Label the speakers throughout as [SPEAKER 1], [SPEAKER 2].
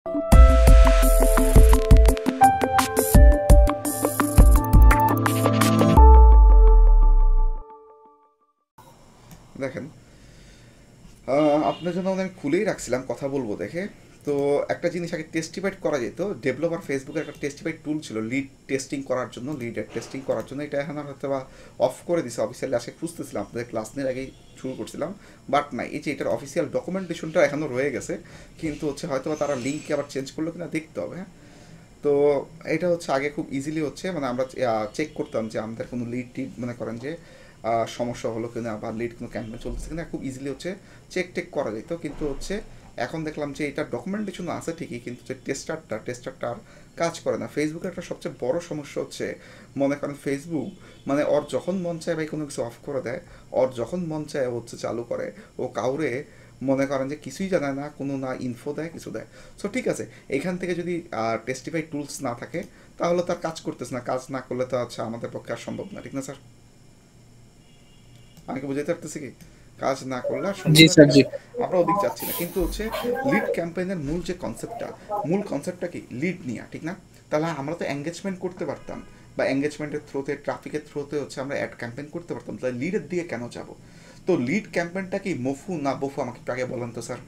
[SPEAKER 1] দেখেন, আপনার জন্য আমি খুলেই রাখছিলাম কথা বলবো দেখে। তো একটা জিনিস আগে টেস্টিফাইড করা যেত, ডেভেলপার ফেসবুকের একটা টেস্টিফাইড টুল ছিল লিড টেস্টিং করার জন্য, লিড টেস্টিং করার জন্য। এটা এখন হয়তো বা অফ করে দিছে অফিসিয়ালি, আজকে খুঁজতেছিলাম, আপনাদের ক্লাস নিয়ে আগেই শুরু করছিলাম, বাট নাই, এই যে এটার অফিসিয়াল ডকুমেন্টেশনটা এখনও রয়ে গেছে, কিন্তু হচ্ছে হয়তো বা তারা লিঙ্কে আবার চেঞ্জ করলো কিনা দেখতে হবে। হ্যাঁ, তো এটা হচ্ছে আগে খুব ইজিলি হচ্ছে, মানে আমরা চেক করতাম যে আমাদের কোনো লিড টিড মনে করেন যে সমস্যা হলো কিনা বা লিড কোনো ক্যাম্পেন চলতেছে কিনা, খুব ইজিলি হচ্ছে চেক টেক করা যেত। কিন্তু হচ্ছে এখন দেখলাম যে এটা ডকুমেন্টেশন আছে ঠিকই, কিন্তু যে টেস্টারটা আর কাজ করে না। ফেসবুকের একটা সবচেয়ে বড় সমস্যা হচ্ছে, মনে করেন ফেসবুক মানে ওর যখন মন চায় ভাই কোনো কিছু অফ করে দেয়, ওর যখন মন চায় হচ্ছে চালু করে, ও কাউরে মনে করেন যে কিছুই জানায় না, কোনো না ইনফো দেয় কিছু দেয়। সো ঠিক আছে, এখান থেকে যদি টেস্টিফাই টুলস না থাকে তাহলে তার কাজ করতেছে না, কাজ না করলে তো আচ্ছা আমাদের পক্ষে আর সম্ভব না, ঠিক না স্যার? আমি কি বুঝাতে পারতেছি কি? কাজ না করলে আর সম্ভব
[SPEAKER 2] জি
[SPEAKER 1] না,
[SPEAKER 2] স্যার,
[SPEAKER 1] ঠিক
[SPEAKER 2] জি।
[SPEAKER 1] আছে। আমরা ওদিক যাচ্ছি না, কিন্তু হচ্ছে লিড ক্যাম্পেইনের মূল কনসেপ্টটা কি লিড নিয়ে, ঠিক না? তাহলে আমরা তো এঙ্গেজমেন্ট করতে পারতাম, বা এঙ্গেজমেন্টের থ্রুতে ট্রাফিকের থ্রুতে হচ্ছে আমরা অ্যাড ক্যাম্পেইন করতে পারতাম, তাহলে লিডের দিকে কেন যাব? তো লিড ক্যাম্পেইনটা কি মফু না বফু আমাকে একটু আগে বলেন তো স্যার।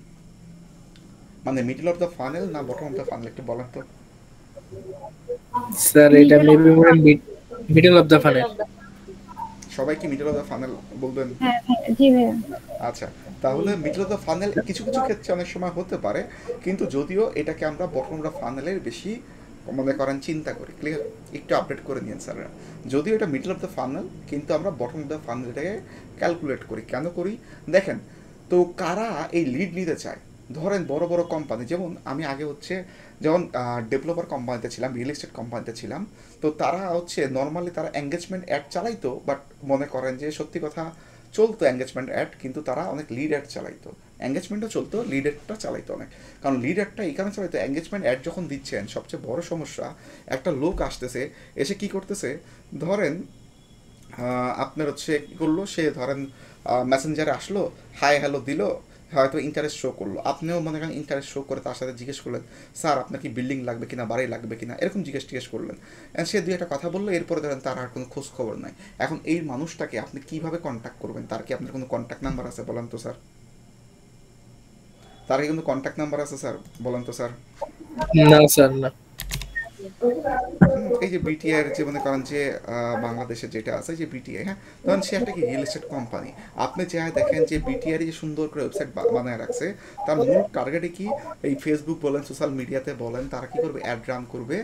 [SPEAKER 1] মানে মিডল অফ দ্য ফানেল না বটম অফ দ্য ফানেল, একটু বলেন তো।
[SPEAKER 2] স্যার এটা মেবি মনে মিডল অফ দ্য ফানেল।
[SPEAKER 1] সবাই কি মিডল অফ দ্য ফানেল বলবেন?
[SPEAKER 3] হ্যাঁ হ্যাঁ, জি ভাইয়া।
[SPEAKER 1] আচ্ছা, তাহলে মিডল অফ দ্য ফানেল কিছু কিছু ক্ষেত্রে অনেক সময় হতে পারে, কিন্তু যদিও এটাকে আমরা বটম অফ দ্য ফানেলের বেশি মনে করেন চিন্তা করি। ক্লিয়ার? একটু আপডেট করে নিন স্যাররা। যদিও এটা মিডল অফ দ্য ফানেল, কিন্তু আমরা বটম অফ দ্য ফানেলটাকে ক্যালকুলেট করি। কেন করি? দেখেন, তো কারা এই লিড নিতে চায়? ধরেন বড় বড় কোম্পানি, যেমন আমি আগে হচ্ছে যখন ডেভেলপার কোম্পানিতে ছিলাম, রিয়েল এস্টেট কোম্পানিতে ছিলাম, তো তারা হচ্ছে নর্মালি তারা এঙ্গেজমেন্ট অ্যাড চালাইতো, বাট মনে করেন যে সত্যি কথা চলতো এঙ্গেজমেন্ট অ্যাড, কিন্তু তারা অনেক লিড অ্যাড চালাইতো। এঙ্গেজমেন্টও চলতো, লিড অ্যাডটা চালাইতো অনেক। কারণ লিড অ্যাডটা এখানে চালাইতো, এঙ্গেজমেন্ট অ্যাড যখন দিচ্ছেন সবচেয়ে বড় সমস্যা, একটা লোক আসতেছে, এসে কি করতেছে, ধরেন আপনার হচ্ছে কী করলো, সে ধরেন মেসেঞ্জারে আসলো, হাই হ্যালো দিল, হয়তো ইন্টারেস্ট শো করলো, আপনিও মনে করেন ইন্টারেস্ট শো করে তার সাথে জিজ্ঞেস করলেন, স্যার আপনার কি বিল্ডিং লাগবে কিনা, বাড়ি লাগবে কিনা, এরকম জিজ্ঞেস করলেন। সে দুই একটা কথা বললো, এরপরে ধরেন তার আর কোনো খোঁজ খবর নাই। এখন এই মানুষটাকে আপনি কিভাবে কন্ট্যাক্ট করবেন? তার কি আপনার কোনো কন্ট্যাক্ট নাম্বার আছে বলেন তো স্যার? তার কি কোনো কন্ট্যাক্ট নাম্বার আছে স্যার? বলেন তো স্যার।
[SPEAKER 2] না স্যার, না।
[SPEAKER 1] এই যে বিটিআই যে মনে করেন যে বাংলাদেশে যেটা আছে যে বিটিআই, হ্যাঁ, ধরেন সে একটা কি রিয়েল এস্টেট কোম্পানি, আপনি যা দেখেন যে বিটিআই যে সুন্দর করে ওয়েবসাইট বানায় রাখছে, তার মূল টার্গেটে কি, এই ফেসবুক বলেন সোশ্যাল মিডিয়াতে বলেন, তারা কি করবে, অ্যাড রান করবে,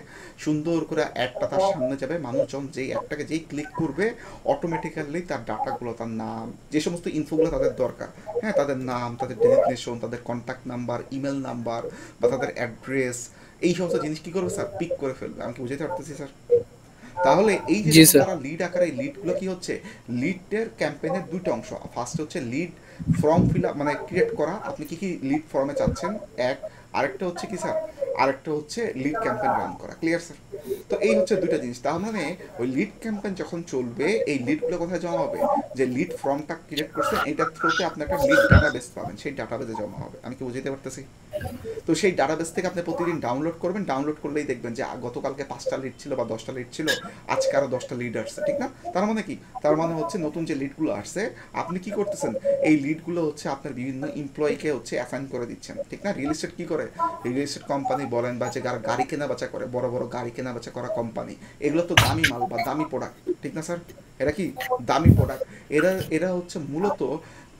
[SPEAKER 1] সুন্দর করে অ্যাডটা তার সামনে যাবে, মানুষজন যেই অ্যাডটাকে যেই ক্লিক করবে অটোমেটিক্যালি তার ডাটাগুলো, তার নাম, যে সমস্ত ইনফোগুলো তাদের দরকার, হ্যাঁ, তাদের নাম, তাদের ডেজিগনেশন, তাদের কন্ট্যাক্ট নাম্বার, ইমেল নাম্বার বা তাদের অ্যাড্রেস, এই সমস্ত জিনিস কি করবে স্যার, পিক করে ফেলবে। আমি কি বুঝাতে পারতেছি স্যার? তাহলে এই যে
[SPEAKER 2] জি
[SPEAKER 1] যখন
[SPEAKER 2] স্যার।
[SPEAKER 1] তারা লিড আকারে, এই লিডগুলো কি হচ্ছে, লিডের ক্যাম্পেইনের দুটো অংশ। ফার্স্ট হচ্ছে লিড ফর্ম ফিল আপ, মানে ক্রিয়েট করা, আপনি কি কি লিড ফর্মে চাচ্ছেন, এক। আরেকটা হচ্ছে কি স্যার, আরেকটা হচ্ছে লিড ক্যাম্পেইন রান করা। Clear sir? তো এই হচ্ছে দুইটা জিনিস। তার মানে ওই লিড ক্যাম্পেইন যখন চলবে, এই লিডগুলো কোথায় জমা হবে, যে লিড ফর্মটা ক্রিয়েট করছেন এইটার থ্রুতে আপনি একটা লিড ডাটাবেস পাবেন, সেই ডাটাবেসে জমা হবে। আমি কি বুঝতে পারতেছি? তো সেই ডাটাবেস থেকে আপনি প্রতিদিন ডাউনলোড করবেন, ডাউনলোড করলেই দেখবেন যে গতকালকে 5টা লিড ছিল বা 10টা লিড ছিল, আজকে আরও 10টা লিড আসছে, ঠিক না? তার মানে কি, তার মানে হচ্ছে নতুন যে লিডগুলো আসছে, আপনি কি করতেছেন, এই লিডগুলো হচ্ছে আপনার বিভিন্ন এমপ্লয়িকে হচ্ছে অ্যাসাইন করে দিচ্ছেন, ঠিক না? রিয়েল এস্টেট কী করে, রিয়েল এস্টেট কোম্পানি বলেন বা যে যারা গাড়ি কেনা বেচা করে, বড় বড় গাড়ি কেনা বেচা করা কোম্পানি, এগুলো তো দামি মাল বা দামি প্রোডাক্ট, ঠিক না স্যার? এরা কি দামি প্রোডাক্ট, এরা এরা হচ্ছে মূলত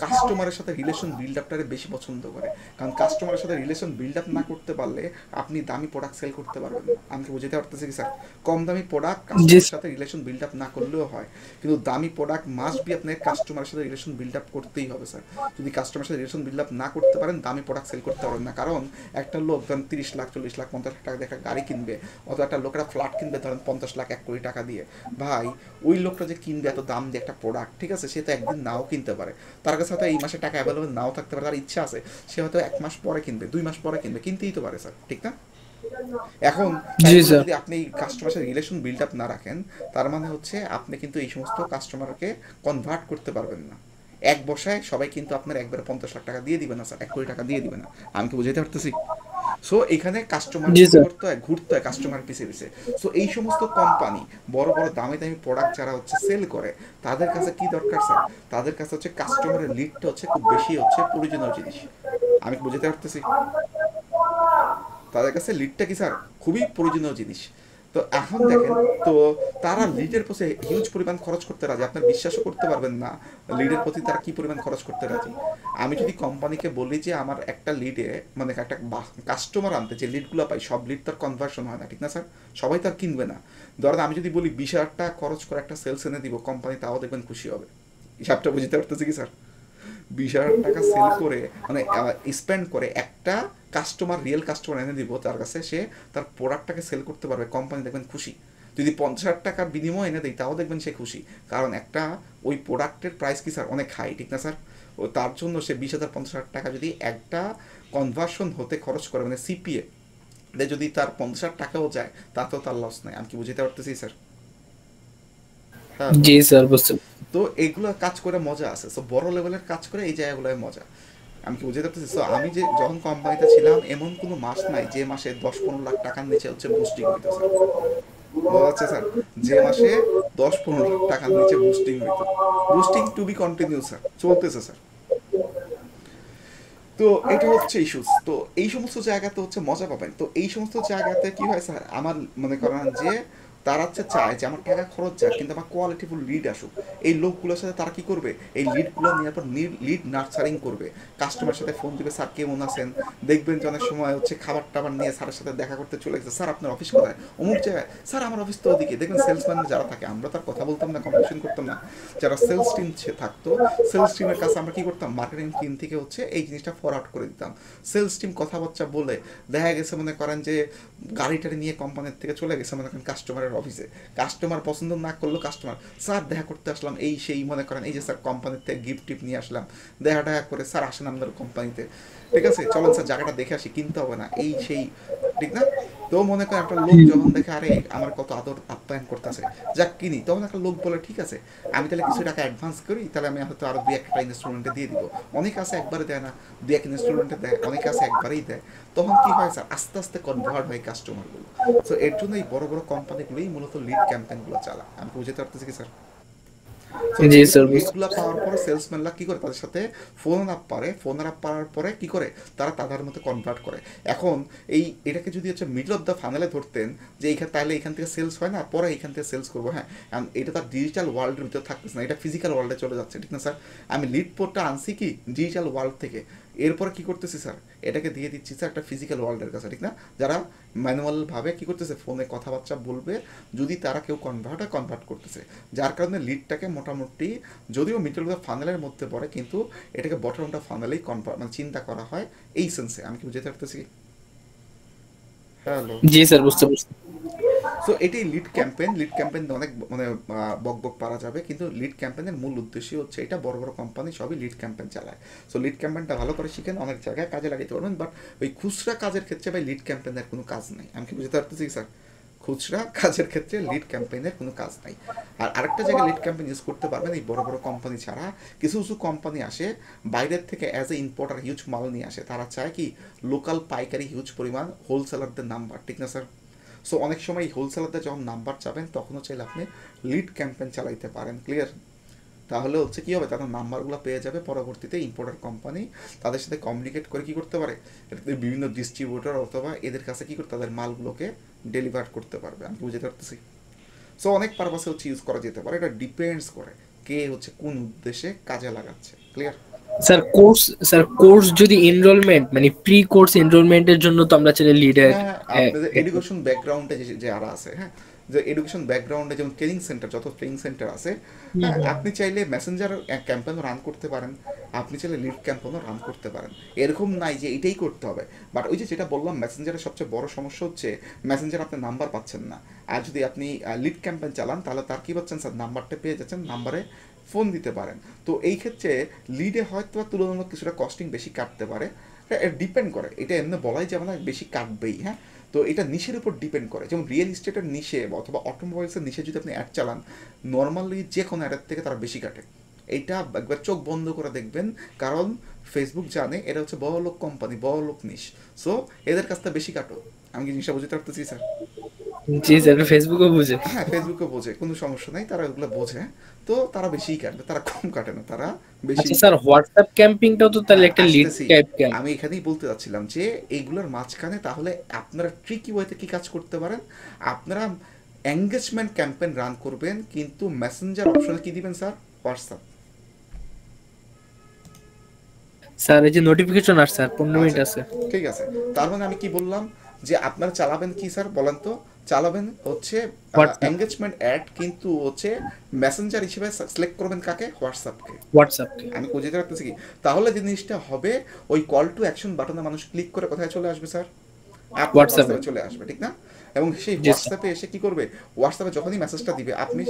[SPEAKER 1] কাস্টমারের সাথে রিলেশন বিল্ড আপটারে বেশি পছন্দ করে। কারণ কাস্টমারের সাথে রিলেশন বিল্ড আপ না করতে পারলে আপনি দামি প্রোডাক্ট সেল করতে পারবেন না। আমি কি বুঝতে পারতেছি কি স্যার? কম দামি প্রোডাক্ট
[SPEAKER 2] জি
[SPEAKER 1] কাস্টমারের
[SPEAKER 2] স্যার।
[SPEAKER 1] সাথে রিলেশন বিল্ড আপ না করলেও হয়, কিন্তু দামি প্রোডাক্ট মাস্ট বি আপনার কাস্টমারের সাথে রিলেশন বিল্ড আপ করতেই হবে স্যার। যদি কাস্টমারের সাথে রিলেশন বিল্ড আপ না করতে পারেন, দামি প্রোডাক্ট সেল করতে পারবেন না। কারণ একটা লোক ধরেন 30 লাখ 40 লাখ 50 লাখ টাকা দিয়ে একটা গাড়ি কিনবে, অথবা একটা লোকেরা ফ্ল্যাট কিনবে ধরেন 50 লাখ 1 কোটি টাকা দিয়ে, ভাই ওই লোকটা যে কিনবে এত দাম দিয়ে একটা প্রোডাক্ট, ঠিক আছে, সে তো একদিন নাও কিনতে পারে, তার কাছে হয়তো এই মাসে টাকা অ্যাভেলেবল নাও থাকতে পারে, তার ইচ্ছা আছে, সে হয়তো 1 মাস পরে কিনবে, 2 মাস পরে কিনবে, কিনতেই তো পারে স্যার, ঠিক না? এখন তাই
[SPEAKER 2] জি
[SPEAKER 1] বলে
[SPEAKER 2] স্যার।
[SPEAKER 1] যদি আপনি কাস্টমারের সাথে রিলেশন বিল্ড আপ না রাখেন, তার মানে হচ্ছে আপনি কিন্তু এই সমস্ত কাস্টমারকে কনভার্ট করতে পারবেন না। এক বসায় সবাই কিন্তু আপনার একবারে 50 লাখ টাকা দিয়ে দিবে না স্যার, 1 কোটি টাকা দিয়ে দিবে না। আমি কি বুঝাইতে পারতেছি? সো এখানে কাস্টমার
[SPEAKER 2] জি
[SPEAKER 1] কি
[SPEAKER 2] স্যার।
[SPEAKER 1] করতে হয়, ঘুরতে হয় কাস্টমার পিছে পিছে। সো এই সমস্ত কোম্পানি বড় বড় দামি দামি প্রোডাক্ট যারা হচ্ছে সেল করে, তাদের কাছে কি দরকার স্যার, তাদের কাছে হচ্ছে কাস্টমারের লিডটা হচ্ছে খুব বেশি হচ্ছে প্রয়োজনীয় জিনিস। আমি কি বুঝতে পারতেছি? তাদের কাছে লিডটা কি স্যার খুবই প্রয়োজনীয় জিনিস। তো এখন দেখেন, তো তারা লিডের প্রতি হিউজ পরিমাণ খরচ করতে রাজি, আপনার বিশ্বাসও করতে পারবেন না লিডের প্রতি তারা কি পরিমাণ খরচ করতে রাজি। আমি যদি কোম্পানিকে বলি যে আমার একটা লিডে মানে একটা কাস্টমার আনতে, যে লিডগুলো পাই সব লিড তার কনভার্সন হয় না, ঠিক না স্যার? সবাই তার কিনবে না। ধরেন আমি যদি বলি 20,000 টাকা খরচ করে একটা সেলস এনে দিব, কোম্পানি তাও দেখবেন খুশি হবে। হিসাবটা বুঝতে পারতেছি কি স্যার? 20,000 টাকা সেল করে মানে স্পেন্ড করে একটা কাস্টমার, রিয়েল কাস্টমার এনে দিব তার কাছে, সে তার প্রোডাক্টটাকে সেল করতে পারবে, কোম্পানি দেখবেন খুশি। যদি 50,000 টাকার বিনিময় এনে দেয় তাও দেখবেন সে খুশি, কারণ একটা ওই প্রোডাক্টের প্রাইস কি স্যার অনেক হাই, ঠিক না স্যার? ও তার জন্য সে 20,000 50,000 টাকা যদি একটা কনভার্সন হতে খরচ করে মানে সিপিএ যদি তার 50,000 টাকাও যায় তাতেও তার লস নেই। আমি কি বুঝতে পারতেছি স্যার? হ্যালো।
[SPEAKER 2] জি স্যার, বুঝতে
[SPEAKER 1] তো এইগুলো কাজ করে মজা আছে, সো বড় লেভেলের কাজ করে এই জায়গাগুলোয় মজা। আমি কি বুঝতে পারতেছি? সো আমি যে যখন কোম্পানিতে ছিলাম এমন কোনো মাস নাই যে মাসে 10-15 লাখ টাকার নিচে হচ্ছে বুস্টিং হইতো স্যার। বোঝা যাচ্ছে স্যার? যে মাসে 10-15 লাখ টাকার নিচে বুস্টিং হইতো, boosting to be continue sir, চলতেছে স্যার। তো এটা হচ্ছে ইস্যুস। তো এই সমস্ত জায়গাতে হচ্ছে মজা পাবেন। তো এই সমস্ত জায়গাতে কি হয় স্যার, আমার মনে করেন যে তারা হচ্ছে চায় যে আমার টাকা খরচ যাক কিন্তু আমার কোয়ালিটিফুল লিড আসুক। এই লোকগুলোর সাথে তারা কি করবে, এই লিডগুলো নেওয়ার পর লিড নার্চারিং করবে, কাস্টমার সাথে ফোন দিবে, স্যার কেমন আছেন। দেখবেন যে অনেক সময় হচ্ছে খাবার টাবার নিয়ে স্যারের সাথে দেখা করতে চলে গেছে, স্যার আপনার অফিস কোথায়, অমুক জায়গায়, স্যার আমার অফিস তো ওদিকে। দেখবেন সেলসম্যান যারা থাকে, আমরা তার কথা বলতাম না, কম্পিটিশন করতাম না, যারা সেলস টিম থাকতো, সেলস টিমের কাছে আমরা কি করতাম, মার্কেটিং টিম থেকে হচ্ছে এই জিনিসটা ফরওয়ার্ড করে দিতাম। সেলস টিম কথাবার্তা বলে দেখা গেছে মনে করেন যে গাড়ি টাড়ি নিয়ে কোম্পানির থেকে চলে গেছে মনে করেন কাস্টমারের অফিসে, কাস্টমার পছন্দ না করলো, কাস্টমার স্যার দেখা করতে আসলাম এই সেই মনে করেন, এই যে স্যার কোম্পানির থেকে গিফট টিপ নিয়ে আসলাম, দেখা টাকা করে স্যার আসেন আমাদের কোম্পানিতে, ঠিক আছে চলেন স্যার জায়গাটা দেখে আসি, কিনতে হবে না এই সেই, ঠিক না? তো মনে করেন একটা লোক যখন দেখে আরে আমার কত আদর আপ্যায়ন করতেছে, যাক কিনি, তখন একটা লোক বলে ঠিক আছে আমি তাহলে কিছু টাকা অ্যাডভান্স করি, তাহলে আমি হয়তো আরো 2-1টা ইনস্টলমেন্টে দিয়ে দিব। অনেক আছে একবারে দেয় না, 2-1 ইনস্টলমেন্টে দেয়, অনেক আছে একবারেই দেয়। তখন কি হয় স্যার, আস্তে আস্তে কনভার্ট হয় কাস্টমারগুলো। সো এর জন্য এই বড় বড় কোম্পানিগুলোই মূলত লিড ক্যাম্পেইনগুলো চালায়। আমি বুঝতে পারতেছি কি স্যার? সো
[SPEAKER 2] জি
[SPEAKER 1] যেহেতু
[SPEAKER 2] স্যার, বুঝতে
[SPEAKER 1] লিডগুলো পাওয়ার পরে সেলসম্যানরা কি করে, তাদের সাথে ফোন আপ পারে, ফোন আপ পাওয়ার পরে কি করে, তারা তাদের মধ্যে কনভার্ট করে। এখন এটাকে যদি হচ্ছে মিডল অফ দ্য ফানেলে ধরতেন, যে এইখানে তাহলে এখান থেকে সেলস হয় না, পরে এখান থেকে সেলস করবো, হ্যাঁ এটা তার ডিজিটাল ওয়ার্ল্ডের ভিতরে থাকতেছে না, এটা ফিজিক্যাল ওয়ার্ল্ডে চলে যাচ্ছে, ঠিক না স্যার? আমি লিড পোর্টটা আনছি কি ডিজিটাল ওয়ার্ল্ড থেকে, এরপরে কি করতেছি স্যার, এটাকে দিয়ে দিচ্ছি স্যার একটা ফিজিক্যাল ওয়ার্ল্ডের কাছে, ঠিক না? যারা ম্যানুয়ালভাবে কি করতেছে, ফোনে কথাবার্তা বলবে, যদি তারা কেউ কনভার্ট হয়, কনভার্ট করতেছে, যার কারণে লিডটাকে মোটামুটি যদিও মিডল অফ দ্য ফানেলের মধ্যে পড়ে, কিন্তু এটাকে বটম অফ দ্য ফানেলেই কনভার্ট মানে চিন্তা করা হয় এই সেন্সে। আমি কি বুঝতে পারতেছি? হ্যালো।
[SPEAKER 2] জি স্যার, বুঝতে পারছি।
[SPEAKER 1] সো এটাই লিড ক্যাম্পেইন। লিড ক্যাম্পেইন অনেক মানে বক বক পারা যাবে, কিন্তু লিড ক্যাম্পেইনের মূল উদ্দেশ্যই হচ্ছে এটা, বড় বড় কোম্পানি সবই লিড ক্যাম্পেইন চালায়। সো লিড ক্যাম্পেইনটা ভালো করে শিখেন, অনেক জায়গায় কাজে লাগাইতে পারবেন, বাট ওই খুচরা কাজের ক্ষেত্রে ভাই লিড ক্যাম্পেইনের কোনো কাজ নেই। আমি কি বুঝতে পারতেছি স্যার? খুচরা কাজের ক্ষেত্রে লিড ক্যাম্পেইনের কোনো কাজ নাই। আর আরেকটা জায়গায় লিড ক্যাম্পেইন ইউজ করতে পারবেন এই বড় বড় কোম্পানি ছাড়া, কিছু কিছু কোম্পানি আসে বাইরের থেকে অ্যাজ এ ইম্পোর্টার হিউজ মাল নিয়ে আসে, তারা চায় কি লোকাল পাইকারি হিউজ পরিমাণ হোলসেলারদের নাম্বার, ঠিক না স্যার? সো অনেক সময় এই হোলসেলারদের যখন নাম্বার চাবেন তখনও চাইলে আপনি লিড ক্যাম্পেইন চালাইতে পারেন, ক্লিয়ার? তাহলে হচ্ছে কী হবে, তাদের নাম্বারগুলো পেয়ে যাবে, পরবর্তীতে ইম্পোর্টার কোম্পানি তাদের সাথে কমিউনিকেট করে কী করতে পারে, এটাতে বিভিন্ন ডিস্ট্রিবিউটর অথবা এদের কাছে কী করতে তাদের মালগুলোকে ডেলিভার করতে পারবে। আমি বুঝতে পারতেছি? সো অনেক পারপাসে হচ্ছে ইউজ করা যেতে পারে, এটা ডিপেন্ডস করে কে হচ্ছে কোন উদ্দেশ্যে কাজে লাগাচ্ছে, ক্লিয়ার?
[SPEAKER 2] স্যার কোর্স যদি এনরোলমেন্ট মানে প্রি কোর্স এনরোলমেন্টের জন্য তো আমরা চাইলে লিডের।
[SPEAKER 1] হ্যাঁ, আপনাদের এডুকেশন ব্যাকগ্রাউন্ডে যে যারা আছে, হ্যাঁ, যে এডুকেশন ব্যাকগ্রাউন্ডে যেমন ট্রেনিং সেন্টার, যত ট্রেনিং সেন্টার আছে, হ্যাঁ আপনি চাইলে মেসেঞ্জার ক্যাম্পেনও রান করতে পারেন, আপনি চাইলে লিড ক্যাম্পেনও রান করতে পারেন। এরকম নাই যে এটাই করতে হবে। বাট ওই যে যেটা বললাম, মেসেঞ্জারের সবচেয়ে বড় সমস্যা হচ্ছে মেসেঞ্জার আপনি নাম্বার পাচ্ছেন না। আর যদি আপনি লিড ক্যাম্পেন চালান তাহলে তার কী পাচ্ছেন স্যার, নাম্বারটা পেয়ে যাচ্ছেন, নাম্বারে ফোন দিতে পারেন। তো এই ক্ষেত্রে লিডে হয়তো তুলনামূলক কিছুটা কস্টিং বেশি কাটতে পারে, ডিপেন্ড করে, এটা এমনি বলাই যাবে না বেশি কাটবেই, হ্যাঁ। তো এটা নিশের উপর ডিপেন্ড করে, যেমন রিয়েল এস্টেটের নিশে অথবা অটোমোবাইলসের নিশে যদি আপনি অ্যাড চালান, নর্মালি যে কোনো অ্যাডের থেকে তারা বেশি কাটে, এইটা একবার চোখ বন্ধ করে দেখবেন, কারণ ফেসবুক জানে এটা হচ্ছে বড় লোক কোম্পানি, বড় লোক নিশ। সো এদের কাছটা বেশি কাটো। আমি কি জিনিসটা বুঝতে পারতেছি স্যার?
[SPEAKER 2] জি স্যার, ফেসবুকও বুঝে।
[SPEAKER 1] হ্যাঁ, ফেসবুকে বোঝে, কোনো সমস্যা নাই, তারা ওগুলো বোঝে। তো তারা বেশিই কাটবে, তারা কম কাটে না, তারা
[SPEAKER 2] আচ্ছা
[SPEAKER 1] বেশিই
[SPEAKER 2] স্যার,
[SPEAKER 1] কাটে।
[SPEAKER 2] হোয়াটসঅ্যাপ ক্যাম্পিংটাও তো তাহলে
[SPEAKER 1] হ্যাঁ,
[SPEAKER 2] একটা লিড
[SPEAKER 1] আসতেছি।
[SPEAKER 2] Type camp.
[SPEAKER 1] আমি এখানেই বলতে চাচ্ছিলাম যে এইগুলোর মাঝখানে তাহলে আপনারা ট্রিকি ওয়েতে কি কাজ করতে পারেন, আপনারা এঙ্গেজমেন্ট ক্যাম্পেইন রান করবেন, কিন্তু মেসেঞ্জার অপশনে কি দিবেন স্যার? হোয়াটসঅ্যাপ।
[SPEAKER 2] স্যার এই যে নোটিফিকেশন আসছে স্যার, 15 মিনিট
[SPEAKER 1] আচ্ছা,
[SPEAKER 2] আছে।
[SPEAKER 1] ঠিক আছে। তার মানে আমি কি বললাম, যে আপনারা চালাবেন কি স্যার বলেন তো? চালাবেন হচ্ছে
[SPEAKER 2] হোয়াটসঅ্যাপ।
[SPEAKER 1] এঙ্গেজমেন্ট অ্যাড, কিন্তু হচ্ছে মেসেঞ্জার হিসেবে সিলেক্ট করবেন কাকে? হোয়াটসঅ্যাপকে।
[SPEAKER 2] হোয়াটসঅ্যাপকে।
[SPEAKER 1] আমি বুঝতে পারতেছি কি? তাহলে জিনিসটা হবে, ওই কল টু অ্যাকশন বাটনে মানুষ ক্লিক করে কোথায় চলে আসবে স্যার? আপনার
[SPEAKER 2] হোয়াটসঅ্যাপে।
[SPEAKER 1] হোয়াটসঅ্যাপে চলে আসবে, ঠিক না? এবং সেই
[SPEAKER 2] জি স্যার।
[SPEAKER 1] হোয়াটসঅ্যাপে এসে কি করবে? হোয়াটসঅ্যাপে যখনই মেসেজটা দিবে আপনি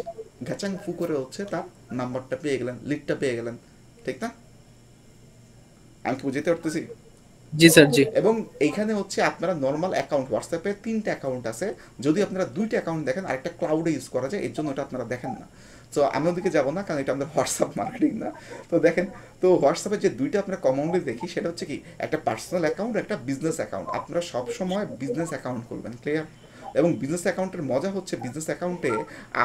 [SPEAKER 1] ঘ্যাচাং ফু করে হচ্ছে তার নাম্বারটা পেয়ে গেলেন, লিডটা পেয়ে গেলেন, ঠিক না? আমি কি বুঝতে পারতেছি?
[SPEAKER 2] জি স্যার, জি।
[SPEAKER 1] এবং এইখানে হচ্ছে আপনারা নর্মাল অ্যাকাউন্ট, হোয়াটসঅ্যাপে 3টা অ্যাকাউন্ট আছে, যদি আপনারা 2টা অ্যাকাউন্ট দেখেন, আরেকটা ক্লাউডে ইউজ করা যায়, এর জন্য ওটা আপনারা দেখেন না। তো আমি ওদিকে যাবো না, কারণ এটা আমাদের হোয়াটসঅ্যাপ মার্কেটিং না। তো দেখেন, তো হোয়াটসঅ্যাপে যে 2টা আপনারা কমনলি দেখি, সেটা হচ্ছে কি, একটা পার্সোনাল অ্যাকাউন্ট, একটা বিজনেস অ্যাকাউন্ট। আপনারা সবসময় বিজনেস অ্যাকাউন্ট করবেন, ক্লিয়ার? এবং বিজনেস অ্যাকাউন্টের মজা হচ্ছে, বিজনেস অ্যাকাউন্টে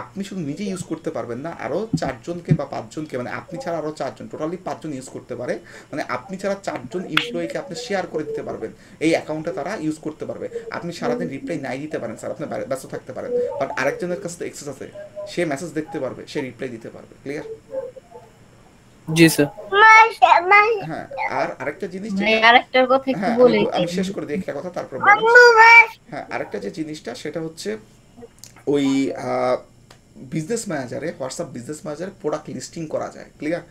[SPEAKER 1] আপনি শুধু নিজে ইউজ করতে পারবেন না, আরও 4জনকে বা 5জনকে, মানে আপনি ছাড়া আরও 4জন, টোটালি 5জন ইউজ করতে পারে। মানে আপনি ছাড়া 4জন এমপ্লয়িকে আপনি শেয়ার করে দিতে পারবেন, এই অ্যাকাউন্টে তারা ইউজ করতে পারবে। আপনি সারাদিন রিপ্লাই নাই দিতে পারেন স্যার, আপনি ব্যস্ত থাকতে পারেন, বাট আরেকজনের কাছে তো এক্সেস আছে, সে মেসেজ দেখতে পারবে, সে রিপ্লাই দিতে পারবে, ক্লিয়ার?
[SPEAKER 2] জি স্যার।
[SPEAKER 1] হ্যাঁ, আর আরেকটা জিনিস
[SPEAKER 3] ভাই
[SPEAKER 1] যেটা,
[SPEAKER 3] আরেকটার কথা একটু
[SPEAKER 1] হ্যাঁ
[SPEAKER 3] বলে
[SPEAKER 1] আমি
[SPEAKER 3] দিই।
[SPEAKER 1] শেষ করে দিই একটা কথা, তারপর বলেন। হ্যাঁ, আরেকটা যে জিনিসটা সেটা হচ্ছে ওই বিজনেস ম্যানেজারে, হোয়াটসঅ্যাপ বিজনেস ম্যানেজারে প্রোডাক্ট লিস্টিং করা যায়, ক্লিয়ার?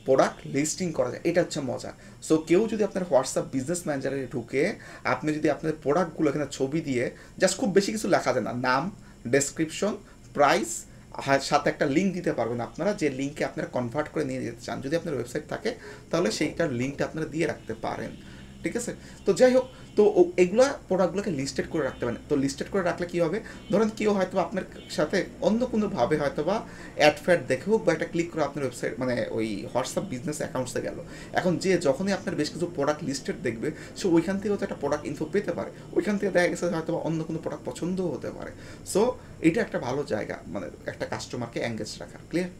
[SPEAKER 1] প্রোডাক্ট লিস্টিং করা যায়, এটা হচ্ছে মজা। সো কেউ যদি আপনার হোয়াটসঅ্যাপ বিজনেস ম্যানেজারে ঢুকে, আপনি যদি আপনার প্রোডাক্টগুলো এখানে ছবি দিয়ে, জাস্ট খুব বেশি কিছু লেখা যায় না, নাম, ডেসক্রিপশন, প্রাইস, সাথে একটা লিঙ্ক দিতে পারবেন আপনারা, যে লিঙ্কে আপনারা কনভার্ট করে নিয়ে যেতে চান, যদি আপনার ওয়েবসাইট থাকে তাহলে সেইটার লিঙ্কটা আপনারা দিয়ে রাখতে পারেন, ঠিক আছে? তো যাই হোক, তো এগুলা প্রোডাক্টগুলোকে লিস্টেড করে রাখতে পারেন। তো লিস্টেড করে রাখলে কী হবে, ধরেন কেউ হয়তো আপনার সাথে অন্য কোনোভাবে হয়তো বা অ্যাড ফ্যাড দেখে হোক বা একটা ক্লিক করে আপনার ওয়েবসাইট, মানে ওই হোয়াটসঅ্যাপ বিজনেস অ্যাকাউন্টসে গেল, এখন যে যখনই আপনার বেশ কিছু প্রোডাক্ট লিস্টেড দেখবে, সো ওইখান থেকেও তো একটা প্রোডাক্ট ইনফো পেতে পারে, ওইখান থেকে দেখা গেছে হয়তো অন্য কোনো প্রোডাক্ট পছন্দও হতে পারে। সো এটা একটা ভালো জায়গা, মানে একটা কাস্টমারকে এঙ্গেজ রাখার, ক্লিয়ার?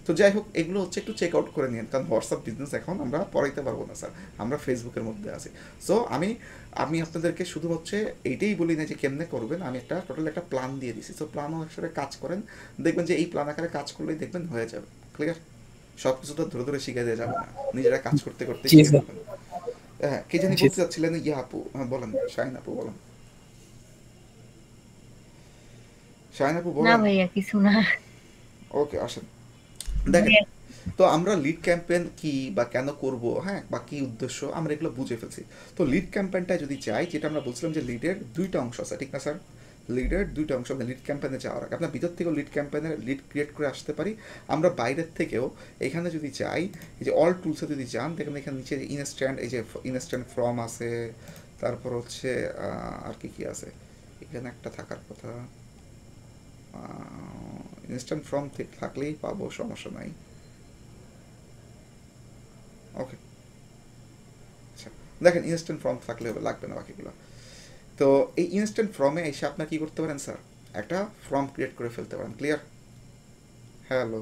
[SPEAKER 1] তো যাই হোক, এগুলো হচ্ছে একটু চেক আউট করে নিন, কারণ হোয়াটসঅ্যাপ বিজনেস এখন আমরা পড়াইতে পারবো না স্যার, আমরা ফেসবুকের মধ্যে আছি। সো আমি আপনাদেরকে শুধু হচ্ছে এইটাই বলি না যে কেমনে করবেন, আমি একটা টোটাল একটা প্ল্যান দিয়ে দিছি। সো প্ল্যান অনুসারে কাজ করেন, দেখবেন যে এই প্ল্যান আকারে কাজ করলেই দেখবেন হয়ে যাবে, ক্লিয়ার? সব কিছু তো ধরে ধরে শিখে দিয়ে যাবে না, নিজেরা কাজ করতে করতে
[SPEAKER 2] জি
[SPEAKER 1] শিখে
[SPEAKER 2] স্যার।
[SPEAKER 1] ফেলবেন। হ্যাঁ, কে জানি
[SPEAKER 2] জি
[SPEAKER 1] বলতে চাচ্ছিলেন, ইয়া আপু, হ্যাঁ বলেন, শাহিন আপু বলেন, শাহিন আপু
[SPEAKER 3] না
[SPEAKER 1] বলেন।
[SPEAKER 3] ভাইয়া কিছু না।
[SPEAKER 1] ওকে, আসেন। দেখেন, তো আমরা লিড ক্যাম্পেইন কি বা কেন করব, হ্যাঁ, বা কি উদ্দেশ্য, আমরা এগুলো বুঝে ফেলছি। তো লিড ক্যাম্পেইনটা যদি চাই, যেটা আমরা বলছিলাম যে লিডের 2টা অংশ আছে, ঠিক না স্যার? লিডের 2টা অংশ, আমরা লিড ক্যাম্পেইনে যাওয়ার আগে আপনার ভিতর থেকেও লিড ক্যাম্পেইনের লিড ক্রিয়েট করে আসতে পারি, আমরা বাইরের থেকেও। এখানে যদি চাই, এই যে অল টুলসে যদি যান, দেখেন এখানে নিচে ইনস্ট্যান্ট, এই যে ইনস্ট্যান্ট ফর্ম আছে, তারপর হচ্ছে আর কি কি আছে, এখানে একটা থাকার কথা, ইনস্ট্যান্ট ফর্ম থাকলেই পাবো, সমস্যা নাই। ওকে, আচ্ছা, দেখেন ইনস্ট্যান্ট ফর্ম থাকলে লাগবে না বাকিগুলো। তো এই ইনস্ট্যান্ট ফর্মে এসে আপনার কী করতে পারেন স্যার, একটা ফর্ম ক্রিয়েট করে ফেলতে পারেন, ক্লিয়ার? হ্যালো,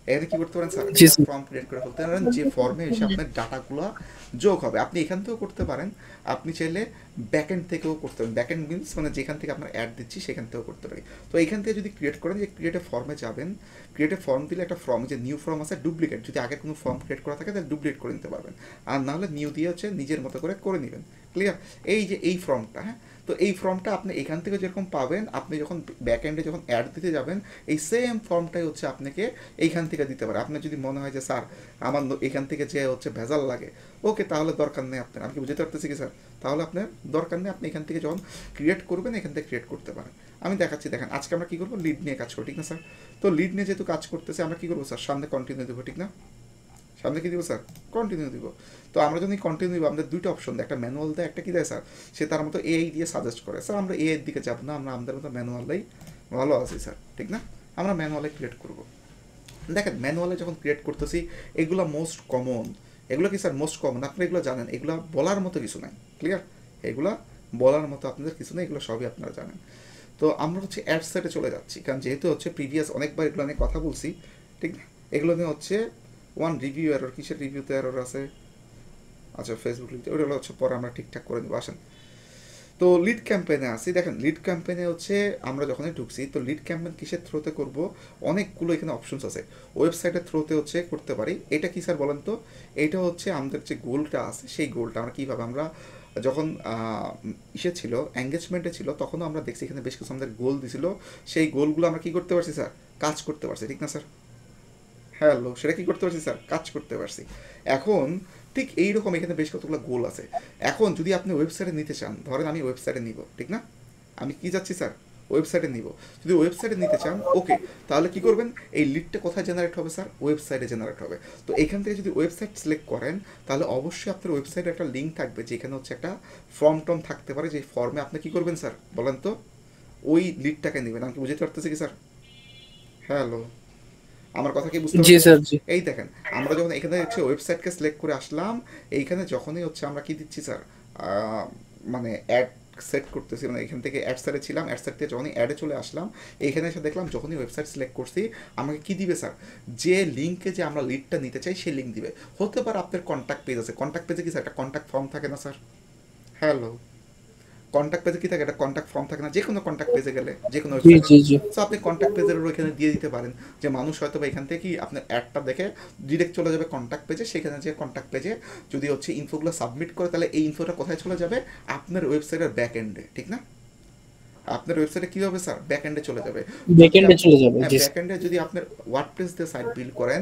[SPEAKER 1] এখানে কী করতে পারেন স্যার,
[SPEAKER 2] জি
[SPEAKER 1] একটা
[SPEAKER 2] স্যার।
[SPEAKER 1] ফর্ম ক্রিয়েট করে ফেলতে পারেন, যে ফর্মে এসে আপনার ডাটাগুলো যোগ হবে। আপনি এখান থেকেও করতে পারেন, আপনি চাইলে ব্যাকএন্ড থেকেও করতে পারেন। ব্যাকএন্ড মিনস মানে যেখান থেকে আপনার অ্যাড দিচ্ছি সেখান থেকেও করতে পারি। তো এইখান থেকে যদি ক্রিয়েট করেন, যে ক্রিয়েটে ফর্মে যাবেন, ক্রিয়েটে ফর্ম দিলে একটা ফর্ম, যে নিউ ফর্ম আছে, ডুপ্লিকেট, যদি আগে কোনো ফর্ম ক্রিয়েট করা থাকে তাহলে ডুপ্লিকেট করে নিতে পারবেন, আর না হলে নিউ দিয়ে হচ্ছে নিজের মতো করে নেবেন, ক্লিয়ার? এই যে এই ফর্মটা, হ্যাঁ, তো এই ফর্মটা আপনি এখান থেকে যেরকম পাবেন, আপনি যখন ব্যাক এন্ডে যখন অ্যাড দিতে যাবেন, এই সেম ফর্মটাই হচ্ছে আপনাকে এইখান থেকে দিতে পারে। আপনার যদি মনে হয় যে স্যার আমার এখান থেকে যে হচ্ছে ভেজাল লাগে, ওকে, তাহলে দরকার নেই আপনার, আমি কি বুঝতে পারতেছি কি স্যার? তাহলে আপনার দরকার নেই, আপনি এখান থেকে যখন ক্রিয়েট করবেন এখান থেকে ক্রিয়েট করতে পারেন। আমি দেখাচ্ছি, দেখেন আজকে আমরা কী করবো, লিড নিয়ে কাজ করবো, ঠিক না স্যার? তো লিড নিয়ে যেহেতু কাজ করতেছে, আমরা কী করবো স্যার, সামনে কন্টিনিউ দেবো, ঠিক না? সামনে কী দিব স্যার, কন্টিনিউ দিব। তো আমরা যদি কন্টিনিউ দিব, আমাদের 2টা অপশন দেয়, একটা ম্যানুয়াল দেয়, একটা কী দেয় স্যার, সে তার মতো এআই দিয়ে সাজেস্ট করে। স্যার আমরা এআই এর দিকে যাব না, আমরা আমাদের মতো ম্যানুয়ালেই ভালো আছি স্যার, ঠিক না? আমরা ম্যানুয়ালে ক্রিয়েট করবো। দেখেন ম্যানুয়ালে যখন ক্রিয়েট করতেছি এগুলো মোস্ট কমন, এগুলো কি স্যার মোস্ট কমন, আপনি এগুলো জানেন, এগুলো বলার মতো কিছু নাই, ক্লিয়ার, এগুলা বলার মতো আপনাদের কিছু নেই, এগুলো সবই আপনারা জানেন। তো আমরা হচ্ছে অ্যাড সেটে চলে যাচ্ছি, কারণ যেহেতু হচ্ছে প্রিভিয়াস অনেকবার এগুলো নিয়ে কথা বলছি, ঠিক না, এগুলো নিয়ে হচ্ছে ওয়ান রিভিউ এরর, কিসের রিভিউতে এরর আছে, আচ্ছা ফেসবুক লিঙ্ক, ওইগুলো হচ্ছে পরে আমরা ঠিকঠাক করে নেবো, আসেন। তো লিড ক্যাম্পেইনে আসি, দেখেন লিড ক্যাম্পেইনে হচ্ছে আমরা যখনই ঢুকছি, তো লিড ক্যাম্পেইন কিসের থ্রোতে করব, অনেকগুলো এখানে অপশনস আছে, ওয়েবসাইটের থ্রোতে হচ্ছে করতে পারি। এটা কি স্যার বলেন তো, এটা হচ্ছে আমাদের যে গোলটা আছে সেই গোলটা আমরা কীভাবে, আমরা যখন ইসে ছিল এঙ্গেজমেন্টে ছিল তখনও আমরা দেখছি এখানে বেশ কিছু আমাদের গোল দিছিল, সেই গোলগুলো আমরা কী করতে পারছি স্যার, কাজ করতে পারছি, ঠিক না স্যার, হ্যালো, সেটা কী করতে পারছি স্যার, কাজ করতে পারছি। এখন ঠিক এইরকম এখানে বেশ কতগুলো গোল আছে। এখন যদি আপনি ওয়েবসাইটে নিতে চান, ধরেন আমি ওয়েবসাইটে নিব, ঠিক না, আমি কি যাচ্ছি স্যার, ওয়েবসাইটে নিব, যদি ওয়েবসাইটে নিতে চান ওকে, তাহলে কি করবেন, এই লিডটা কোথায় জেনারেট হবে স্যার, ওয়েবসাইটে জেনারেট হবে। তো এখান থেকে যদি ওয়েবসাইট সিলেক্ট করেন তাহলে অবশ্যই আপনার ওয়েবসাইটে একটা লিঙ্ক থাকবে, যেখানে হচ্ছে একটা ফর্ম টর্ম থাকতে পারে, যে ফর্মে আপনি কী করবেন স্যার বলেন তো, ওই লিডটাকে নেবেন। আমি কি বুঝতে পারতেছি কি স্যার, হ্যালো, আমার কথা কি বুঝতে
[SPEAKER 2] জি
[SPEAKER 1] পারছেন?
[SPEAKER 2] স্যার জি।
[SPEAKER 1] এই দেখেন আমরা যখন এখানে হচ্ছে ওয়েবসাইটকে সিলেক্ট করে আসলাম, এইখানে যখনই হচ্ছে আমরা কি দিচ্ছি স্যার, মানে অ্যাড সেট করতেছি, মানে এখান থেকে অ্যাড সেটে ছিলাম, অ্যাড সেট থেকে যখনই অ্যাডে চলে আসলাম, এইখানে এসে দেখলাম যখনই ওয়েবসাইট সিলেক্ট করছি আমাকে কি দিবে স্যার, যে লিঙ্কে যে আমরা লিডটা নিতে চাই সেই লিঙ্ক দিবে। হতে পারে আপনার কন্ট্যাক্ট পেজ আছে, কন্ট্যাক্ট পেজে কি স্যার একটা কন্ট্যাক্ট ফর্ম থাকে না স্যার, হ্যালো, কন্ট্যাক্ট পেজে কি থাকে, একটা কন্ট্যাক্ট ফর্ম থাকে না, যে কোনো কন্ট্যাক্ট পেজে গেলে, যে কোনো
[SPEAKER 2] জি
[SPEAKER 1] ওয়েবসাইটে।
[SPEAKER 2] জি জি।
[SPEAKER 1] সো আপনি কন্ট্যাক্ট পেজের এখানে দিয়ে দিতে পারেন, যে মানুষ হয়তো বা এখান থেকে কি আপনার অ্যাডটা দেখে ডিরেক্ট চলে যাবে কন্ট্যাক্ট পেজে, সেখানে যে কন্ট্যাক্ট পেজে যদি হচ্ছে ইনফোগুলো সাবমিট করে, তাহলে এই ইনফোটা কোথায় চলে যাবে, আপনার ওয়েবসাইটের ব্যাক এন্ডে, ঠিক না, আপনার ওয়েবসাইটে কী হবে স্যার, ব্যাক এন্ডে চলে যাবে। যদি
[SPEAKER 2] ব্যাকএন্ডে চলে যাবে,
[SPEAKER 1] হ্যাঁ
[SPEAKER 2] জি
[SPEAKER 1] ব্যাক
[SPEAKER 2] স্যার।
[SPEAKER 1] এন্ডে যদি আপনার ওয়ার্ডপ্রেস দিয়ে সাইট বিল্ড করেন,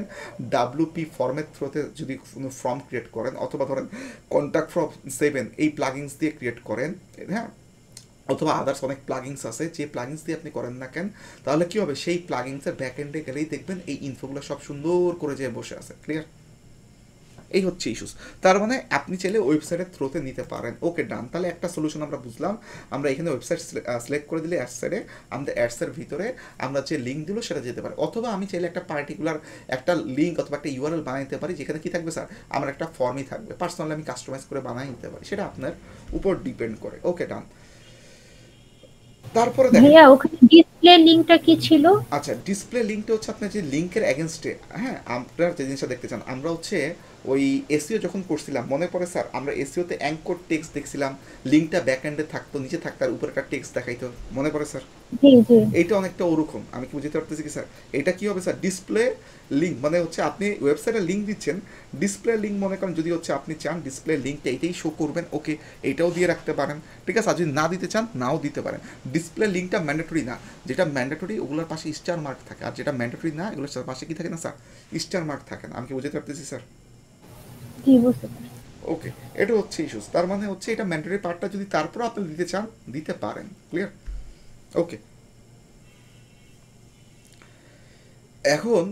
[SPEAKER 1] ডাব্লিউপি ফর্মের থ্রোতে যদি কোনো ফর্ম ক্রিয়েট করেন, অথবা ধরেন কন্ট্যাক্ট ফর্ম 7 এই প্লাগিংস দিয়ে ক্রিয়েট করেন, হ্যাঁ, অথবা আদার্স অনেক প্লাগিংস আছে, যে প্লাগিংস দিয়ে আপনি করেন না কেন, তাহলে কী হবে, সেই প্লাগিংসের ব্যাক এন্ডে গেলেই দেখবেন এই ইনফোগুলো সব সুন্দর করে যেয়ে বসে আছে, ক্লিয়ার, এই হচ্ছে ইস্যুস। তার মানে আপনি চাইলে ওয়েবসাইটের থ্রোতে নিতে পারেন, ওকে ডান, তাহলে একটা সলিউশন আমরা বুঝলাম, আমরা এখানে ওয়েবসাইট সিলেক্ট করে দিলে অ্যাডসাইডে আমাদের অ্যাডসের ভিতরে আমরা যে লিঙ্ক দিল সেটা যেতে পারে, অথবা আমি চাইলে একটা পার্টিকুলার একটা লিঙ্ক অথবা একটা ইউআরএল বানিয়ে নিতে পারি, যেখানে কি থাকবে স্যার, আমার একটা ফর্মই থাকবে, পার্সোনালি আমি কাস্টমাইজ করে বানিয়ে নিতে পারি, সেটা আপনার উপর ডিপেন্ড করে, ওকে ডান। তারপরে দেখেন,
[SPEAKER 3] ভাইয়া ওখানে ডিসপ্লে লিংকটা কি ছিল?
[SPEAKER 1] আচ্ছা ডিসপ্লে লিঙ্কটা হচ্ছে আপনার যে লিঙ্কের এগেনস্টে, হ্যাঁ আপনারা যে জিনিসটা দেখতে চান, আমরা হচ্ছে ওই এসইও যখন করছিলাম মনে পড়ে স্যার, আমরা এসইওতে অ্যাঙ্কর টেক্সট দেখছিলাম, লিঙ্কটা ব্যাক এন্ডে থাকতো, নিচে থাকতো আর উপরে একটা টেক্সট দেখাইতো, মনে পড়ে স্যার,
[SPEAKER 3] জি জি
[SPEAKER 1] এইটা অনেকটা ওরকম, আমি কি বুঝতে পারতেছি কি স্যার, এটা কি হবে স্যার, ডিসপ্লে লিঙ্ক মানে হচ্ছে আপনি ওয়েবসাইটে লিঙ্ক দিচ্ছেন, ডিসপ্লে লিঙ্ক মনে করেন যদি হচ্ছে আপনি চান ডিসপ্লে লিঙ্কটা এইটাই শো করবেন, ওকে এইটাও দিয়ে রাখতে পারেন, ঠিক আছে, আর যদি না দিতে চান নাও দিতে পারেন। ডিসপ্লে লিঙ্কটা ম্যান্ডেটরি না, যেটা ম্যান্ডেটরি ওগুলোর পাশে স্টার মার্ক থাকে, আর যেটা ম্যান্ডেটরি না এগুলোর পাশে কি থাকে না স্যার, স্টার মার্ক থাকে না, আমি কি বুঝতে পারতেছি স্যার,
[SPEAKER 3] জি বুঝতে পারছি।
[SPEAKER 1] ওকে, এটা হচ্ছে ইস্যুস। তার মানে হচ্ছে এটা ম্যান্ডেটরি পার্টটা যদি তারপর আপনি দিতে চান দিতে পারেন, ক্লিয়ার, ওকে। এখন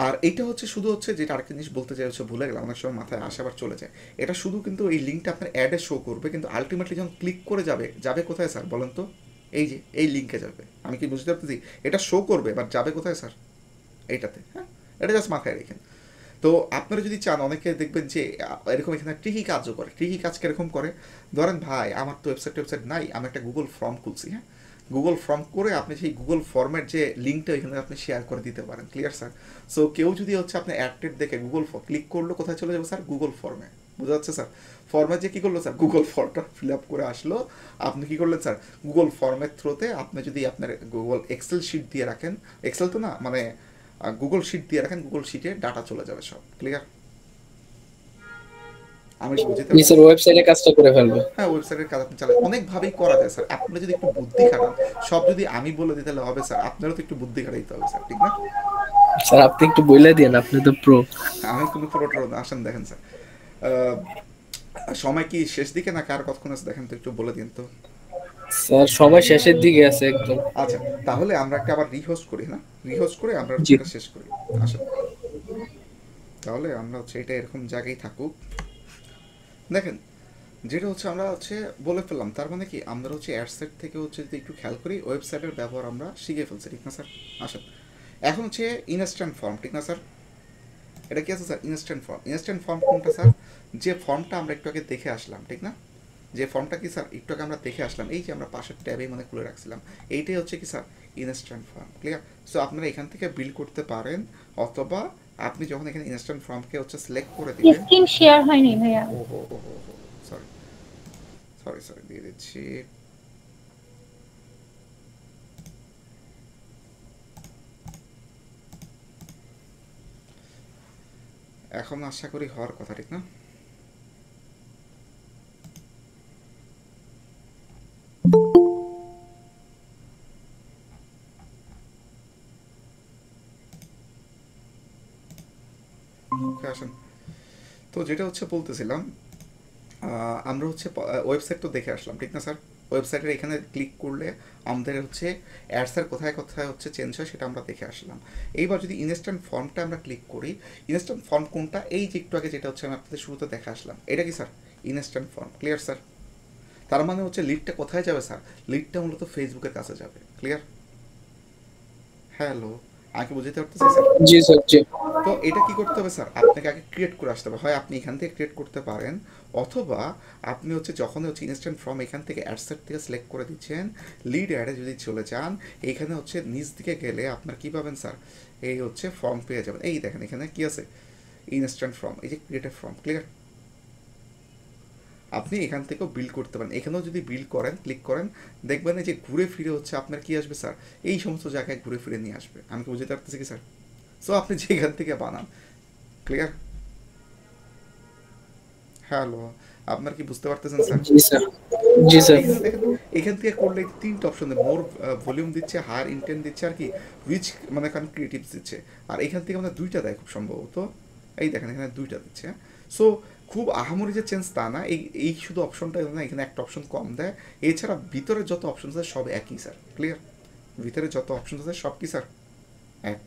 [SPEAKER 1] আর এইটা হচ্ছে শুধু হচ্ছে যেটা আরেকটা জিনিস বলতে চাই হচ্ছে ভুলে গেলাম, অনেক সময় মাথায় আসে আবার চলে যায়, এটা শুধু কিন্তু এই লিঙ্কটা আপনার অ্যাডে শো করবে, কিন্তু আলটিমেটলি যখন ক্লিক করে যাবে, যাবে কোথায় স্যার বলেন তো, এই যে এই লিঙ্কে যাবে, আমি কি বুঝতে পারতেছি, এটা শো করবে বাট যাবে কোথায় স্যার, এইটাতে, হ্যাঁ, এটা জাস্ট মাথায় রেখেন। তো আপনারা যদি চান, অনেকে দেখবেন যে এরকম এখানে ট্রিকি কাজও করে, ট্রিকি কাজ কীরকম করে, ধরেন ভাই আমার তো ওয়েবসাইট নাই, আমি একটা গুগল ফর্ম খুলছি, হ্যাঁ, গুগল ফর্ম করে আপনি সেই গুগল ফর্মের যে লিঙ্কটা এখানে আপনি শেয়ার করে দিতে পারেন, ক্লিয়ার স্যার। সো কেউ যদি হচ্ছে আপনি অ্যাডটেড দেখে গুগল ক্লিক করলো, কোথায় চলে যাবে স্যার, গুগল ফর্মে, বোঝা যাচ্ছে স্যার, ফর্মে যে কী করলো স্যার, গুগল ফর্মটা ফিল আপ করে আসলো, আপনি কী করলেন স্যার, গুগল ফর্মের থ্রুতে আপনি যদি আপনার গুগল এক্সেল শিট দিয়ে রাখেন, এক্সেল তো না মানে গুগল শিট দিয়ে রাখেন, গুগল শিটে ডাটা চলে যাবে সব, ক্লিয়ার, আমি বুঝতে
[SPEAKER 2] জি স্যার, ওয়েবসাইটে কাজটা করে ফেলবে।
[SPEAKER 1] হ্যাঁ ওয়েবসাইটের কাজ আপনি চালান, অনেকভাবেই করা যায় স্যার, আপনি যদি একটু বুদ্ধি খাটান, সব যদি আমি বলে দিই তাহলে হবে স্যার, আপনারও তো একটু বুদ্ধি খাটাইতে হবে স্যার, ঠিক না,
[SPEAKER 2] স্যার আপনি একটু বলে দিন, আপনি তো প্রো।
[SPEAKER 1] আমি কোনো ফটোটা আসেন দেখেন স্যার, আহ, সময় কি শেষ দিকে না কার কতক্ষণ আছে দেখেন তো, একটু বলে দিন তো।
[SPEAKER 2] স্যার সময় শেষের দিকে আছে একদম।
[SPEAKER 1] আচ্ছা তাহলে আমরা একটা আবার রিহোস্ট করি, না রিহোস্ট করে আমরা হচ্ছে
[SPEAKER 2] জি
[SPEAKER 1] এটা শেষ করি, আসেন তাহলে আমরা হচ্ছে এটা এরকম জায়গায় থাকুক। দেখেন যেটা হচ্ছে আমরা হচ্ছে বলে ফেললাম, তার মানে কি আমরা হচ্ছে অ্যাডসেট থেকে হচ্ছে যদি একটু খেয়াল করি, ওয়েবসাইটের ব্যবহার আমরা শিখে ফেলছি, ঠিক না স্যার, আসেন এখন হচ্ছে ইনস্ট্যান্ট ফর্ম, ঠিক না স্যার? এটা কি আছে sir? Instant form. Instant form কোনটা স্যার? যে ফর্মটা আমরা একটু আগে দেখে আসলাম, ঠিক না? যে ফর্মটা কি স্যার একটু আগে আমরা দেখে আসলাম, এই যে আমরা পাশের ট্যাবেই মানে খুলে রাখছিলাম, এইটাই হচ্ছে কি sir? Instant form. Clear? So আপনারা এখান থেকে বিল্ড করতে পারেন, অথবা আপনি যখন এখানে ইনস্ট্যান্ট ফর্মকে হচ্ছে সিলেক্ট করে দিবেন।
[SPEAKER 3] স্ক্রিন শেয়ার হয়নি ভাইয়া।
[SPEAKER 1] ওহো ওহো ওহো, সরি সরি সরি, দিয়ে দিচ্ছি। এখন আশা করি হওয়ার কথা, ঠিক না? ওকে, আসেন। তো যেটা হচ্ছে বলতেছিলাম, আমরা হচ্ছে ওয়েবসাইট তো দেখে আসলাম, ঠিক না স্যার? ওয়েবসাইটের এখানে ক্লিক করলে আমাদের হচ্ছে অ্যাডসের কোথায় কোথায় হচ্ছে চেঞ্জ হয় সেটা আমরা দেখে আসলাম। এইবার যদি ইনস্ট্যান্ট ফর্মটা আমরা ক্লিক করি, ইনস্ট্যান্ট ফর্ম কোনটা? এই যে একটু আগে যেটা হচ্ছে আমি আপনাদের শুরুতে দেখে আসলাম, এটা কি sir? Instant form. Clear sir? তার মানে হচ্ছে লিডটা কোথায় যাবে স্যার? লিডটা মূলত ফেসবুকের কাছে যাবে। ক্লিয়ার? হ্যালো, আমাকে বুঝতে পারতেছি স্যার?
[SPEAKER 2] জি স্যার, জি।
[SPEAKER 1] তো এটা কি করতে হবে স্যার? আপনাকে আগে ক্রিয়েট করে আসতে হবে। হয় আপনি এখান থেকে ক্রিয়েট করতে পারেন, অথবা আপনি হচ্ছে যখন হচ্ছে ইনস্ট্যান্ট ফর্ম এখান থেকে অ্যাডসেট থেকে সিলেক্ট করে দিচ্ছেন, লিড অ্যাডে যদি চলে যান, এইখানে হচ্ছে নিচ দিকে গেলে আপনার কি পাবেন স্যার? এই হচ্ছে ফর্ম পেয়ে যাবেন। এই দেখেন এখানে কি আছে? ইনস্ট্যান্ট ফর্ম, এই যে ক্রিয়েটেড ফর্ম। ক্লিয়ার? আপনি এখান থেকেও বিল্ড করতে পারেন। এখানেও যদি বিল্ড করেন, ক্লিক করেন, দেখবেন যে ঘুরে ফিরে হচ্ছে আপনার কি আসবে স্যার? এই সমস্ত জায়গায় ঘুরে ফিরে নিয়ে আসবে। আমি কি বুঝতে পারতেছি কি স্যার? সো আপনি যেখান থেকে বানান। ক্লিয়ার? হ্যালো, আপনার কি বুঝতে পারতেছেন স্যার?
[SPEAKER 2] জি স্যার, জি স্যার।
[SPEAKER 1] এইখানে দেখেন, এখান থেকে করলে তিনটা অপশন দেয়, মোর ভলিউম দিচ্ছে, হায়ার ইন্টেন্ট দিচ্ছে, আর কি রিচ মানে কারণ ক্রিয়েটিভস দিচ্ছে। আর এখান থেকে আমাদের দুইটা দেয় খুব সম্ভবত। এই দেখেন এখানে দুইটা দিচ্ছে। সো খুব আহামরি যে চেঞ্জ তা না, এই এই শুধু অপশনটা না, এখানে একটা অপশন কম দেয়। এছাড়া ভিতরে যত অপশন আছে সব একই স্যার। ক্লিয়ার? ভিতরে যত অপশন আছে সব কি স্যার? এক।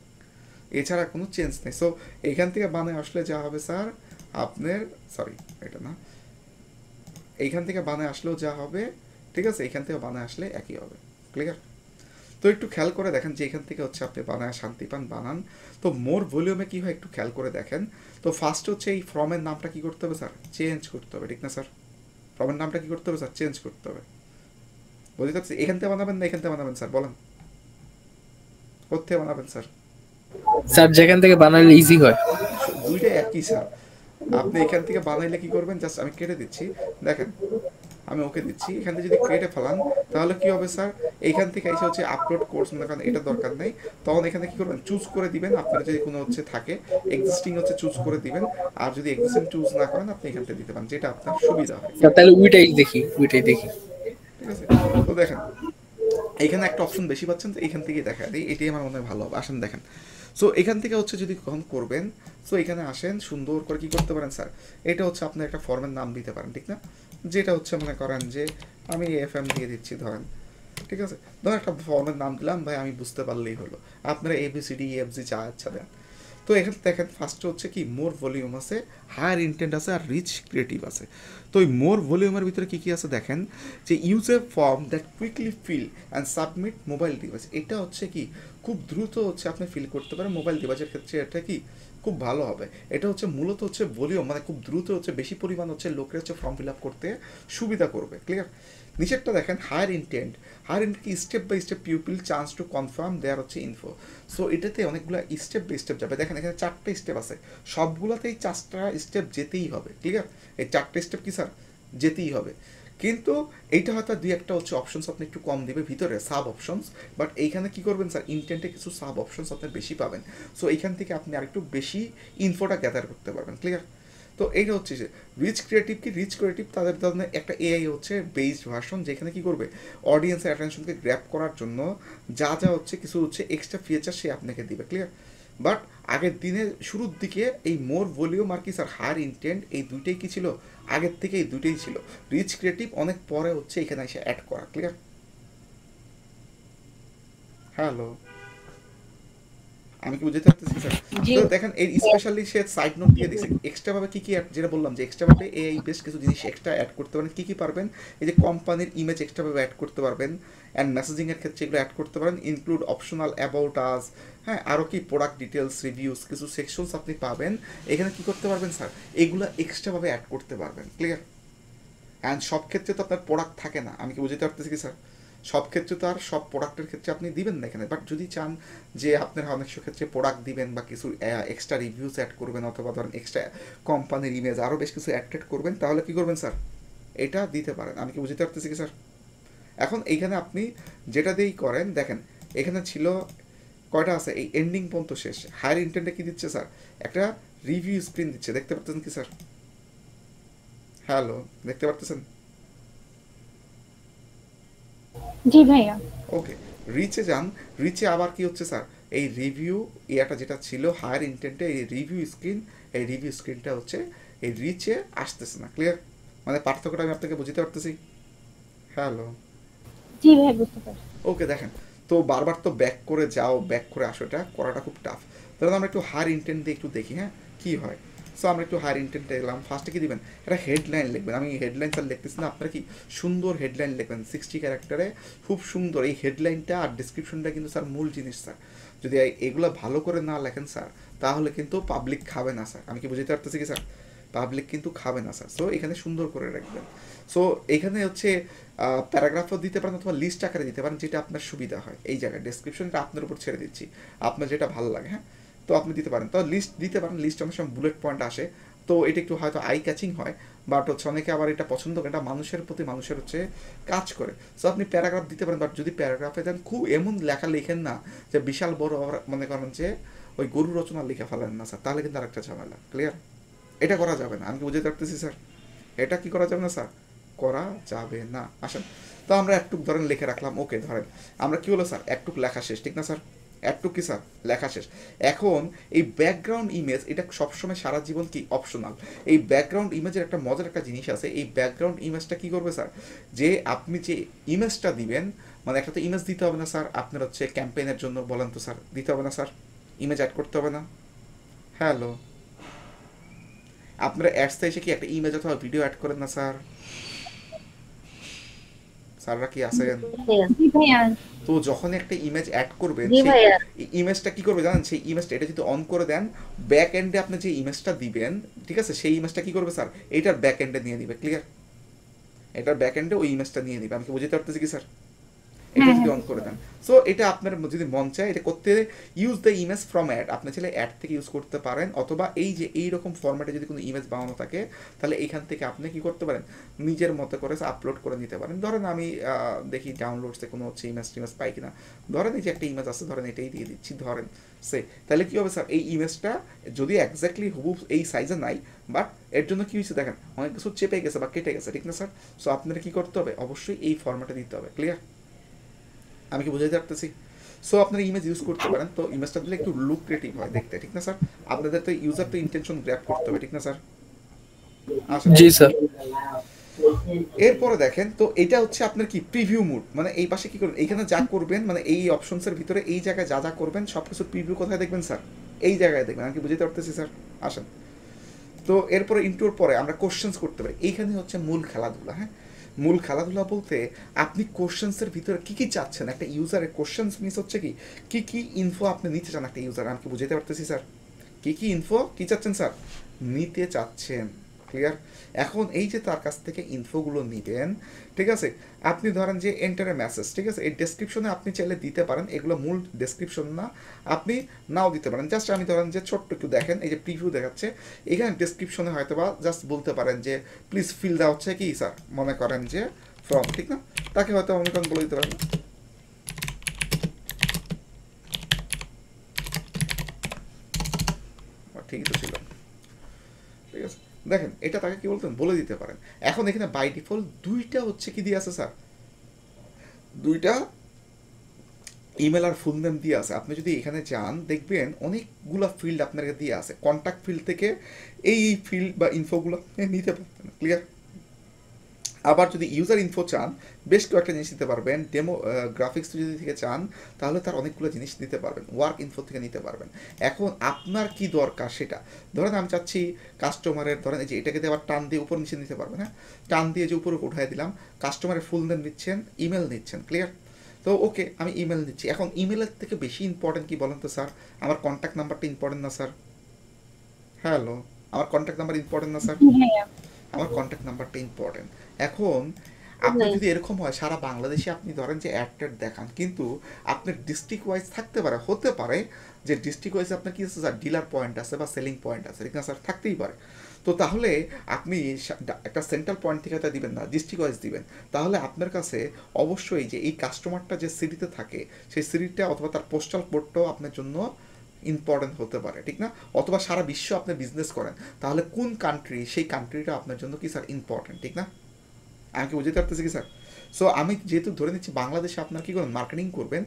[SPEAKER 1] এছাড়া কোনো চেঞ্জ নেই। সো এখান থেকে বানায় আসলে যা হবে স্যার আপনার, সরি এটা না, এইখান থেকে বানায় আসলেও যা হবে, ঠিক আছে, এইখান থেকে বানায় আসলে একই হবে। ক্লিয়ার? তো একটু খেয়াল করে দেখেন যে এখান থেকে হচ্ছে আপনি বানায় শান্তি পান, বানান। তো মোর ভলিউমে কী হয় একটু খেয়াল করে দেখেন। তো ফার্স্ট হচ্ছে এই ফর্মের নামটা কী করতে হবে স্যার? চেঞ্জ করতে হবে, ঠিক না স্যার? ফর্মের নামটা কী করতে হবে স্যার? চেঞ্জ করতে হবে। বুঝতে পারছি? এখান থেকে বানাবেন না এখান থেকে বানাবেন স্যার? বলেন, কোথেকে বানাবেন স্যার?
[SPEAKER 2] স্যার যেখান থেকে বানালে ইজি হয়।
[SPEAKER 1] দুইটাই একই স্যার। আপনি এখান থেকে বানাইলে কি করবেন? জাস্ট আমি কেটে দিচ্ছি, দেখেন আমি ওকে দিচ্ছি, এখান থেকে যদি কেটে ফেলান তাহলে কি হবে স্যার? এইখান থেকে এসে হচ্ছে আপলোড কোর্স মনে করেন এটা দরকার নেই, তখন এখানে কি করবেন? চুজ করে দিবেন, আপনার যদি কোনো হচ্ছে থাকে এক্সিস্টিং হচ্ছে চুজ করে দিবেন। আর যদি এক্সিস্টিং চুজ না করেন আপনি এখান থেকে দিতে পারেন, যেটা আপনার সুবিধা হয়।
[SPEAKER 2] স্যার তাহলে ওইটাই দেখি, ওইটাই দেখি।
[SPEAKER 1] ঠিক আছে? তো দেখেন এখানে একটা অপশন বেশি পাচ্ছেন, তো এখান থেকেই দেখা দিই, এটাই আমার মনে হয় ভালো হবে। আসেন দেখেন। সো এখান থেকে হচ্ছে যদি কখন করবেন, সো এখানে আসেন, সুন্দর করে কি করতে পারেন স্যার? এটা হচ্ছে আপনার একটা ফর্মের নাম দিতে পারেন, ঠিক না? যেটা হচ্ছে মনে করেন যে আমি FM দিয়ে দিচ্ছি ধরেন, ঠিক আছে? ধরেন একটা ফর্মের নাম দিলাম, ভাই আমি বুঝতে পারলেই হলো। আপনারা ABCDEFG যা ইচ্ছা দেন। তো এখানে দেখেন ফার্স্ট হচ্ছে কি মোর ভলিউম আছে, হায়ার ইন্টেন্ট আছে, আর রিচ ক্রিয়েটিভ আছে। তো এই মোর ভলিউমের ভিতরে কী কী আছে দেখেন, যে use a form that quickly fill and submit mobile device. এটা হচ্ছে কি খুব দ্রুত হচ্ছে আপনি ফিল করতে পারেন মোবাইল ডিভাইসের ক্ষেত্রে, এটা কি খুব ভালো হবে। এটা হচ্ছে মূলত হচ্ছে ভলিউম, মানে খুব দ্রুত হচ্ছে বেশি পরিমাণ হচ্ছে লোকের হচ্ছে ফর্ম ফিল আপ করতে সুবিধা করবে। ক্লিয়ার? নিচেরটা দেখেন হায়ার ইন্টেন্ট। হায়ার ইন্টেন্ট কি step by step pupil chance to confirm their হচ্ছে ইনফো। সো এটাতে অনেকগুলো স্টেপ বাই স্টেপ যাবে। দেখেন এখানে 4টে স্টেপ আছে, সবগুলোতেই 4টা স্টেপ যেতেই হবে। ক্লিয়ার? এই 4টে স্টেপ কি স্যার? যেতেই হবে। কিন্তু এইটা হয়তো দুই একটা হচ্ছে অপশনস আপনি একটু কম দিবে ভিতরে, সাব অপশনস। বাট এইখানে কি করবেন স্যার? ইন্টেন্টে কিছু সাব অপশনস আপনি বেশি পাবেন। সো এইখান থেকে আপনি আরেকটু বেশি ইনফোটা গ্যাদার করতে পারবেন। ক্লিয়ার? তো এইটা হচ্ছে যে রিচ ক্রিয়েটিভ কি, রিচ ক্রিয়েটিভ তাদের ধরনের একটা AI হচ্ছে বেসড ভার্সন, যেখানে কি করবে অডিয়েন্সের অ্যাটেনশনকে গ্র্যাব করার জন্য যা যা হচ্ছে কিছু হচ্ছে এক্সট্রা ফিচার সে আপনাকে দিবে। ক্লিয়ার? বাট আগের দিনের শুরুর দিকে এই মোর ভলিউম আর কি স্যার হায়ার ইন্টেন্ট এই দুইটাই কি ছিল? আগের থেকে এই দুইটাই ছিল। রিচ ক্রিয়েটিভ অনেক পরে হচ্ছে এখানে এসে অ্যাড করা। ক্লিয়ার? হ্যালো আমি কি বুঝতে পারতেছি স্যার?
[SPEAKER 3] জি
[SPEAKER 1] তো দেখেন এই স্পেশালি সে সাইড নোট দিয়ে দিছে এক্সট্রা ভাবে কি কি যেটা বললাম যে এক্সট্রা ভাবে এই বেশ কিছু জিনিস এক্সট্রা অ্যাড করতে পারেন। কি কি পারবেন? এই যে কোম্পানির ইমেজ এক্সট্রা ভাবে অ্যাড করতে পারবেন, অ্যান্ড মেসেজিং এর ক্ষেত্রে এগুলো অ্যাড করতে পারেন, ইনক্লুড অপশনাল অ্যাবাউট আস, হ্যাঁ আরও কি প্রোডাক্ট ডিটেলস রিভিউস কিছু সেকশনস আপনি পাবেন এখানে। কি করতে পারবেন স্যার? এগুলো এক্সট্রা ভাবে অ্যাড করতে পারবেন। ক্লিয়ার? অ্যান্ড সব ক্ষেত্রে তো আপনার প্রোডাক্ট থাকে না, আমি কি বুঝতে পারতেছি কি স্যার? সব ক্ষেত্রে তো আর সব প্রোডাক্টের ক্ষেত্রে আপনি দিবেন না এখানে, বাট যদি চান যে আপনার অনেক ক্ষেত্রে প্রোডাক্ট দিবেন বা কিছু এক্সট্রা রিভিউস অ্যাড করবেন অথবা ধরেন এক্সট্রা কোম্পানির ইমেজ আরও বেশ কিছু অ্যাড করবেন, তাহলে কি করবেন স্যার? এটা দিতে পারেন। আমি কি বুঝতে পারতেছি কি স্যার? এখন এইখানে আপনি যেটা দিয়েই করেন দেখেন এখানে ছিল কয়টা আছে, এই এন্ডিং পর্যন্ত শেষ। হায়ার ইন্টেন্টে কি দিচ্ছে স্যার? একটা রিভিউ স্ক্রিন দিচ্ছে, দেখতে পাচ্ছেন কি স্যার? হ্যালো, দেখতে পারতেছেন?
[SPEAKER 3] জি ভাইয়া।
[SPEAKER 1] ওকে, রিচে যান। রিচে আবার কি হচ্ছে স্যার? এই রিভিউ ইয়াটা যেটা ছিল হায়ার ইন্টেন্টে, এই রিভিউ স্ক্রিন, এই রিভিউ স্ক্রিনটা হচ্ছে এই রিচে আসতেছে না। ক্লিয়ার? মানে পার্থক্যটা আমি আপনাকে বুঝতে পারতেছি? হ্যালো,
[SPEAKER 3] জি ভাইয়া বুঝতে পারছি।
[SPEAKER 1] ওকে দেখেন তো বারবার তো ব্যাক করে যাও ব্যাক করে আসো, এটা করাটা খুব টাফ। তাহলে আমরা একটু হায়ার ইন্টেন্ট দিয়ে একটু দেখি হ্যাঁ কী হয়। সো আমরা একটু হায়ার ইন্টেন্টে এলাম। ফার্স্টে কি দিবেন? একটা হেডলাইন লিখবেন। আমি হেডলাইন স্যার লিখতেছি না, আপনারা কি সুন্দর হেডলাইন লিখবেন 60 ক্যারেক্টারে, খুব সুন্দর। এই হেডলাইনটা আর ডিসক্রিপশনটা কিন্তু স্যার মূল জিনিস স্যার। যদি এগুলো ভালো করে না লেখেন স্যার তাহলে কিন্তু পাবলিক খাবে না স্যার। আমি কি বুঝতে পারতেছি কি স্যার? পাবলিক কিন্তু খাবে না স্যার। সো এখানে সুন্দর করে রাখবেন। সো এখানে হচ্ছে প্যারাগ্রাফও দিতে পারেন অথবা লিস্ট আকারে দিতে পারেন, যেটা আপনার সুবিধা হয়। এই জায়গায় ডেসক্রিপশনটা আপনার উপর ছেড়ে দিচ্ছি, আপনার যেটা ভালো লাগে। হ্যাঁ, তো আপনি দিতে পারেন। তো লিস্ট দিতে পারেন, লিস্ট অনেক সময় বুলেট পয়েন্ট আসে, তো এটা একটু হয়তো আই ক্যাচিং হয়, বাট হচ্ছে অনেকে আবার এটা পছন্দ করে, এটা মানুষের প্রতি মানুষের হচ্ছে কাজ করে। সো আপনি প্যারাগ্রাফ দিতে পারেন, বাট যদি প্যারাগ্রাফে দেন খুব এমন লেখা লিখেন না যে বিশাল বড় মনে করেন যে ওই গরু রচনা লিখে ফেলেন না স্যার, তাহলে কিন্তু আরেকটা ঝামেলা। ক্লিয়ার? এটা করা যাবে না। আমি কি বুঝতে পারতেছি স্যার? এটা কি করা যাবে না স্যার? করা যাবে না। আসেন, তো আমরা একটুক ধরেন লিখে রাখলাম। ওকে, ধরেন আমরা কি হলো স্যার, একটুক লেখা শেষ, ঠিক না স্যার? একটুক কি স্যার লেখা শেষ। এখন এই ব্যাকগ্রাউন্ড ইমেজ এটা সবসময় সারা জীবন কি অপশনাল। এই ব্যাকগ্রাউন্ড ইমেজের একটা মজার একটা জিনিস আছে। এই ব্যাকগ্রাউন্ড ইমেজটা কি করবে স্যার? যে আপনি যে ইমেজটা দিবেন, মানে একটা তো ইমেজ দিতে হবে না স্যার আপনার হচ্ছে ক্যাম্পেইনের জন্য, বলেন তো স্যার? দিতে হবে না স্যার? ইমেজ অ্যাড করতে হবে না? হ্যালো, আপনারা অ্যাডসে এসে কি একটা ইমেজ অথবা ভিডিও অ্যাড করেন না স্যার? স্যাররা কি আছেন?
[SPEAKER 3] জি ভাইয়া।
[SPEAKER 1] তো যখন একটা ইমেজ অ্যাড করবেন
[SPEAKER 3] জি
[SPEAKER 1] সেই
[SPEAKER 3] ভাইয়া।
[SPEAKER 1] ইমেজটা কি করবে জানেন? সেই ইমেজটা এটা যদি অন করে দেন, ব্যাক এন্ডে আপনি যে ইমেজটা দিবেন, ঠিক আছে, সেই ইমেজটা কি করবে স্যার? এইটার ব্যাক এন্ডে নিয়ে নিবে। ক্লিয়ার? এটার ব্যাক এন্ডে ওই ইমেজটা নিয়ে নিবে। আমি কি বুঝতে পারতেছি কি স্যার? এটা
[SPEAKER 3] হ্যাঁ
[SPEAKER 1] যদি
[SPEAKER 3] হ্যাঁ
[SPEAKER 1] অন করে দেন, সো এটা আপনার যদি মন চায় এটা করতে, use the image from ad, আপনি চাইলে অ্যাড থেকে ইউজ করতে পারেন, অথবা এই যে এইরকম ফরম্যাটে যদি কোনো ইমেজ বানানো থাকে তাহলে এইখান থেকে আপনি কি করতে পারেন? নিজের মতো করে আপলোড করে নিতে পারেন। ধরেন আমি দেখি ডাউনলোডসে কোনো হচ্ছে ইমেজ টিমেজ পাই কিনা। ধরেন এই যে একটা ইমেজ আছে, ধরেন এটাই দিয়ে দিচ্ছি, ধরেন সে, তাহলে কি হবে স্যার? এই ইমেজটা যদি এক্স্যাক্টলি হুবহু এই সাইজে নাই, বাট এর জন্য কি হয়েছে দেখেন অনেক কিছু চেপে গেছে বা কেটে গেছে, ঠিক না স্যার? সো আপনার কি করতে হবে? অবশ্যই এই ফরম্যাটে দিতে হবে। ক্লিয়ার? আমি কি বুঝাইতে পারতেছি? সো আপনারা ইমেজ ইউজ করতে পারেন, তো ইমেজটা দিলে একটু লুক ক্রিয়েটিভ হয় দেখতে, ঠিক না স্যার? আপনাদের তো ইউজার তো ইন্টেনশন গ্র্যাব করতে হবে, ঠিক না স্যার? আসেন,
[SPEAKER 2] জি স্যার।
[SPEAKER 1] এরপরে দেখেন তো এটা হচ্ছে আপনার কি প্রিভিউ মুড, মানে এই পাশে কি করবেন? এইখানে যা করবেন মানে এই অপশনসের ভিতরে এই জায়গায় যা যা করবেন সব কিছু প্রিভিউ কোথায় দেখবেন স্যার? এই জায়গায় দেখবেন। আমি কি বুঝতে পারতেছি স্যার? আসেন, তো এরপরে ইন্টুর পরে আমরা কোশ্চেন্স করতে পারি। এইখানে হচ্ছে মূল খেলাধুলা। হ্যাঁ, মূল খেলাধুলা বলতে আপনি কোশ্চেন্সের ভিতরে কী কী চাচ্ছেন একটা ইউজারের। কোশ্চেন্স মিস হচ্ছে কি কী কী ইনফো আপনি নিতে চান একটা ইউজার। আমি কি বুঝতে পারতেছি স্যার? কী কী ইনফো কী চাচ্ছেন স্যার? নিতে চাচ্ছেন। ক্লিয়ার? এখন এই যে তার কাছ থেকে ইনফোগুলো নিবেন, ঠিক আছে, আপনি ধরেন যে এন্টার এ মেসেজ, ঠিক আছে, এই ডেসক্রিপশনে আপনি চাইলে দিতে পারেন, এগুলো মূল ডেসক্রিপশন না, আপনি নাও দিতে পারেন। জাস্ট আমি ধরেন যে ছোট্ট একটু দেখেন, এই যে প্রিভিউ দেখাচ্ছে এখানে ডেসক্রিপশনে হয়তো বা জাস্ট বলতে পারেন যে প্লিজ ফিল দেওয়া হচ্ছে কি স্যার, মনে করেন যে ফর্ম, ঠিক না? তাকে হয়তো মনে করেন বলে দিতে পারেন ঠিকই তো ছিল, ঠিক আছে। দেখেন এটা তাকে কি বলতেন বলে দিতে পারেন। এখন এখানে বাই ডিফল্ট দুইটা হচ্ছে কি দিয়ে আছে স্যার? দুইটা ইমেল আর ফুল নেম দিয়ে আছে। আপনি যদি এখানে যান দেখবেন অনেকগুলো ফিল্ড আপনাকে দিয়ে আছে। কন্ট্যাক্ট ফিল্ড থেকে এই ফিল্ড বা ইনফোগুলো নিতে পারবেন। ক্লিয়ার? আবার যদি ইউজার ইনফো চান বেশ কয়েকটা জিনিস নিতে পারবেন, ডেমো গ্রাফিক্স যদি থেকে চান তাহলে তার অনেকগুলো জিনিস নিতে পারবেন, ওয়ার্ক ইনফো থেকে নিতে পারবেন। এখন আপনার কি দরকার সেটা, ধরেন আমি চাচ্ছি কাস্টমারের, ধরেন এই যে এটাকে দিয়ে আবার টান দিয়ে উপর নিচে নিতে পারবেন, হ্যাঁ টান দিয়ে যে উপরে উঠাই দিলাম, কাস্টমারের ফুল নেম নিচ্ছেন, ইমেল নিচ্ছেন, ক্লিয়ার? তো ওকে আমি ইমেল নিচ্ছি। এখন ইমেলের থেকে বেশি ইম্পর্টেন্ট কি বলেন তো স্যার? আমার কন্ট্যাক্ট নাম্বারটা ইম্পর্টেন্ট না স্যার? হ্যালো, আমার কন্ট্যাক্ট নাম্বার ইম্পর্টেন্ট না স্যার?
[SPEAKER 3] জি ভাইয়া।
[SPEAKER 1] আমার কন্ট্যাক্ট নাম্বারটা ইম্পর্টেন্ট। এখন আপনি যদি এরকম হয় সারা বাংলাদেশে আপনি ধরেন যে অ্যাড ট্যাড দেখান, কিন্তু আপনার ডিস্ট্রিক্ট ওয়াইজ থাকতে পারে, হতে পারে যে ডিস্ট্রিক্ট ওয়াইজ আপনার কি আছে স্যার, ডিলার পয়েন্ট আছে বা সেলিং পয়েন্ট আছে, ঠিক না স্যার? থাকতেই পারে। তো তাহলে আপনি একটা সেন্ট্রাল পয়েন্ট থেকে তা দিবেন না, ডিস্ট্রিক্ট ওয়াইজ দিবেন। তাহলে আপনার কাছে অবশ্যই যে এই কাস্টমারটা যে সিটিতে থাকে সেই সিটিটা অথবা তার পোস্টাল কোডটাও আপনার জন্য ইম্পর্টেন্ট হতে পারে, ঠিক না? অথবা সারা বিশ্ব আপনি বিজনেস করেন, তাহলে কোন কান্ট্রি, সেই কান্ট্রিটা আপনার জন্য কি স্যার ইম্পর্টেন্ট, ঠিক না? আমি কি বুঝতে পারতেছি কি স্যার? সো আমি যেহেতু ধরে নিচ্ছি বাংলাদেশে আপনার কী করেন, মার্কেটিং করবেন,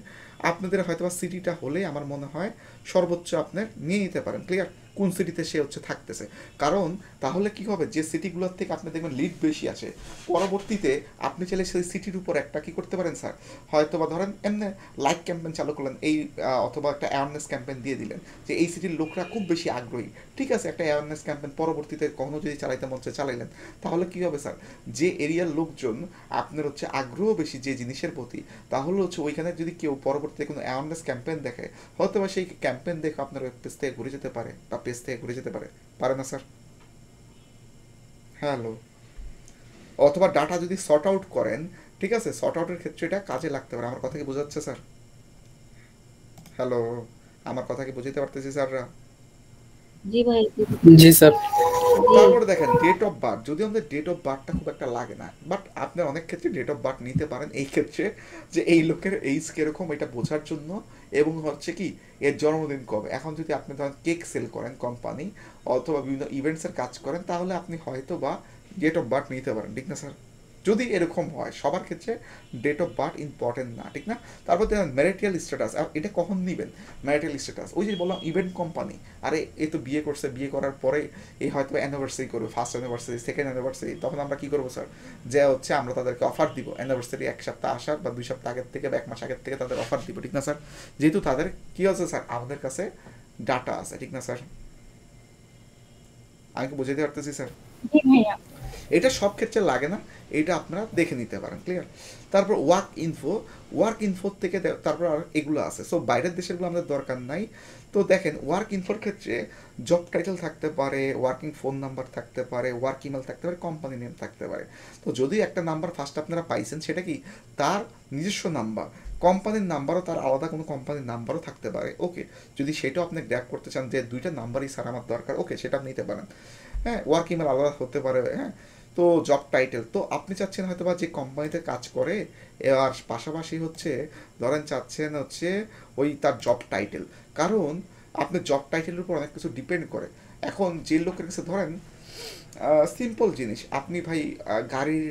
[SPEAKER 1] আপনাদের হয়তো বা সিটিটা হলে আমার মনে হয় সর্বোচ্চ আপনার নিয়ে নিতে পারেন, ক্লিয়ার? কোন সিটিতে সে হচ্ছে থাকতেছে, কারণ তাহলে কি হবে, যে সিটিগুলোর থেকে আপনি দেখবেন লিড বেশি আছে, পরবর্তীতে আপনি চাইলে সেই সিটির উপর একটা কি করতে পারেন স্যার, হয়তো বা ধরেন এমনি লাইক ক্যাম্পেইন চালু করলেন, এই অথবা একটা অ্যাওয়ারনেস ক্যাম্পেইন দিয়ে দিলেন যে এই সিটির লোকরা খুব বেশি আগ্রহী, ঠিক আছে, একটা অ্যাওয়ারনেস ক্যাম্পেইন পরবর্তীতে কখনো যদি চালাইতে মন চায় চালাইলেন, তাহলে কী হবে স্যার, যে এরিয়ার লোকজন আপনার হচ্ছে আগ্রহ বেশি যে জিনিসের প্রতি, তাহলে হচ্ছে ওইখানে যদি কেউ পরবর্তীতে কোনো অ্যাওয়ারনেস ক্যাম্পেইন দেখে, হয়তো বা সেই ক্যাম্পেইন দেখে আপনার ওয়েব পেজ থেকে ঘুরে যেতে পারে বা পেজ থেকে ঘুরে যেতে পারে, পারে না স্যার? হ্যালো, অথবা ডাটা যদি সর্ট আউট করেন, ঠিক আছে, সর্ট আউটের ক্ষেত্রে এটা কাজে লাগতে পারে। আমার কথা কি বোঝাচ্ছে স্যার? হ্যালো, আমার কথা কি বুঝতে পারতেছি স্যাররা?
[SPEAKER 4] জি ভাই।
[SPEAKER 2] জি স্যার।
[SPEAKER 1] তারপরে দেখেন ডেট অফ বার্থ, যদি আমাদের ডেট অফ বার্থটা খুব একটা লাগে না, বাট আপনি অনেক ক্ষেত্রে ডেট অফ বার্থ নিতে পারেন এই ক্ষেত্রে যে এই লোকের এইজ কিরকম এটা বোঝার জন্য, এবং হচ্ছে কি এর জন্মদিন কবে। এখন যদি আপনি ধরেন কেক সেল করেন কোম্পানি অথবা বিভিন্ন ইভেন্টসের কাজ করেন, তাহলে আপনি হয়তো বা ডেট অফ বার্থ নিতে পারেন, ঠিক না স্যার? যদি এরকম হয়, সবার ক্ষেত্রে ডেট অফ বার্থ ইম্পর্টেন্ট না, ঠিক না? তারপর দেখেন ম্যারিটাল স্ট্যাটাস, আর এটা কখন নেবেন ম্যারিটাল স্ট্যাটাস? ওই যে বললাম ইভেন্ট কোম্পানি, আরে এ তো বিয়ে করছে, বিয়ে করার পরে এই হয়তো অ্যানিভার্সারি করবে, ফার্স্ট অ্যানিভার্সারি, সেকেন্ড অ্যানিভার্সারি, তখন আমরা কী করবো স্যার, যে হচ্ছে আমরা তাদেরকে অফার দিব অ্যানিভার্সারি 1 সপ্তাহ আসার বা 2 সপ্তাহ আগের থেকে বা 1 মাস আগের থেকে তাদের অফার দিব, ঠিক না স্যার? যেহেতু তাদের কী আছে স্যার, আমাদের কাছে ডাটা আছে, ঠিক না স্যার? আমি কি বুঝাতে পারতেছি স্যার?
[SPEAKER 3] জি ভাইয়া।
[SPEAKER 1] এটা সব ক্ষেত্রে লাগে না, এটা আপনারা দেখে নিতে পারেন, ক্লিয়ার? তারপর ওয়ার্ক ইনফো থেকে তারপর আর এগুলো আছে, সো বাইরের দেশেরগুলো আমাদের দরকার নাই। তো দেখেন ওয়ার্ক ইনফোর ক্ষেত্রে জব টাইটেল থাকতে পারে, ওয়ার্কিং ফোন নাম্বার থাকতে পারে, ওয়ার্ক ইমেল থাকতে পারে, কোম্পানি নেম থাকতে পারে। তো যদি একটা নাম্বার ফার্স্ট আপনারা পাইছেন, সেটা কি তার নিজস্ব নাম্বার, কোম্পানির নাম্বারও তার আলাদা কোনো কোম্পানির নাম্বারও থাকতে পারে, ওকে? যদি সেটাও আপনি গ্র্যাব করতে চান যে 2টা নাম্বারই স্যার আমার দরকার, ওকে, সেটা আপনি নিতে পারেন। হ্যাঁ, ওয়ার্ক ইমেল আলাদা হতে পারে, হ্যাঁ। তো জব টাইটেল তো আপনি চাচ্ছেন হয়তো বা যে কোম্পানিতে কাজ করে, আর পাশাপাশি হচ্ছে ধরেন চাচ্ছেন হচ্ছে ওই তার জব টাইটেল, কারণ আপনার জব টাইটেলের উপর অনেক কিছু ডিপেন্ড করে। এখন যে লোকের কাছে ধরেন সিম্পল জিনিস, আপনি ভাই গাড়ির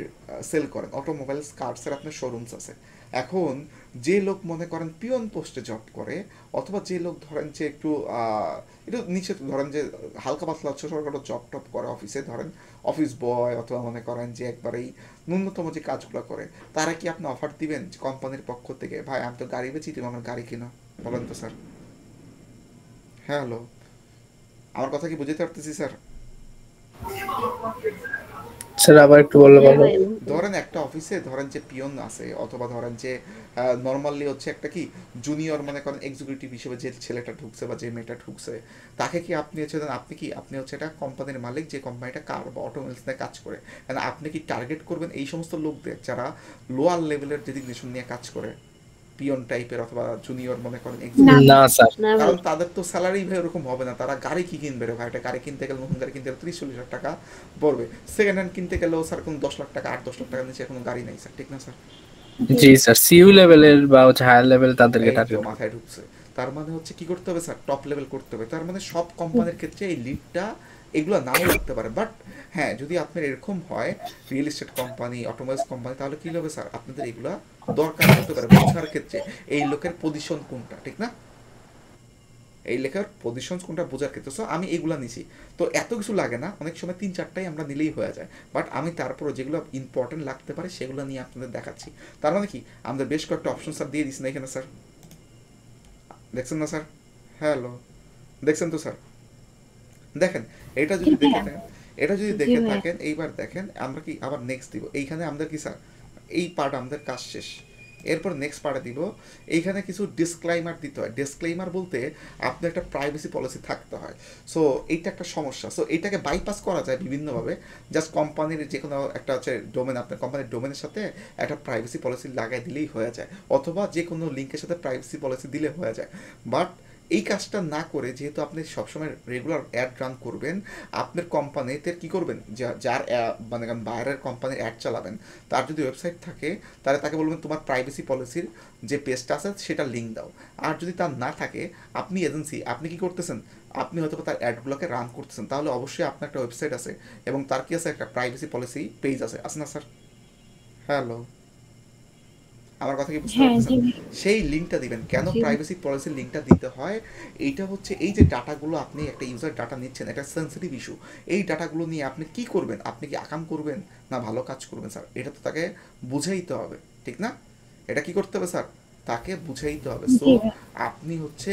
[SPEAKER 1] সেল করেন, অটোমোবাইলস কার্সের আপনার শোরুমস আছে। এখন যে লোক মনে করেন পিয়ন পোস্টে জব করে, অথবা যে লোক ধরেন যে একটু নিচে ধরেন যে হালকা পাতলা ছোটোখাটো জব টপ করে অফিসে, ধরেন অফিস বয়, অথবা মনে করেন যে একবারেই ন্যূনতম যে কাজগুলো করে, তারা কি আপনি অফার দিবেন কোম্পানির পক্ষ থেকে, ভাই আমি তো গাড়ি বেচি, তুমি আমার গাড়ি কিনো? বলেন তো স্যার। হ্যাঁ, হ্যালো, আমার কথা কি বুঝতে পারতেছি স্যার?
[SPEAKER 2] স্যার আবার একটু বললে ভালো।
[SPEAKER 1] ধরেন একটা অফিসে ধরেন যে পিয়ন আছে, অথবা ধরেন যে নর্মালি হচ্ছে একটা কি জুনিয়র মনে করেন এক্সিকিউটিভ হিসেবে যে ছেলেটা ঢুকছে বা যে মেয়েটা ঢুকছে, তাকে কি আপনি হচ্ছে আপনি হচ্ছে একটা কোম্পানির মালিক, যে কোম্পানিটা কার বা অটোমোবাইলস নিয়ে কাজ করে, মানে আপনি কি টার্গেট করবেন এই সমস্ত লোকদের যারা লোয়ার লেভেলের ডেজিগনেশন নিয়ে কাজ করে, পিয়ন টাইপের অথবা জুনিয়র মনে করেন
[SPEAKER 2] না স্যার।
[SPEAKER 4] না ভাই।
[SPEAKER 1] কারণ তাদের তো স্যালারি ভাই ওরকম হবে না, তারা গাড়ি কি কিনবে রে ভাই, একটা গাড়ি কিনতে গেলে, নতুন গাড়ি কিনতে গেলে 30-40 লাখ টাকা পড়বে, সেকেন্ড হ্যান্ড কিনতে গেলেও স্যার কোনো 10 লাখ টাকা, 8-10 লাখ টাকার নিচে কোনো গাড়ি নেই স্যার, ঠিক না স্যার?
[SPEAKER 2] জি স্যার, সিইউ লেভেলের বা হচ্ছে হায়ার লেভেল তাদেরকে
[SPEAKER 1] এই তো
[SPEAKER 2] টার্গেট।
[SPEAKER 1] মাথায় ঢুকছে। তার মানে হচ্ছে কি করতে হবে স্যার, টপ লেভেল করতে হবে। তার মানে সব কোম্পানির ক্ষেত্রে এই লিডটা এগুলো নাও লাগতে পারে, বাট হ্যাঁ যদি আপনার এরকম হয় real estate company, automobiles company, তাহলে কী হবে স্যার, আপনাদের এগুলো দরকার হতে পারে বোঝার ক্ষেত্রে এই লোকের পজিশন কোনটা, ঠিক না? এই লেখার পজিশন কোনটা বোঝার ক্ষেত্রে। সো আমি এগুলো নিছি। তো এত কিছু লাগে না, অনেক সময় 3-4টাই আমরা নিলেই হয়ে যায়, বাট আমি তারপরে যেগুলো ইম্পর্টেন্ট লাগতে পারে সেগুলো নিয়ে আপনাদের দেখাচ্ছি। তার মানে কি আমাদের বেশ কয়েকটা অপশন স্যার দিয়ে দিচ্ছি না এখানে স্যার, দেখছেন না স্যার? হ্যালো, দেখছেন তো স্যার? দেখেন এটা যদি দেখে থাকেন, এটা যদি দেখে থাকেন, এইবার দেখেন আমরা কি আবার নেক্সট দিব। এইখানে আমাদের কি স্যার এই পার্ট আমাদের কাজ শেষ, এরপর নেক্সট পার্টে দিব। এইখানে কিছু ডিসক্লাইমার দিতে হয়। ডিসক্লাইমার বলতে আপনার একটা প্রাইভেসি পলিসি থাকতে হয়। সো এইটা একটা সমস্যা। সো এইটাকে বাইপাস করা যায় বিভিন্নভাবে। জাস্ট কোম্পানির যে কোনো একটা হচ্ছে ডোমেন, আপনার কোম্পানির ডোমেনের সাথে একটা প্রাইভেসি পলিসি লাগাই দিলেই হয়ে যায়, অথবা যে কোনো লিঙ্কের সাথে প্রাইভেসি পলিসি দিলে হয়ে যায়। বাট এই কাজটা না করে, যেহেতু আপনি সবসময় রেগুলার অ্যাড রান করবেন, আপনার কোম্পানিতে কী করবেন, যার মানে বাইরের কোম্পানির অ্যাড চালাবেন, তার যদি ওয়েবসাইট থাকে তাহলে তাকে বলবেন তোমার প্রাইভেসি পলিসির যে পেজটা আছে সেটা লিঙ্ক দাও। আর যদি তার না থাকে, আপনি এজেন্সি, আপনি কি করতেছেন, আপনি হয়তো তার অ্যাডগুলোকে রান করতেছেন, তাহলে অবশ্যই আপনার একটা ওয়েবসাইট আছে এবং তার কি আছে, একটা প্রাইভেসি পলিসি পেজ আছে না স্যার? হ্যালো, আমার কথা কি বুঝতে পারছেন? সেই লিঙ্কটা দিবেন। কেন প্রাইভেসি পলিসির লিঙ্কটা দিতে হয়? এইটা হচ্ছে এই যে ডাটাগুলো আপনি একটা ইউজার ডাটা নিচ্ছেন, একটা সেন্সিটিভ ইস্যু। এই ডাটাগুলো নিয়ে আপনি কি করবেন? আপনি কি আকাম করবেন না ভালো কাজ করবেন স্যার? এটা তো তাকে বুঝাইতে হবে, ঠিক না? এটা কি করতে হবে স্যার? তাকে বুঝাইতে হবে। সো আপনি হচ্ছে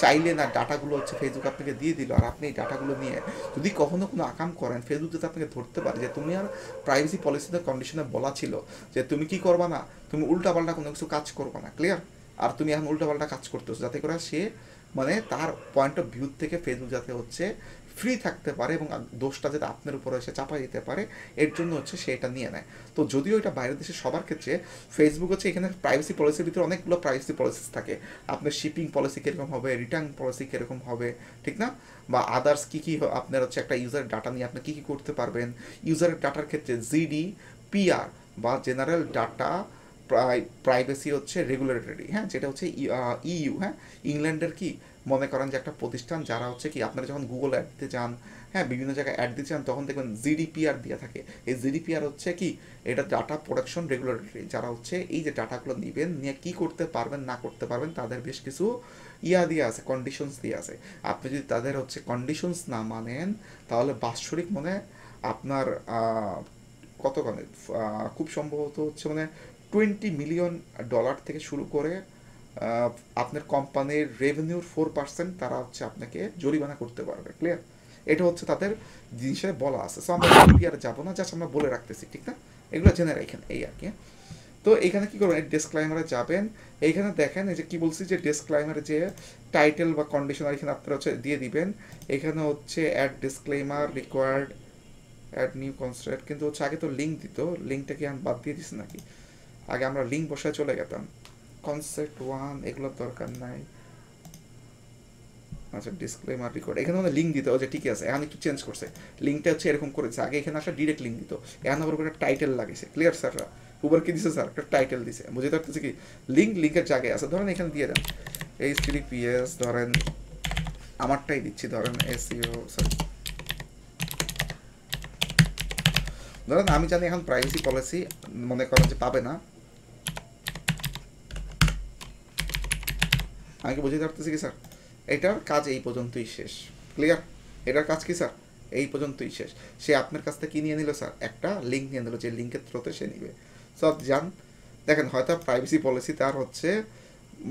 [SPEAKER 1] চাইলে না, ডাটাগুলো হচ্ছে ফেসবুক আপনাকে দিয়ে দিল, আর আপনি এই ডাটাগুলো নিয়ে যদি কখনো কোনো আকাম করেন, ফেসবুক যদি আপনাকে ধরতে পারে যে তুমি আর প্রাইভেসি পলিসিতে কন্ডিশনে বলা ছিল যে তুমি কি করবা না, তুমি উল্টাপাল্টা কোনো কিছু কাজ করবা না, ক্লিয়ার? আর তুমি এখন উল্টাপাল্টা কাজ করতেছো, যাতে করে সে মানে তার পয়েন্ট অফ ভিউ থেকে ফেসবুক যাতে হচ্ছে ফ্রি থাকতে পারে এবং দোষটা যাতে আপনার উপরে এসে চাপা দিতে পারে, এর জন্য হচ্ছে সে এটা নিয়ে নেয়। তো যদিও এটা বাইরের দেশে সবার ক্ষেত্রে, ফেসবুক হচ্ছে এখানে প্রাইভেসি পলিসির ভিতরে অনেকগুলো প্রাইভেসি পলিসিস থাকে। আপনার শিপিং পলিসি কীরকম হবে, রিটার্ন পলিসি কীরকম হবে, ঠিক না? বা আদার্স কী কী আপনার হচ্ছে একটা ইউজারের ডাটা নিয়ে আপনি কী কী করতে পারবেন। ইউজারের ডাটার ক্ষেত্রে জিডি, পিআর বা জেনারেল ডাটা প্রাইভেসি হচ্ছে রেগুলেটরি, হ্যাঁ, যেটা হচ্ছে ইইউ, হ্যাঁ, ইংল্যান্ডের কি মনে করেন যে একটা প্রতিষ্ঠান, যারা হচ্ছে কি আপনারা যখন গুগল অ্যাড দিতে যান, হ্যাঁ, বিভিন্ন জায়গায় অ্যাড দিতে চান, তখন দেখবেন জিডিপিআর দেওয়া থাকে। এই জিডিপিআর হচ্ছে কি, এটা ডাটা প্রোটেকশন রেগুলেটরি, যারা হচ্ছে এই যে ডাটাগুলো নেবেন, নিয়ে কী করতে পারবেন না করতে পারবেন তাদের বেশ কিছু দিয়ে আছে, কন্ডিশনস দিয়ে আছে। আপনি যদি তাদের হচ্ছে কন্ডিশনস না মানেন, তাহলে বাৎসরিক মনে আপনার কতখানে খুব সম্ভবত হচ্ছে মানে $20 মিলিয়ন থেকে শুরু করে আপনার কোম্পানির রেভিনিউর 4% তারা হচ্ছে আপনাকে জরিমানা করতে পারবে, ক্লিয়ার? এটা হচ্ছে তাদের জিনিসে বলা আছে। সো আমরা আর যাবো না, জাস্ট আমরা বলে রাখতেছি, ঠিক না? এগুলো জেনে রাখেন, এই আর কি। তো এখানে কি করবেন, ডিসক্লাইমারে যাবেন। এইখানে দেখেন এই যে কি বলছি, যে ডিসক্লাইমারে যে টাইটেল বা কন্ডিশনার এখানে আপনারা হচ্ছে দিয়ে দিবেন। এখানে হচ্ছে ad disclaimer required, add new construct, কিন্তু হচ্ছে আগে তো লিঙ্ক দিত, লিঙ্কটা কি আমি বাদ দিয়ে দিচ্ছি নাকি? আগে আমরা লিঙ্ক বসায় চলে গেতাম। কনসেপ্ট 1 এগুলোর দরকার নাই। আচ্ছা, ডিসক্লেমার রিকোয়ার্ড, এখানে মানে লিঙ্ক দিতে হবে, যে ঠিক আছে, এখন একটু চেঞ্জ করছে, লিঙ্কটা হচ্ছে এরকম করেছে। আগে এখানে একটা ডিরেক্ট লিঙ্ক দিত, এখন আবার একটা টাইটেল লাগিয়েছে, ক্লিয়ার স্যাররা? উবার কি দিছে স্যার? একটা টাইটেল দিছে, বুঝতে পারতেছি কি লিঙ্কের জায়গায় আছে। ধরেন এখানে দিয়ে দেন HTTPS, ধরেন আমারটাই দিচ্ছি, ধরেন SEO, সরি, ধরেন আমি জানি এখন প্রাইভেসি পলিসি মনে করেন যে পাবে না, আমি কি বুঝতে পারতেছি কি স্যার? এটার কাজ এই পর্যন্তই শেষ, ক্লিয়ার? এটার কাজ কি স্যার? এই পর্যন্তই শেষ। সে আপনার কাছ থেকে কি নিয়ে নিল স্যার? একটা লিঙ্ক নিয়ে নিল, যে লিঙ্কের থ্রুতে সে নিবে। সব যান, দেখেন হয়তো প্রাইভেসি পলিসি তার হচ্ছে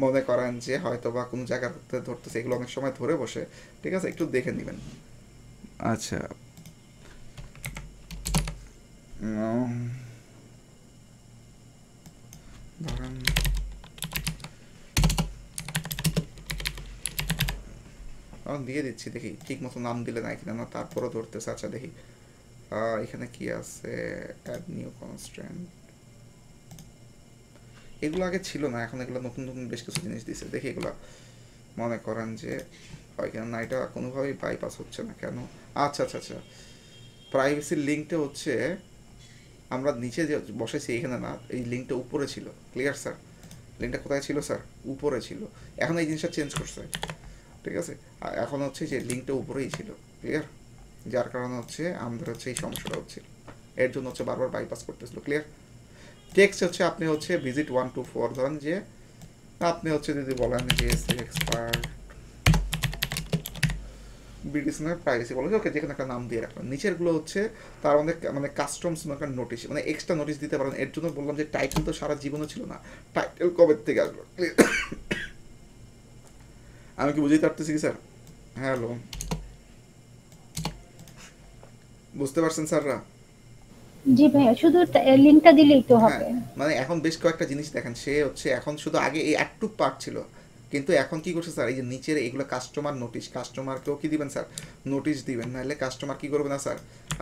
[SPEAKER 1] মনে করেন যে হয়তো বা কোনো জায়গায় ধরতেছে, এগুলো অনেক সময় ধরে বসে, ঠিক আছে? একটু দেখে নেবেন। আচ্ছা, ধরেন দিয়ে দিচ্ছি, দেখি ঠিক মতো নাম দিলে নাই কিনা, না তারপরও ধরতেছে। আচ্ছা দেখি এখানে কি আছে, অ্যাড নিউ কনস্ট্যান্ট, এগুলো আগে ছিল না, এখন এগুলো নতুন নতুন বেশ কিছু জিনিস দিছে। দেখি এগুলো মনে করেন যে হয় কেন না, এটা কোনোভাবেই বাইপাস হচ্ছে না কেন? আচ্ছা আচ্ছা আচ্ছা, প্রাইভেসির লিঙ্কটা হচ্ছে আমরা নিচে যে বসাইছি এখানে না, এই লিঙ্কটা উপরে ছিল, ক্লিয়ার স্যার? লিঙ্কটা কোথায় ছিল স্যার? উপরে ছিল। এখন এই জিনিসটা চেঞ্জ করছে, ঠিক আছে? এখন হচ্ছে যে লিঙ্কটা উপরেই ছিল, ক্লিয়ার? যার কারণে হচ্ছে আমাদের হচ্ছে এই সমস্যাটা হচ্ছে, এর জন্য হচ্ছে বারবার বাইপাস করতেছিল, ক্লিয়ার? টেক্সট হচ্ছে আপনি হচ্ছে ভিজিট 1 to 4, ধরেন যে আপনি হচ্ছে যদি বলেন যে এক্সপার্ট বিডিসিনের প্রাইভেসি পলিসি, ওকে যেখানে একটা নাম দিয়ে রাখবেন। নিচেরগুলো হচ্ছে তার মধ্যে মানে কাস্টমস একটা নোটিশ, মানে এক্সট্রা নোটিশ দিতে পারেন। এর জন্য বললাম যে টাইটেল তো সারা জীবনও ছিল না, টাইটেল কবে থেকে আসলো। আমি কি বুঝতে পারতেছি কি স্যার? হ্যালো, বুঝতে পারছেন স্যাররা?
[SPEAKER 3] জি ভাইয়া, শুধু লিংকটা দিলেই তো
[SPEAKER 1] হ্যাঁ,
[SPEAKER 3] হবে।
[SPEAKER 1] মানে এখন বেশ কয়েকটা জিনিস দেখেন, সে হচ্ছে এখন শুধু আগে এই একটুক পার্ট ছিল, কিন্তু এখন কি করছে স্যার, এই যে নিচের এগুলো কাস্টমার নোটিশ, কাস্টমারকেও কি দিবেন স্যার, নোটিশ দিবেন, নাহলে কাস্টমার কি করবে না স্যার,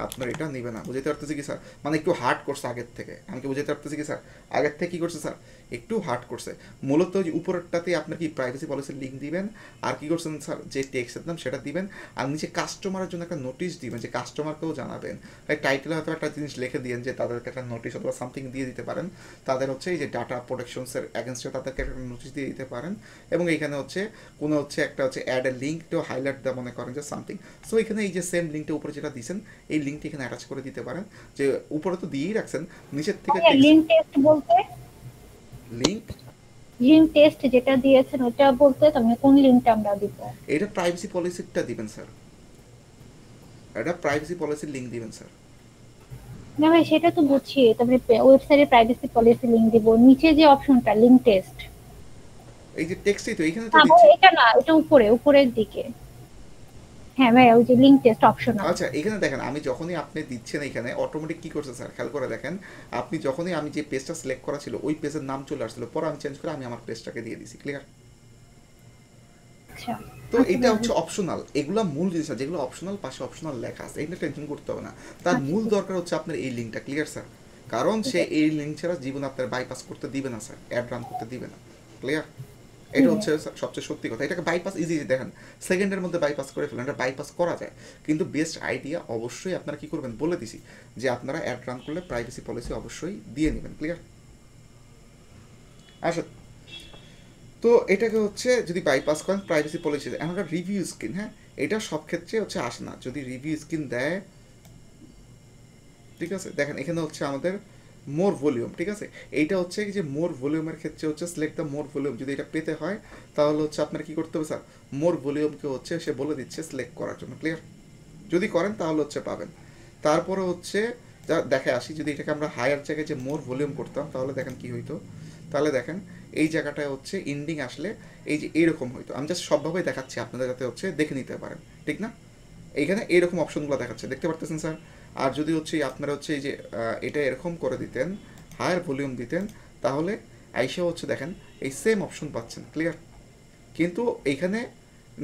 [SPEAKER 1] আপনার এটা নিবে না। বুঝতে পারতেছি কি স্যার? মানে একটু হার্ড করছে আগের থেকে, আমি কি বুঝতে পারতেছি কি স্যার? আগের থেকে কি করছে স্যার, একটু হার্ড করছে। মূলত ওই উপরেরটাতে আপনার কি প্রাইভেসি পলিসির লিঙ্ক দিবেন, আর কি করছেন স্যার, যে টেক্সটের নাম সেটা দিবেন, আর নিচে কাস্টমারের জন্য একটা নোটিশ দিবেন, যে কাস্টমারকেও জানাবেন। তাই টাইটেলে হয়তো একটা জিনিস লিখে দিয়েন যে তাদেরকে একটা নোটিশ অথবা সামথিং দিয়ে দিতে পারেন, তাদের হচ্ছে এই যে ডাটা প্রোটেকশনসের অ্যাগেনস্টে তাদেরকে একটা নোটিশ দিয়ে দিতে পারেন। এবং এইখানে হচ্ছে কোনো হচ্ছে একটা হচ্ছে add a link to highlight দেওয়া, মনে করেন যে সামথিং। সো এখানে এই যে সেম লিঙ্কটা উপরে যেটা দিয়েছেন, এই লিঙ্কটি এখানে অ্যাটাচ করে দিতে পারেন, যে উপরে তো দিয়েই রাখছেন, নিচের থেকে
[SPEAKER 3] ভাইয়া লিংক টেস্ট বলতে,
[SPEAKER 1] লিঙ্ক,
[SPEAKER 3] লিংক টেস্ট যেটা দিয়েছেন ওটা বলতে তাহলে কোন লিংকটা আমরা দিব?
[SPEAKER 1] এটা প্রাইভেসি পলিসিটা দিবেন স্যার, এটা প্রাইভেসি পলিসির লিঙ্ক দিবেন স্যার।
[SPEAKER 3] না ভাই, সেটা তো বুঝছি, তারপরে ওয়েবসাইটে প্রাইভেসি পলিসি লিংক দিব, নিচে যে অপশনটা লিংক টেস্ট।
[SPEAKER 1] এই যে টেক্সটই তো এইখানে তো
[SPEAKER 3] না ভাই,
[SPEAKER 1] দিচ্ছি।
[SPEAKER 3] এটা না, এটা উপরে, উপরের দিকে। হ্যাঁ ভাই, ওই যে লিংক টেস্ট অপশনাল।
[SPEAKER 1] আচ্ছা, এখানে দেখেন আমি যখনই আপনি দিচ্ছেন এখানে অটোমেটিক কি করছে স্যার, খেয়াল করে দেখেন, আপনি যখনই আমি যে পেজটা সিলেক্ট করা ছিল ওই পেজের নাম চলে আসছিল, পরে আমি চেঞ্জ করে আমি আমার পেজটাকে দিয়ে দিছি। ক্লিয়ার?
[SPEAKER 3] আচ্ছা
[SPEAKER 1] তো
[SPEAKER 3] আচ্ছা
[SPEAKER 1] এটা
[SPEAKER 3] ভাই,
[SPEAKER 1] হচ্ছে অপশনাল, এগুলো মূল জিনিস আছে, যেগুলো অপশনাল পাশে অপশনাল লেখা আছে, এটা টেনশন করতে হবে না। তার
[SPEAKER 3] আচ্ছা,
[SPEAKER 1] মূল দরকার হচ্ছে আপনার এই লিঙ্কটা। Clear sir? কারণ সে এই লিঙ্ক ছাড়া জীবন আপনার বাইপাস করতে দিবে না স্যার, অ্যাড রান করতে দিবে না। ক্লিয়ার? এটা হচ্ছে সবচেয়ে সত্যি কথা। এটাকে বাইপাস ইজি, দেখেন সেকেন্ডের মধ্যে বাইপাস করে ফেলেন, এটা বাইপাস করা যায়। কিন্তু বেস্ট আইডিয়া অবশ্যই আপনারা কি করবেন বলে দিছি, যে আপনারা অ্যাড রান করলে প্রাইভেসি পলিসি অবশ্যই দিয়ে নেবেন। ক্লিয়ার? আচ্ছা, তো এটাকে হচ্ছে যদি বাইপাস করেন প্রাইভেসি পলিসি, এখন একটা রিভিউ স্ক্রিন, হ্যাঁ এটা সব ক্ষেত্রে হচ্ছে আসে না, যদি রিভিউ স্ক্রিন দেয়, ঠিক আছে? দেখেন এখানে হচ্ছে আমাদের মোর ভলিউম, ঠিক আছে? এইটা হচ্ছে যে মোর ভলিউমের ক্ষেত্রে হচ্ছে সিলেক্ট দ্য মোর ভলিউম, যদি এটা পেতে হয় তাহলে হচ্ছে আপনার কি করতে হবে স্যার, মোর ভলিউমকে হচ্ছে সে বলে দিচ্ছে সিলেক্ট করার জন্য। ক্লিয়ার? যদি করেন তাহলে হচ্ছে পাবেন। তারপরে হচ্ছে যা দেখে আসি, যদি এটাকে আমরা হায়ার জায়গায় যে মোর ভলিউম করতাম তাহলে দেখেন কি হইতো, তাহলে দেখেন এই জায়গাটায় হচ্ছে ইন্ডিং আসলে এই যে এইরকম হইতো। আমি জাস্ট সবভাবেই দেখাচ্ছি আপনাদের যাতে হচ্ছে দেখে নিতে পারেন, ঠিক না? এইখানে এইরকম অপশনগুলো দেখাচ্ছে, দেখতে পারতেছেন স্যার? আর যদি হচ্ছে আপনারা হচ্ছে এই যে এটা এরকম করে দিতেন, হায়ার ভলিউম দিতেন, তাহলে আইসা হচ্ছে দেখেন এই সেম অপশন পাচ্ছেন। ক্লিয়ার? কিন্তু এইখানে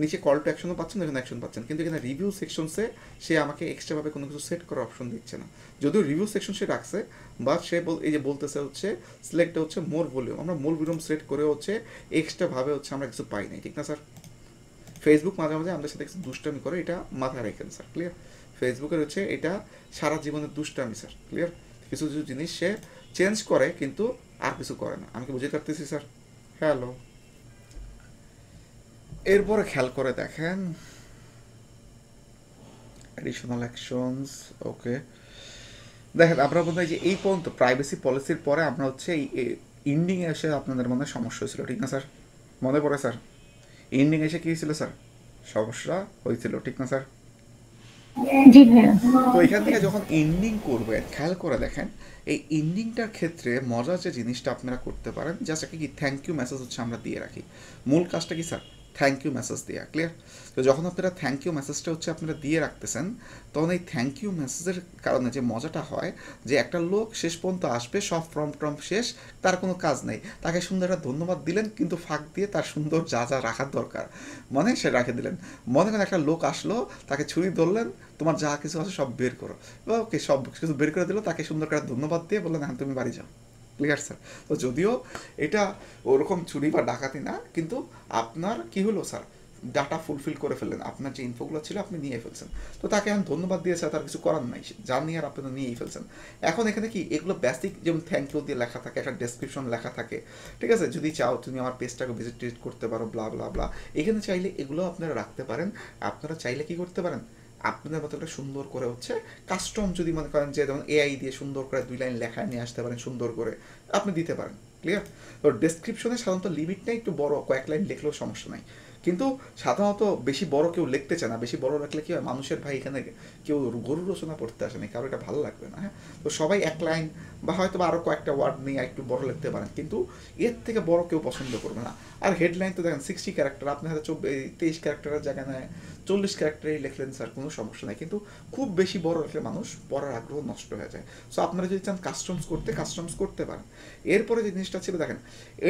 [SPEAKER 1] নিচে কল টু অ্যাকশনও পাচ্ছেন, এখানে অ্যাকশন পাচ্ছেন, কিন্তু এখানে রিভিউ সেকশনসে সে আমাকে এক্সট্রাভাবে কোনো কিছু সেট করার অপশন দিচ্ছে না। যদিও রিভিউ সেকশন সে রাখছে, বা সে এই যে বলতেছে হচ্ছে সিলেক্ট হচ্ছে মোর ভলিউম, আমরা মোর ভলিউম সেট করে হচ্ছে এক্সট্রাভাবে হচ্ছে আমরা কিছু পাই নাই, ঠিক না স্যার? ফেসবুক মাঝে মাঝে আমাদের সাথে কিছু দুষ্টামি করে, এটা মাথায় রাখেন স্যার। ক্লিয়ার? ফেসবুকের হচ্ছে এটা সারা জীবনের দুষ্টামি স্যার। ক্লিয়ার? কিছু কিছু জিনিস সে চেঞ্জ করে কিন্তু আর কিছু করে না। আমি কি বুঝতে পারতেছি স্যার? হ্যালো, এরপরে খেয়াল করে দেখেন অ্যাডিশনাল অ্যাকশনস, ওকে দেখেন আমরা বোধ হয় যে এই পর্যন্ত প্রাইভেসি পলিসির পরে আমরা হচ্ছে এই ইন্ডিংয়ে এসে আপনাদের মনে সমস্যা হয়েছিল, ঠিক না স্যার? মনে পড়ে স্যার? ইন্ডিং এসে কী ছিল স্যার, সমস্যা হয়েছিল, ঠিক না স্যার?
[SPEAKER 3] জি ভাইয়া।
[SPEAKER 1] তো এখান থেকে যখন এন্ডিং করবেন খেয়াল করে দেখেন, এই এন্ডিংটার ক্ষেত্রে মজার যে জিনিসটা আপনারা করতে পারেন, জাস্ট একটা কি থ্যাংক ইউ মেসেজ হচ্ছে আমরা দিয়ে রাখি। মূল কাজটা কি স্যার, থ্যাংক ইউ মেসেজ দেওয়া। ক্লিয়ার? তো যখন আপনারা থ্যাংক ইউ মেসেজটা হচ্ছে আপনারা দিয়ে রাখতেছেন, তখন এই থ্যাংক ইউ মেসেজের কারণে যে মজাটা হয়, যে একটা লোক শেষ পর্যন্ত আসবে, সব ফর্ম টর্ম শেষ, তার কোনো কাজ নেই, তাকে সুন্দর একটা ধন্যবাদ দিলেন, কিন্তু ফাঁক দিয়ে তার সুন্দর যা যা রাখার দরকার মানে সে রাখে দিলেন। মনে করেন একটা লোক আসলো, তাকে ছুরি ধরলেন, তোমার যা কিছু আছে সব বের করো, ওকে সব কিছু বের করে দিল, তাকে সুন্দর করে ধন্যবাদ দিয়ে বললেন হ্যাঁ তুমি বাড়ি যাও। Clear sir? তো যদিও এটা ওরকম চুরি বা ডাকাতি না, কিন্তু আপনার কি হলো স্যার, ডাটা ফুলফিল করে ফেললেন, আপনার যে ইনফোগুলো ছিল আপনি নিয়ে ফেলছেন, তো তাকে এখন ধন্যবাদ দিয়েছে, তার কিছু করার নাই, যা নিয়ে আর আপনি নিয়েই ফেলছেন। এখন এখানে কি এগুলো বেসিক, যেমন থ্যাংক ইউ দিয়ে লেখা থাকে, একটা ডেসক্রিপশন লেখা থাকে, ঠিক আছে? যদি চাও তুমি আমার পেজটাকে ভিজিট করতে পারো, ব্লা ব্লা ব্লা, এখানে চাইলে এগুলো আপনারা রাখতে পারেন। আপনারা চাইলে কি করতে পারেন, আপনাদের মতো একটা সুন্দর করে হচ্ছে কাস্টম, যদি মনে করেন যে যেমন এআই দিয়ে সুন্দর করে 2 লাইন লেখা নিয়ে আসতে পারেন, সুন্দর করে আপনি দিতে পারেন। ক্লিয়ার? তো ডেসক্রিপশনে সাধারণত লিমিট নেই, একটু বড় কয়েক লাইন লিখলেও সমস্যা নাই, কিন্তু সাধারণত বেশি বড় কেউ লিখতে চায় না, বেশি বড় রাখলে কি হয়, মানুষের ভাই এখানে কেউ গরু রচনা পড়তে আসেনি, কারো এটা ভালো লাগবে না। হ্যাঁ, তো সবাই এক লাইন বা হয়তো আরও কয়েকটা ওয়ার্ড নিয়ে একটু বড় লিখতে পারেন, কিন্তু এর থেকে বড় কেউ পছন্দ করবে না। আর হেডলাইন তো দেখেন 60 ক্যারেক্টার, আপনি হয়তো 23 ক্যারেক্টারের জায়গায় নেয় 40 ক্যারেক্টারেই লিখলেন স্যার, কোনো সমস্যা নেই, কিন্তু খুব বেশি বড় রাখলে মানুষ পড়ার আগ্রহ নষ্ট হয়ে যায়। সো আপনারা যদি চান কাস্টমস করতে পারেন। এরপরে যে জিনিসটা ছিল দেখেন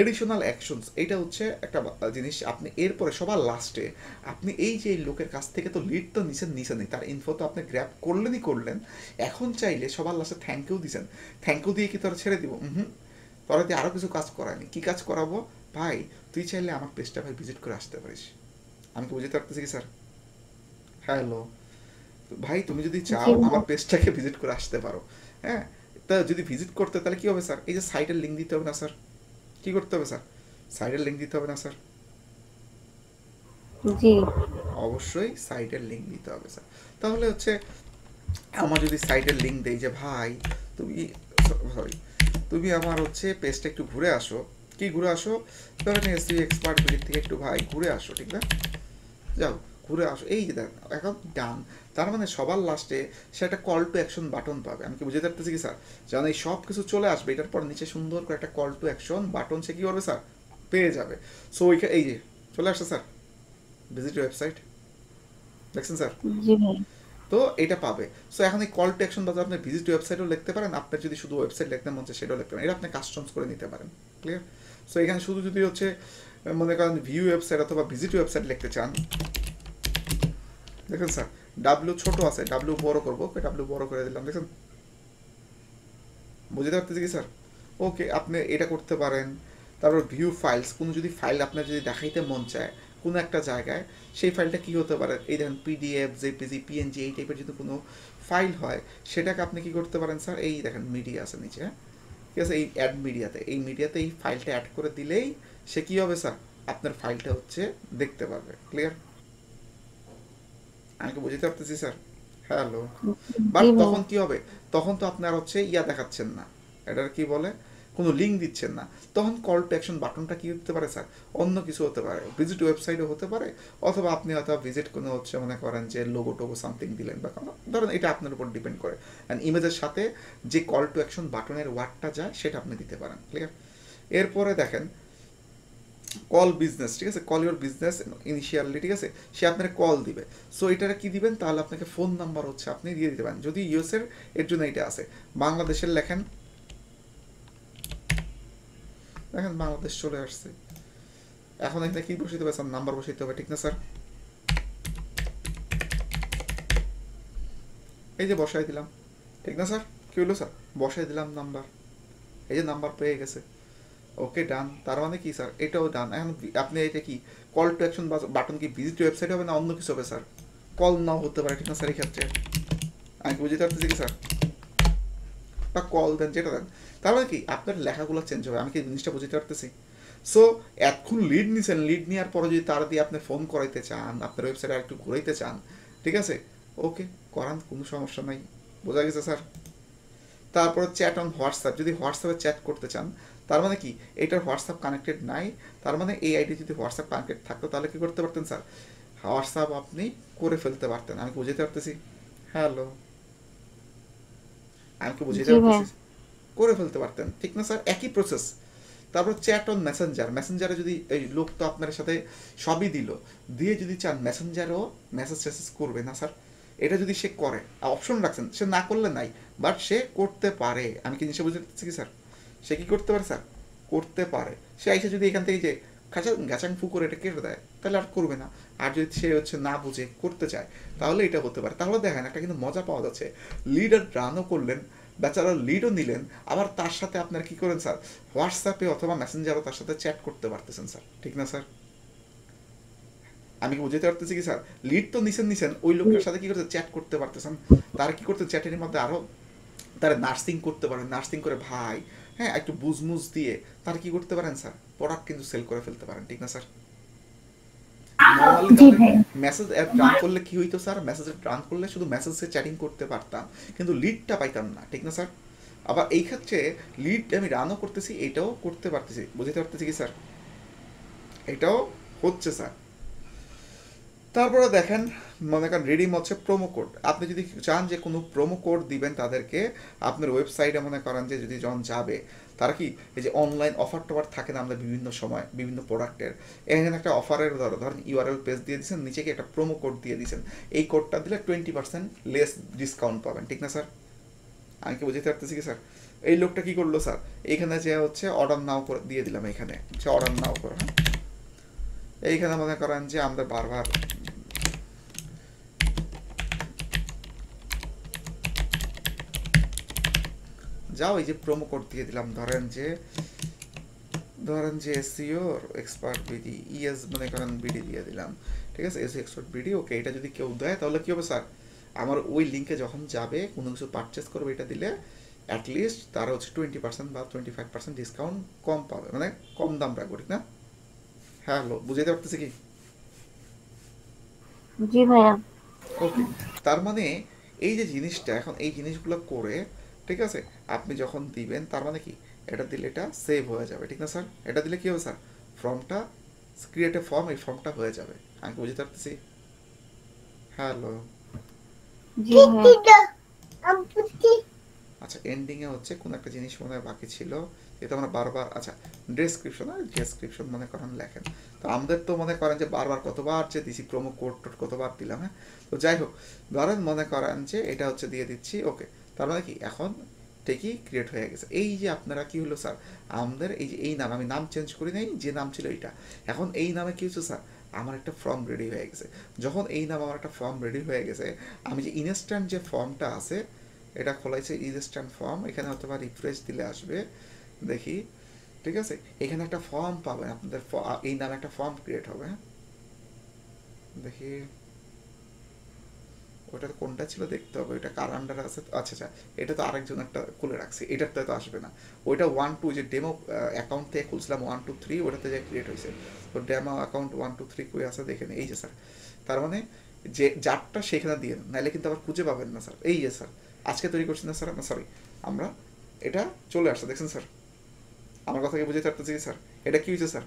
[SPEAKER 1] এডিশনাল অ্যাকশনস, এটা হচ্ছে একটা জিনিস, আপনি এরপরে সবার লাস্টে আপনি এই যে লোকের কাছ থেকে তো লিড তো নিছেনই, তার ইনফো তো আপনি গ্র্যাব করলেন, এখন চাইলে সবার লাস্টে থ্যাংক ইউ দিছেন, থ্যাংক ইউ দিয়ে কি তোরা ছেড়ে দিব? তোরা দিয়ে আরও কিছু কাজ করায়নি, কি কাজ করাবো ভাই, তুই চাইলে আমার পেজটা ভাই ভিজিট করে আসতে পারিস। আমি কি বুঝতে পারতেছি কি স্যার? হ্যালো ভাই, তুমি যদি চাও আমার পেজটাকে ভিজিট করে আসতে পারো। হ্যাঁ, তা যদি ভিজিট করতে তাহলে কি হবে স্যার? এই যে সাইটের লিঙ্ক দিতে হবে না স্যার? কি করতে হবে স্যার? সাইটের লিঙ্ক দিতে হবে না স্যার?
[SPEAKER 4] জি
[SPEAKER 1] অবশ্যই সাইটের লিঙ্ক দিতে হবে স্যার। তাহলে হচ্ছে আমার যদি সাইটের লিঙ্ক দেই যে ভাই তুমি আমার হচ্ছে পেজটা একটু ঘুরে আসো, কি ঘুরে আসো, ধরেন এসি এক্সপার্ট ভিজিট থেকে একটু ভাই ঘুরে আসো, ঠিক না? যাও ঘুরে আসো, এই যে দেখেন এখন ডান। তার মানে সবার লাস্টে সে একটা কল টু অ্যাকশন বাটন পাবে। আমি কি বুঝতে পারতেছি কি স্যার? যেন এই সব কিছু চলে আসবে, এটার পর নিচে সুন্দর করে একটা কল টু অ্যাকশন বাটন সে কী করবে স্যার? পেয়ে যাবে। সো ওইখানে এই যে চলে আসছে স্যার, ভিজিট ওয়েবসাইট, দেখছেন স্যার?
[SPEAKER 4] জি ভাই।
[SPEAKER 1] তো এটা পাবে। সো এখন এই কল টু অ্যাকশন বাজার আপনি ভিজিট ওয়েবসাইটও লিখতে পারেন, আপনার যদি শুধু ওয়েবসাইট লিখতে মন চায় সেটাও লিখতে পারেন, এটা আপনি কাস্টমস করে নিতে পারেন। ক্লিয়ার? সো এখানে শুধু যদি হচ্ছে মনে করেন ভিউ ওয়েবসাইট অথবা ভিজিট ওয়েবসাইট লিখতে চান, দেখেন স্যার ডাব্লিউ ছোট আছে, ডাব্লিউ বড় করবো, ডাব্লিউ বড় করে দিলাম, দেখেন? বুঝতে পারতেছি কি স্যার? ওকে, আপনি এটা করতে পারেন। তারপর ভিউ ফাইলস, কোনো যদি ফাইল আপনার যদি দেখাইতে মন চায় কোনো একটা জায়গায়, সেই ফাইলটা কি হতে পারে, এই দেখেন পিডিএফ, জেপিজি, পিএনজি, এই টাইপের যদি কোনো ফাইল হয়, সেটাকে আপনি কি করতে পারেন স্যার? এই দেখেন মিডিয়া আছে নিচে, হ্যাঁ ঠিক আছে, এই অ্যাড মিডিয়াতে, এই মিডিয়াতে এই ফাইলটা অ্যাড করে দিলেই সে কী হবে স্যার? আপনার ফাইলটা হচ্ছে দেখতে পারবে। ক্লিয়ার? আমি কি বুঝতে পারতেছি স্যার? হ্যালো, বাট
[SPEAKER 4] জি ভাই।
[SPEAKER 1] তখন কি হবে? তখন তো আপনার হচ্ছে ইয়া দেখাচ্ছেন না, এটার কি বলে, কোনো লিঙ্ক দিচ্ছেন না, তখন কল টু অ্যাকশন বাটনটা কি হতে পারে স্যার? অন্য কিছু হতে পারে, ভিজিট ওয়েবসাইটও হতে পারে, অথবা আপনি হয়তো ভিজিট কোনো হচ্ছে মনে করেন যে লোগো টোগো সামথিং দিলেন বা কোনো, ধরেন এটা আপনার উপর ডিপেন্ড করে, অ্যান্ড ইমেজের সাথে যে কল টু অ্যাকশন বাটনের ওয়ার্ডটা যায় সেটা আপনি দিতে পারেন। ক্লিয়ার? এরপরে দেখেন কল বিজনেস, ঠিক আছে, কল ইউর বিজনেস ইনিশিয়ালি, ঠিক আছে, সে আপনার কল দিবে। সো এটার কি দিবেন তাহলে? আপনাকে ফোন নাম্বার হচ্ছে আপনি দিয়ে দিতে পারেন, যদি ইউএসের এর জন্য এটা আছে, বাংলাদেশের লেখেন, দেখেন বাংলাদেশ চলে আসছে। এখন এখানে কি বসাইতে হবে স্যার? নাম্বার বসাইতে হবে, ঠিক না স্যার? এই যে বসাই দিলাম, ঠিক না স্যার? কি হলো স্যার? বসাই দিলাম নাম্বার, এই যে নাম্বার পেয়ে গেছে। ওকে ডান, তার মানে কি স্যার? এটাও ডান। এখন আপনি এটা কি কল টু অ্যাকশন বাটন কি ভিজিট ওয়েবসাইট হবে না অন্য কিছু হবে স্যার? কল নাও হতে পারে, ঠিক না স্যার? এই ক্ষেত্রে আমি বুঝতে পারতেছি কি স্যার? বা কল দেন, যেটা দেন, তার মানে কি আপনার লেখাগুলো চেঞ্জ হবে। আমি কি জিনিসটা বুঝতে পারতেছি? সো এখন লিড নিছেন, লিড নেওয়ার পরে যদি তারা দিয়ে আপনি ফোন করাইতে চান, আপনার ওয়েবসাইটে আর একটু ঘুরাইতে চান, ঠিক আছে, ওকে করান, কোনো সমস্যা নাই। বোঝা গেছে স্যার? তারপর চ্যাট অন হোয়াটসঅ্যাপ, যদি হোয়াটসঅ্যাপে চ্যাট করতে চান, তার মানে কি এটার হোয়াটসঅ্যাপ কানেক্টেড নাই, তার মানে এই আইডি যদি হোয়াটসঅ্যাপ কানেক্টেড থাকতো তাহলে কি করতে পারতেন স্যার? হোয়াটসঅ্যাপ আপনি করে ফেলতে পারতেন। আমি কি বুঝতে পারতেছি? হ্যালো, আমি কি বুঝতে
[SPEAKER 4] জি ভাই।
[SPEAKER 1] পারতেছি? করে ফেলতে পারতেন, ঠিক না স্যার? একই প্রসেস। তারপর চ্যাট অন মেসেঞ্জার, মেসেঞ্জারে যদি এই লোক তো আপনার সাথে সবই দিল, দিয়ে যদি চান মেসেঞ্জারও মেসেজ টেসেজ করবে না স্যার, এটা যদি সে করে, অপশন রাখছেন, সে না করলে নাই, বাট সে করতে পারে। আমি কি জিনিসটা বুঝতে পারছি কি স্যার? সে কি করতে পারে স্যার? করতে পারে। সে আইসে যদি এখান থেকে যে গাছাং ফু করে এটা কেটে দেয় তাহলে আর করবে না। আর যদি সে হচ্ছে না বুঝে করতে চায় তাহলে এটা হতে পারে। তাহলে দেখেন একটা কিন্তু মজা পাওয়া যাচ্ছে, লিডার রানও করলেন, বেচারা লিডও নিলেন, আবার তার সাথে আপনার কি করেন স্যার? হোয়াটসঅ্যাপে অথবা মেসেঞ্জারও তার সাথে চ্যাট করতে পারতেছেন স্যার, ঠিক না স্যার? আমি কি বুঝতে পারতেছি কি স্যার? লিড তো নিছেন, ওই লোকটার সাথে কি করতে চ্যাট করতে পারতেছেন, তার কি করতে চ্যাটের মধ্যে আরও তারা নার্সিং করতে পারেন, নার্সিং করে ভাই, হ্যাঁ একটু বুজমুজ দিয়ে তার কি করতে পারেন স্যার? প্রোডাক্ট কিন্তু সেল করে ফেলতে পারেন, ঠিক না স্যার? নর্মালি
[SPEAKER 3] জি
[SPEAKER 1] তাহলে
[SPEAKER 3] ভাই।
[SPEAKER 1] মেসেজ রান করলে কি হইতো স্যার? মেসেজ রান করলে শুধু মেসেজে চ্যাটিং করতে পারতাম, কিন্তু লিডটা পাইতাম না, ঠিক না স্যার? আবার এই ক্ষেত্রে লিড আমি রানও করতেছি, এটাও করতে পারতেছি। বুঝতে পারতেছি কি স্যার? এটাও হচ্ছে স্যার। তারপরে দেখেন, মনে করেন রিডিম হচ্ছে প্রোমো কোড। আপনি যদি চান যে কোনো প্রোমো কোড দিবেন তাদেরকে, আপনার ওয়েবসাইটে মনে করেন যে যদি যখন যাবে, তারা কি এই যে অনলাইন অফার টফার থাকে না আমাদের বিভিন্ন সময় বিভিন্ন প্রোডাক্টের, এখানে একটা অফারের ধরেন ইউআরএল পেজ দিয়ে দিয়েছেন, নিচে কি একটা প্রোমো কোড দিয়ে দিয়েছেন, এই কোডটা দিলে 20% লেস ডিসকাউন্ট পাবেন, ঠিক না স্যার? আমি কি বুঝতে পারতেছি কি স্যার? এই লোকটা কি করলো স্যার, এইখানে যে হচ্ছে অর্ডার নাও করে দিয়ে দিলাম, এখানে হচ্ছে অর্ডার নাও করে, হ্যাঁ এইখানে মনে করেন যে আমরা বারবার যাও এই যে প্রোমো কোড দিয়ে দিলাম, ধরেন যে এসইও এক্সপার্ট বিডি ইএস মনে করেন বিডি দিয়ে দিলাম, ঠিক আছে, এসইও এক্সপার্ট বিডি। ওকে, এটা যদি কেউ দেয় তাহলে কি হবে স্যার, আমার ওই লিঙ্কে যখন যাবে কোনো কিছু পারচেস করবে, এটা দিলে অ্যাটলিস্ট তারা হচ্ছে 20% বা 25% ডিসকাউন্ট কম পাবে, মানে কম দাম রাখবো, ঠিক না? হ্যাঁ, হ্যালো, বুঝাইতে পারতেছি কি?
[SPEAKER 4] জি ভাইয়া।
[SPEAKER 1] ওকে, তার মানে এই যে জিনিসটা এখন এই জিনিসগুলো করে, ঠিক আছে, আপনি যখন দিবেন তার মানে কি, এটা দিলে এটা সেভ হয়ে যাবে, ঠিক না স্যার? এটা দিলে কি হবে স্যার, ফর্মটা ক্রিয়েট এ ফর্ম, এই ফর্মটা হয়ে যাবে। আমি বুঝতে পারতেছি? হ্যালো,
[SPEAKER 4] জি ভাইয়া।
[SPEAKER 1] আচ্ছা, এন্ডিংয়ে হচ্ছে কোন একটা জিনিস মনে হয় বাকি ছিল, এটা আমরা বারবার, আচ্ছা ডেসক্রিপশন মনে করেন লেখেন। তো আমাদের তো মনে করেন যে বারবার কতবার যে দিছি প্রোমো কোড টোড কতবার দিলাম, হ্যাঁ। তো যাই হোক, ধরেন মনে করেন যে এটা হচ্ছে দিয়ে দিচ্ছি, ওকে, তার মানে কি এখন ঠিকই ক্রিয়েট হয়ে গেছে। এই যে আপনারা কি হলো স্যার, আমাদের এই যে এই নাম, আমি নাম চেঞ্জ করি নাই, যে নাম ছিল এইটা, এখন এই নামে কি হচ্ছে স্যার, আমার একটা ফর্ম রেডি হয়ে গেছে। যখন এই নাম আমার একটা ফর্ম রেডি হয়ে গেছে, আমি যে ইনস্ট্যান্ট যে ফর্মটা আছে এটা খোলাইছে ইনস্ট্যান্ট ফর্ম, এখানে হয়তো বা রিফ্রেশ দিলে আসবে, দেখি, ঠিক আছে, এখানে একটা ফর্ম পাবেন আপনাদের, এই নামে একটা ফর্ম ক্রিয়েট হবে, হ্যাঁ দেখি ওটা কোনটা ছিল দেখতে হবে, ওইটা কার আন্ডারে আছে, আচ্ছা আচ্ছা, এটা তো আরেকজন একটা খুলে রাখছি, এটাতে তো আসবে না, ওইটা 1-2 যে ডেমো অ্যাকাউন্ট থেকে খুলছিলাম 1-2-3, ওটাতে যে ক্রিয়েট হয়েছে, তো ডেমো অ্যাকাউন্ট 1-2-3 কই আছে দেখেন, এই যে স্যার, তার মানে যে যারটা সেখানে দিয়ে দেন, নাহলে কিন্তু আবার খুঁজে পাবেন না স্যার। এই যে স্যার আজকে তৈরি করছি না স্যার, আমরা সরি, আমরা এটা চলে আসছে, দেখছেন স্যার, আমার কথা কি বুঝতে পারতেছি স্যার? এটা কি হয়েছে স্যার,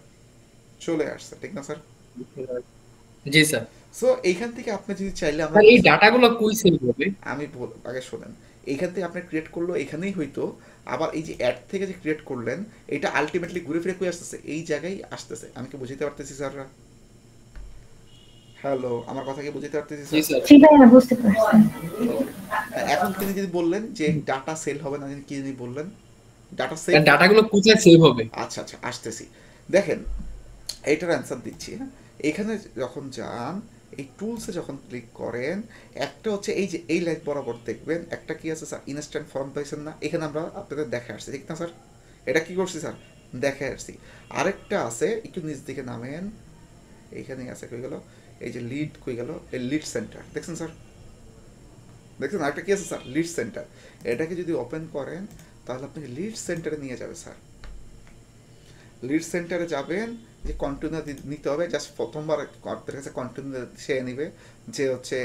[SPEAKER 1] চলে আসছে, ঠিক না স্যার?
[SPEAKER 2] জি স্যার।
[SPEAKER 1] সো এইখান থেকে আপনি যদি চাইলে, আমরা
[SPEAKER 2] স্যার এই ডাটাগুলো কই সেভ হবে?
[SPEAKER 1] আমি আগে শোনেন, এইখান থেকে আপনি ক্রিয়েট করলো এখানেই হইতো, আবার এই যে অ্যাড থেকে যে ক্রিয়েট করলেন, এটা আলটিমেটলি ঘুরে ফিরে কই আসতেছে, এই জায়গায় আসতেছে। আমি কি বুঝতে পারতেছি স্যাররা? হ্যালো, আমার কথা কি বুঝতে পারতেছি
[SPEAKER 2] জি
[SPEAKER 1] স্যার?
[SPEAKER 2] স্যার।
[SPEAKER 3] জি ভাইয়া, বুঝতে পারছেন।
[SPEAKER 1] ওকে, এখন তিনি যদি বললেন যে ডাটা সেল হবে না, কি যদি বললেন ডাটা সেভ,
[SPEAKER 2] ডাটাগুলো কোথায় সেভ হবে?
[SPEAKER 1] আচ্ছা আচ্ছা আসতেছি, দেখেন এইটার অ্যান্সার দিচ্ছি, হ্যাঁ। এখানে যখন যান, এই টুলসে যখন ক্লিক করেন, একটা হচ্ছে এই যে এই লাইন বরাবর দেখবেন একটা কি আছে স্যার, ইনস্ট্যান্ট ফর্ম পাইছেন না, এখানে আমরা আপনাদের দেখে আসছি, ঠিক না স্যার? এটা কি করছি স্যার, দেখে আসছি। আরেকটা আছে, একটু নিচ দিকে নামেন, এইখানেই আছে, কই গেল, এই যে লিড কই গেল, এই লিড সেন্টার দেখছেন স্যার, দেখছেন? আরেকটা কি আছে স্যার, লিড সেন্টার, এটাকে যদি ওপেন করেন তাহলে আপনাকে লিড সেন্টারে নিয়ে যাবে স্যার। লিড সেন্টারে যাবেন, যে কন্টিনিউ নিতে হবে, জাস্ট প্রথমবার আপনার কাছে কন্টিনিউ সে নিবে, যে হচ্ছে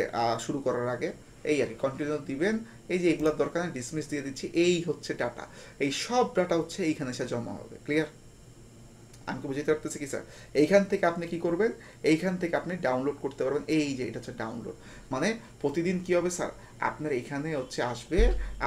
[SPEAKER 1] শুরু করার আগে, এই আর কি কন্টিনিউ দিবেন। এই যে এগুলোর দরকার ডিসমিস দিয়ে দিচ্ছি, এই হচ্ছে ডাটা, এই সব ডাটা হচ্ছে এইখানে এসে জমা হবে, ক্লিয়ার? আমি বুঝতে পারতেছি কি স্যার? এইখান থেকে আপনি কি করবেন, এইখান থেকে আপনি ডাউনলোড করতে পারবেন, এই যে এটা হচ্ছে ডাউনলোড, মানে প্রতিদিন কি হবে স্যার, আপনার এইখানে হচ্ছে আসবে,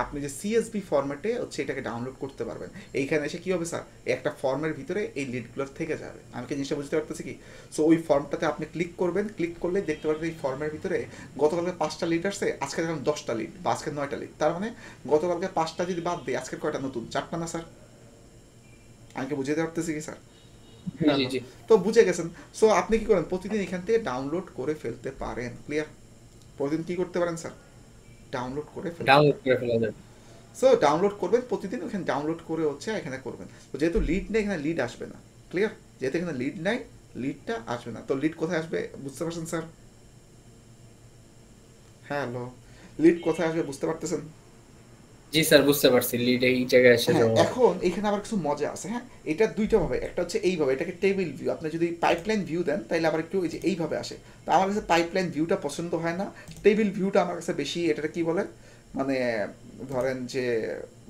[SPEAKER 1] আপনি যে সিএসভি ফরম্যাটে হচ্ছে এটাকে ডাউনলোড করতে পারবেন। এইখানে এসে কি হবে স্যার, একটা ফর্মের ভিতরে এই লিডগুলোর থেকে যাবে। আমি কি জিনিসটা বুঝতে পারতেছি কি? সো ওই ফর্মটাতে আপনি ক্লিক করবেন, ক্লিক করলে দেখতে পারবেন এই ফর্মের ভিতরে গতকালকে 5টা লিড আসছে, আজকে দেখলাম 10টা লিড, বা আজকে 9টা লিড, তার মানে গতকালকে 5টা যদি বাদ দিই, আজকের কয়টা নতুন, 4টা না স্যার? আমি কি বুঝতে পারতেছি কি স্যার?
[SPEAKER 2] জি জি।
[SPEAKER 1] তো বুঝে গেছেন। সো আপনি কি করেন, প্রতিদিন এখান থেকে ডাউনলোড করে ফেলতে পারেন, ক্লিয়ার? প্রতিদিন কি করতে পারেন স্যার, ডাউনলোড করে ফেলতে
[SPEAKER 2] ডাউনলোড
[SPEAKER 1] পারেন।
[SPEAKER 2] করে ফেলা যাবে।
[SPEAKER 1] সো ডাউনলোড করবেন প্রতিদিন, ওখানে ডাউনলোড করে হচ্ছে এখানে করবেন। তো যেহেতু লিড নেই, এখানে লিড আসবে না, ক্লিয়ার? যেহেতু এখানে লিড নাই, লিডটা আসবে না, তো লিড কোথায় আসবে বুঝতে পারছেন স্যার? হ্যালো, লিড কোথায় আসবে বুঝতে পারতেছেন?
[SPEAKER 2] জি স্যার, বুঝতে পারছি, লিড এই জায়গায় এসে
[SPEAKER 1] হ্যাঁ,
[SPEAKER 2] জমা হবে।
[SPEAKER 1] এখন এখানে আবার কিছু মজা আছে, হ্যাঁ। এটা দুইটা ভাবে, একটা হচ্ছে এইভাবে, এটাকে টেবিল ভিউ, আপনি যদি পাইপলাইন ভিউ দেন তাহলে আবার একটু এই যে এইভাবে আসে। তো আমার কাছে পাইপলাইন ভিউটা পছন্দ হয় না, টেবিল ভিউটা আমার কাছে বেশি, এটা কি বলে মানে ধরেন যে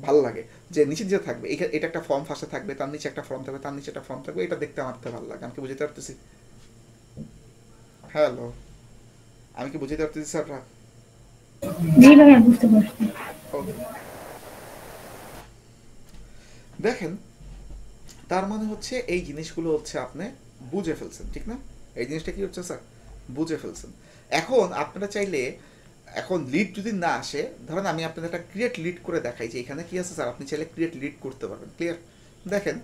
[SPEAKER 1] ভালো লাগে, যে নিচে যে থাকবে, এটা একটা ফর্ম ফার্স্টে থাকবে, তার নিচে একটা ফর্ম থাকবে, তার নিচে একটা ফর্ম থাকবে, এটা দেখতে আমার তো ভালো লাগে। আমি কি বুঝতে পারতেছি? হ্যালো, আমি কি বুঝাতে পারতেছি স্যার?
[SPEAKER 3] জি ভাইয়া বুঝতে পারছি।
[SPEAKER 1] ওকে, দেখেন তার মানে হচ্ছে এই জিনিসগুলো হচ্ছে আপনি বুঝে ফেলছেন, ঠিক না? এই জিনিসটা কি হচ্ছে স্যার, বুঝে ফেলছেন। এখন আপনারা চাইলে, এখন লিড যদি না আসে, ধরেন আমি আপনাদের একটা ক্রিয়েট লিড করে দেখাই যে এখানে কি আছে স্যার, আপনি চাইলে ক্রিয়েট লিড করতে পারবেন। ক্লিয়ার? দেখেন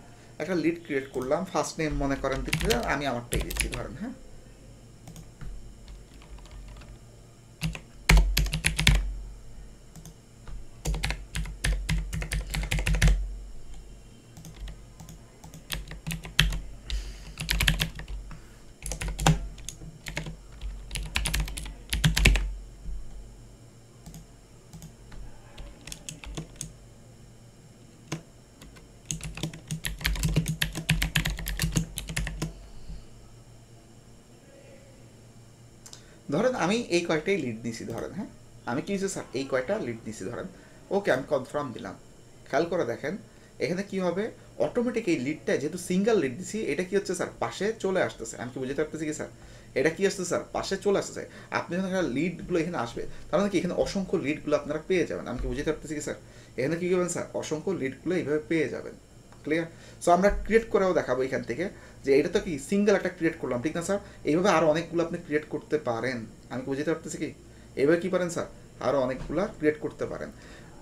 [SPEAKER 1] একটা লিড ক্রিয়েট করলাম, ফার্স্ট নেম মনে করেন দিতে, আমি আমারটাই দিচ্ছি ধরেন। হ্যাঁ, ধরেন আমি এই কয়েকটাই লিড নিছি ধরেন। হ্যাঁ, আমি কি স্যার এই কয়টা লিড নিছি ধরেন। ওকে, আমি কনফার্ম দিলাম। খেয়াল করে দেখেন এখানে কি হবে, অটোমেটিক এই লিডটা যেহেতু সিঙ্গেল লিড দিছি, এটা কি হচ্ছে স্যার, পাশে চলে আসতেছে। আমি কি বুঝতে পারতেছি কি স্যার, এটা কি আসছে স্যার, পাশে চলে আসতেছে। আপনি যখন একটা লিডগুলো এখানে আসবে, তার মানে কি এখানে অসংখ্য লিডগুলো আপনারা পেয়ে যাবেন। আমি কি বুঝতে পারতেছি কি স্যার, এখানে কি করবেন স্যার, অসংখ্য লিডগুলো এইভাবে পেয়ে যাবেন। ক্লিয়ার? সো আমরা ক্রিয়েট করেও দেখাবো এখান থেকে যে এটা তো কি সিঙ্গেল একটা ক্রিয়েট করলাম, ঠিক না স্যার? এইভাবে আরও অনেকগুলো আপনি ক্রিয়েট করতে পারেন। আমি বুঝতে পারতেছি কি, এইভাবে কি পারেন স্যার, আরও অনেকগুলো ক্রিয়েট করতে পারেন।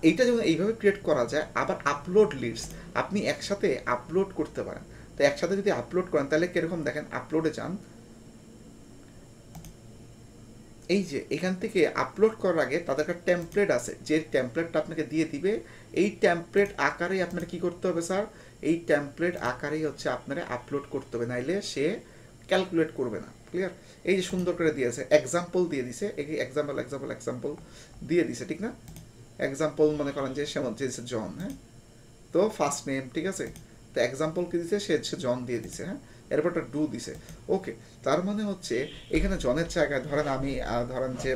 [SPEAKER 1] এইটা যখন এইভাবে ক্রিয়েট করা যায়, আবার আপলোড লিডস আপনি একসাথে আপলোড করতে পারেন। তো একসাথে যদি আপলোড করেন তাহলে কীরকম দেখেন, আপলোডে যান, এই যে এখান থেকে আপলোড করার আগে তাদের একটা টেমপ্লেট আছে, যে টেমপ্লেটটা আপনাকে দিয়ে দিবে। এই টেমপ্লেট আকারেই আপনার কি করতে হবে স্যার, এই টেমপ্লেট আকারেই হচ্ছে আপনারা আপলোড করতে হবে, নাইলে সে ক্যালকুলেট করবে না। ক্লিয়ার? এই যে সুন্দর করে দিয়েছে, এক্সাম্পল দিয়ে দিছে, এই এক্সাম্পল এক্সাম্পল এক্সাম্পল দিয়ে দিছে, ঠিক না? এক্সাম্পল মনে করেন যে সে দিয়েছে জন। হ্যাঁ, তো ফার্স্ট নেম, ঠিক আছে, তো এক্সাম্পল কি দিছে, সে জন দিয়ে দিছে। হ্যাঁ, এরপর একটা ডু দিছে। ওকে, তার মানে হচ্ছে এখানে জনের জায়গায় ধরেন আমি ধরেন যে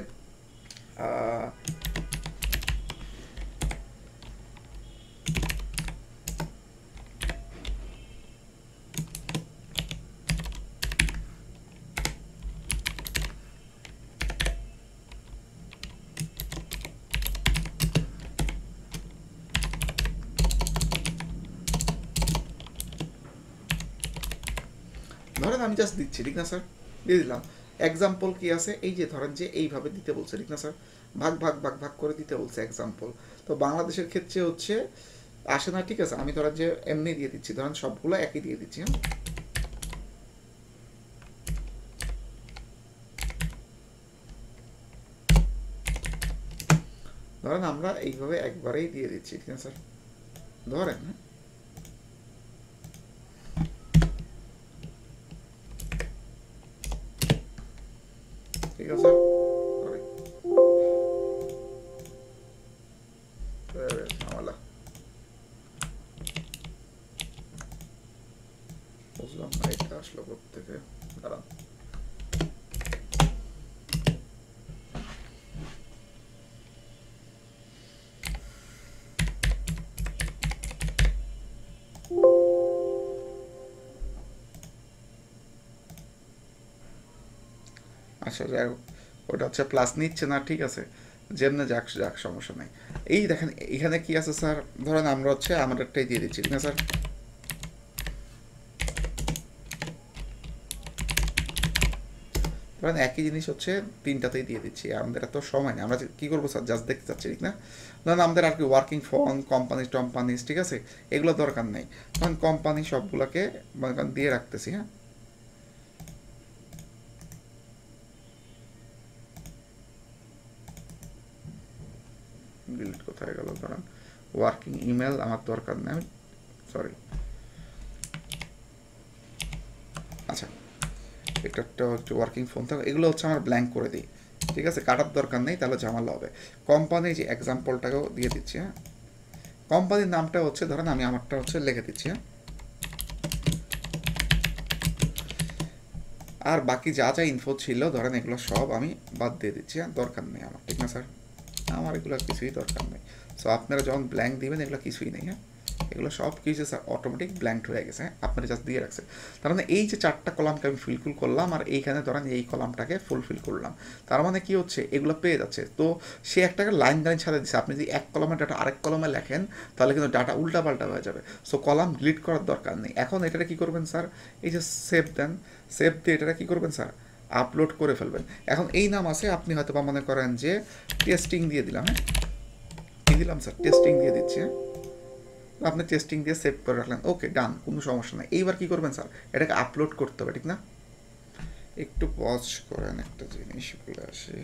[SPEAKER 1] ধরেন আমি জাস্ট দিচ্ছি, ঠিক না স্যার, দিয়ে দিলাম। এক্সাম্পল কি আছে, এই যে ধরেন যে এইভাবে দিতে বলছে, ঠিক না স্যার, ভাগ ভাগ ভাগ ভাগ করে দিতে বলছে এক্সাম্পল। তো বাংলাদেশের ক্ষেত্রে হচ্ছে আসে না, ঠিক আছে, আমি ধরেন যে এমনি দিয়ে দিচ্ছি, ধরেন সবগুলো একই দিয়ে দিচ্ছি। হ্যাঁ, ধরেন আমরা এইভাবে একবারেই দিয়ে দিচ্ছি, ঠিক আছে স্যার, ধরেন। হ্যাঁ, ঠিক আছে স্যার, ঝামেলা বুঝলাম না, এটা আসলো কোথেকে, দাঁড়ান। আচ্ছা যাই হোক, ওটা হচ্ছে প্লাস নিচ্ছে না, ঠিক আছে, যেমনি যাক যাক, সমস্যা নেই। এই দেখেন এখানে কি আছে স্যার, ধরেন আমরা হচ্ছে আমাদেরটাই দিয়ে দিচ্ছি, ঠিক না স্যার, ধরেন একই জিনিস হচ্ছে তিনটাতেই দিয়ে দিচ্ছি। আমাদের এত সময় নেই, আমরা কী করবো স্যার, জাস্ট দেখতে চাচ্ছি, ঠিক না? ধরেন আমাদের আর কি ওয়ার্কিং ফোন, কোম্পানি টম্পানিস, ঠিক আছে, এগুলো দরকার নেই। ধরেন কোম্পানি সবগুলোকে দিয়ে রাখতেছি। হ্যাঁ, ডিলিট কোথায় গেল, ধরেন ওয়ার্কিং ইমেল আমার দরকার নেই, আমি সরি। আচ্ছা, একটা একটু ওয়ার্কিং ফোন থাকে, এগুলো হচ্ছে আমার ব্ল্যাঙ্ক করে দিই, ঠিক আছে, কাটার দরকার নেই, তাহলে ঝামেলা হবে। কোম্পানির যে এক্সাম্পলটাকেও দিয়ে দিচ্ছি। হ্যাঁ, কোম্পানির নামটা হচ্ছে ধরেন আমি আমারটা হচ্ছে লিখে দিচ্ছি। হ্যাঁ, আর বাকি যা যা ইনফো ছিল ধরেন এগুলো সব আমি বাদ দিয়ে দিচ্ছি। হ্যাঁ, দরকার নেই আমার, ঠিক না স্যার, আমার এগুলো কিছুই দরকার নেই। সো আপনারা যখন ব্ল্যাঙ্ক দিবেন এগুলো কিছুই নেই। হ্যাঁ, এগুলো সব কিছু স্যার অটোমেটিক ব্ল্যাঙ্ক হয়ে গেছে, হ্যাঁ আপনারা জাস্ট দিয়ে রাখছে। তার মানে এই যে 4টা কলামকে আমি ফিল করলাম আর এইখানে ধরেন এই কলামটাকে ফুলফিল করলাম, তার মানে কি হচ্ছে এগুলো পেয়ে যাচ্ছে। তো সে একটাকে লাইন লাইন ছাড়া দিচ্ছে, আপনি যদি এক কলমের ডাটা আরেক কলমে লেখেন তাহলে কিন্তু ডাটা উল্টাপাল্টা হয়ে যাবে। সো কলাম ডিলিট করার দরকার নেই। এখন এটাকে কী করবেন স্যার, এই যে সেভ দেন, সেভ দিয়ে এটাকে কী করবেন স্যার, আপলোড করে ফেলবেন। এখন এই নাম আছে, আপনি হয়তো বা মনে করেন যে টেস্টিং দিয়ে দিলাম, হ্যাঁ কী দিলাম স্যার, টেস্টিং দিয়ে দিচ্ছি, হ্যাঁ আপনি টেস্টিং দিয়ে সেভ করে রাখলেন, ওকে ডান, কোনো সমস্যা নেই। এইবার কী করবেন স্যার, এটাকে আপলোড করতে হবে, ঠিক না? একটু পজ করেন, একটা জিনিস বলে আসি।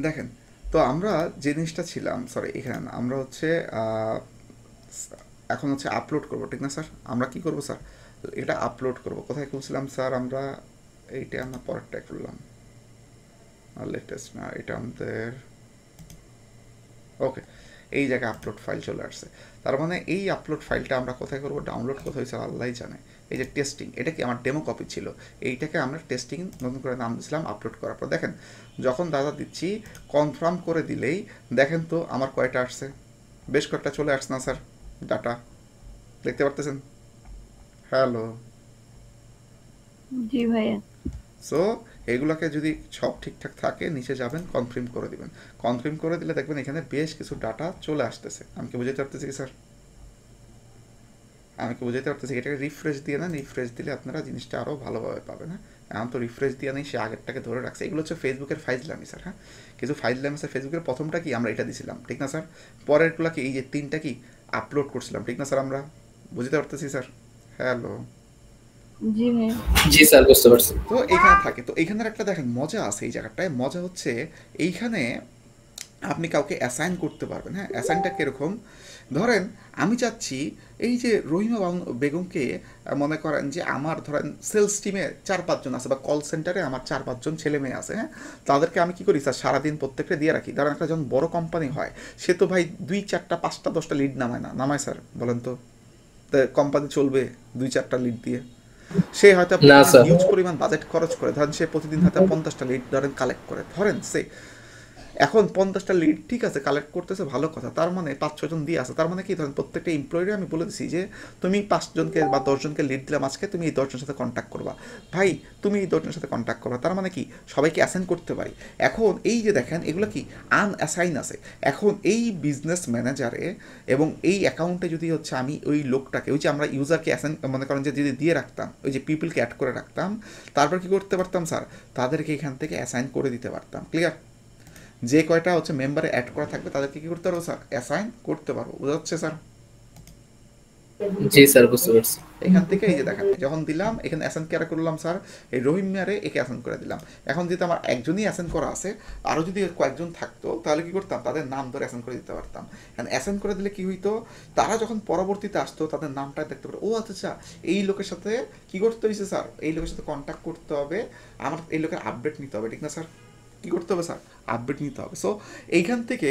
[SPEAKER 1] দেখেন, তো আমরা যে জিনিসটা ছিলাম, সরি এখানে না, আমরা হচ্ছে এখন হচ্ছে আপলোড করবো, ঠিক না স্যার? আমরা কি করবো স্যার, এটা আপলোড করবো। কোথায় খুলছিলাম স্যার আমরা, এইটা আমরা পরেরটায় খুললাম, লেটেস্ট না এটা আমাদের, ওকে এই জায়গায় আপলোড ফাইল চলে আসছে। তার মানে এই আপলোড ফাইলটা আমরা কোথায় করবো, ডাউনলোড কোথায় হয়েছে আল্লাহই জানে। এই যে টেস্টিং, এটা কি আমার ডেমো কপি ছিল, এইটাকে আমরা টেস্টিং নতুন করে নাম দিয়েছিলাম। আপলোড করার পর দেখেন যখন দাদা দিচ্ছি কনফার্ম করে দিলেই দেখেন তো আমার কয়টা আসছে, বেশ কয়েকটা চলে আসছে না স্যার ডাটা, দেখতে পারতেছেন? হ্যালো,
[SPEAKER 4] জি ভাইয়া।
[SPEAKER 1] সো এগুলোকে যদি সব ঠিকঠাক থাকে নিচে যাবেন, কনফার্ম করে দিবেন। কনফার্ম করে দিলে দেখবেন এখানে বেশ কিছু ডাটা চলে আসতেছে। আমি কি বুঝাতে পারতেছি কি স্যার? আমি কি বুঝাতে পারতেছি? এটাকে রিফ্রেশ দিয়ে নেন, রিফ্রেশ দিলে আপনারা জিনিসটা আরও ভালোভাবে পাবেন। হ্যাঁ এখন তো রিফ্রেশ দিয়ে নেই, সে আগেরটাকে ধরে রাখছে। এগুলো হচ্ছে ফেসবুকের ফাইজলামি স্যার। হ্যাঁ কিছু ফাইজলামি স্যার, ফেসবুকের প্রথমটা কি আমরা এটা দিছিলাম, ঠিক না স্যার? পরেরগুলো কি এই যে 3টা কি আপলোড করছিলাম, ঠিক না স্যার? আমরা বুঝতে পারতেছি স্যার? হ্যালো,
[SPEAKER 4] জি ভাইয়া।
[SPEAKER 2] জি স্যার, বুঝতে পারছি।
[SPEAKER 1] তো এইখানে থাকে, তো এইখানের একটা দেখেন মজা আছে এই জায়গাটায়। মজা হচ্ছে এইখানে আপনি কাউকে অ্যাসাইন করতে পারবেন। হ্যাঁ অ্যাসাইনটা কীরকম, ধরেন আমি চাচ্ছি এই যে রহিমা বেগমকে, মনে করেন যে আমার ধরেন সেলস টিমে 4-5 জন আছে, বা কল সেন্টারে আমার 4-5 জন ছেলে মেয়ে আছে। হ্যাঁ তাদেরকে আমি কী করি স্যার, সারাদিন প্রত্যেকটা দিয়ে রাখি। ধরেন একটা যখন বড় কোম্পানি হয় সে তো ভাই 2-4টা 5টা 10টা লিড নামায় না, নামায় স্যার বলেন তো? কোম্পানি চলবে 2-4টা লিড দিয়ে? সে হয়তো
[SPEAKER 2] না স্যার।
[SPEAKER 1] হিউজ পরিমাণ বাজেট খরচ করে, ধরেন সে প্রতিদিন হয়তো 50টা লিড ধরেন কালেক্ট করে, ধরেন সে এখন 50টা লিড ঠিক আছে কালেক্ট করতেছে, ভালো কথা। তার মানে 5-6 জন দিয়ে আছে, তার মানে কি ধরেন প্রত্যেকটা এমপ্লয়িরে আমি বলে দিচ্ছি যে তুমি 5 জনকে বা 10 জনকে লিড দিলাম আজকে, তুমি এই 10 জনের সাথে কন্ট্যাক্ট করবা, ভাই তুমি এই 10 জনের সাথে কন্ট্যাক্ট করবা। তার মানে কি সবাইকে অ্যাসাইন করতে পারি। এখন এই যে দেখেন এগুলো কি আনঅ্যাসাইন আছে। এখন এই বিজনেস ম্যানেজারে এবং এই অ্যাকাউন্টে যদি হচ্ছে আমি ওই লোকটাকে, ওই যে আমরা ইউজারকে অ্যাসাইন মনে করেন যে যদি দিয়ে রাখতাম, ওই যে পিপলকে অ্যাড করে রাখতাম, তারপর কি করতে পারতাম স্যার, তাদেরকে এখান থেকে অ্যাসাইন করে দিতে পারতাম। ক্লিয়ার? যে কয়টা হচ্ছে মেম্বারে অ্যাড করা থাকবে তাদেরকে কি করতে পারবো স্যার, অ্যাসাইন করতে পারবো। বোঝা যাচ্ছে স্যার?
[SPEAKER 2] জি স্যার, বুঝতে পারছি।
[SPEAKER 1] এখান থেকে এই যে দেখেন যখন দিলাম এখানে অ্যাসাইন কেয়ার করলাম স্যার, এই রহিম মিয়ারে একে অ্যাসাইন করে দিলাম। এখন যেহেতু আমার একজনই অ্যাসাইন করা আছে, আরও যদি কয়েকজন থাকতো তাহলে কি করতাম, তাদের নাম ধরে অ্যাসাইন করে দিতে পারতাম। কারণ অ্যাসাইন করে দিলে কি হইতো, তারা যখন পরবর্তীতে আসতো তাদের নামটা দেখতে পারতো, ও আচ্ছা এই লোকের সাথে কি করতে হয়েছে স্যার, এই লোকের সাথে কন্ট্যাক্ট করতে হবে, আমার এই লোকের আপডেট নিতে হবে, ঠিক না স্যার? কী করতে হবে স্যার, আপডেট নিতে হবে। সো এইখান থেকে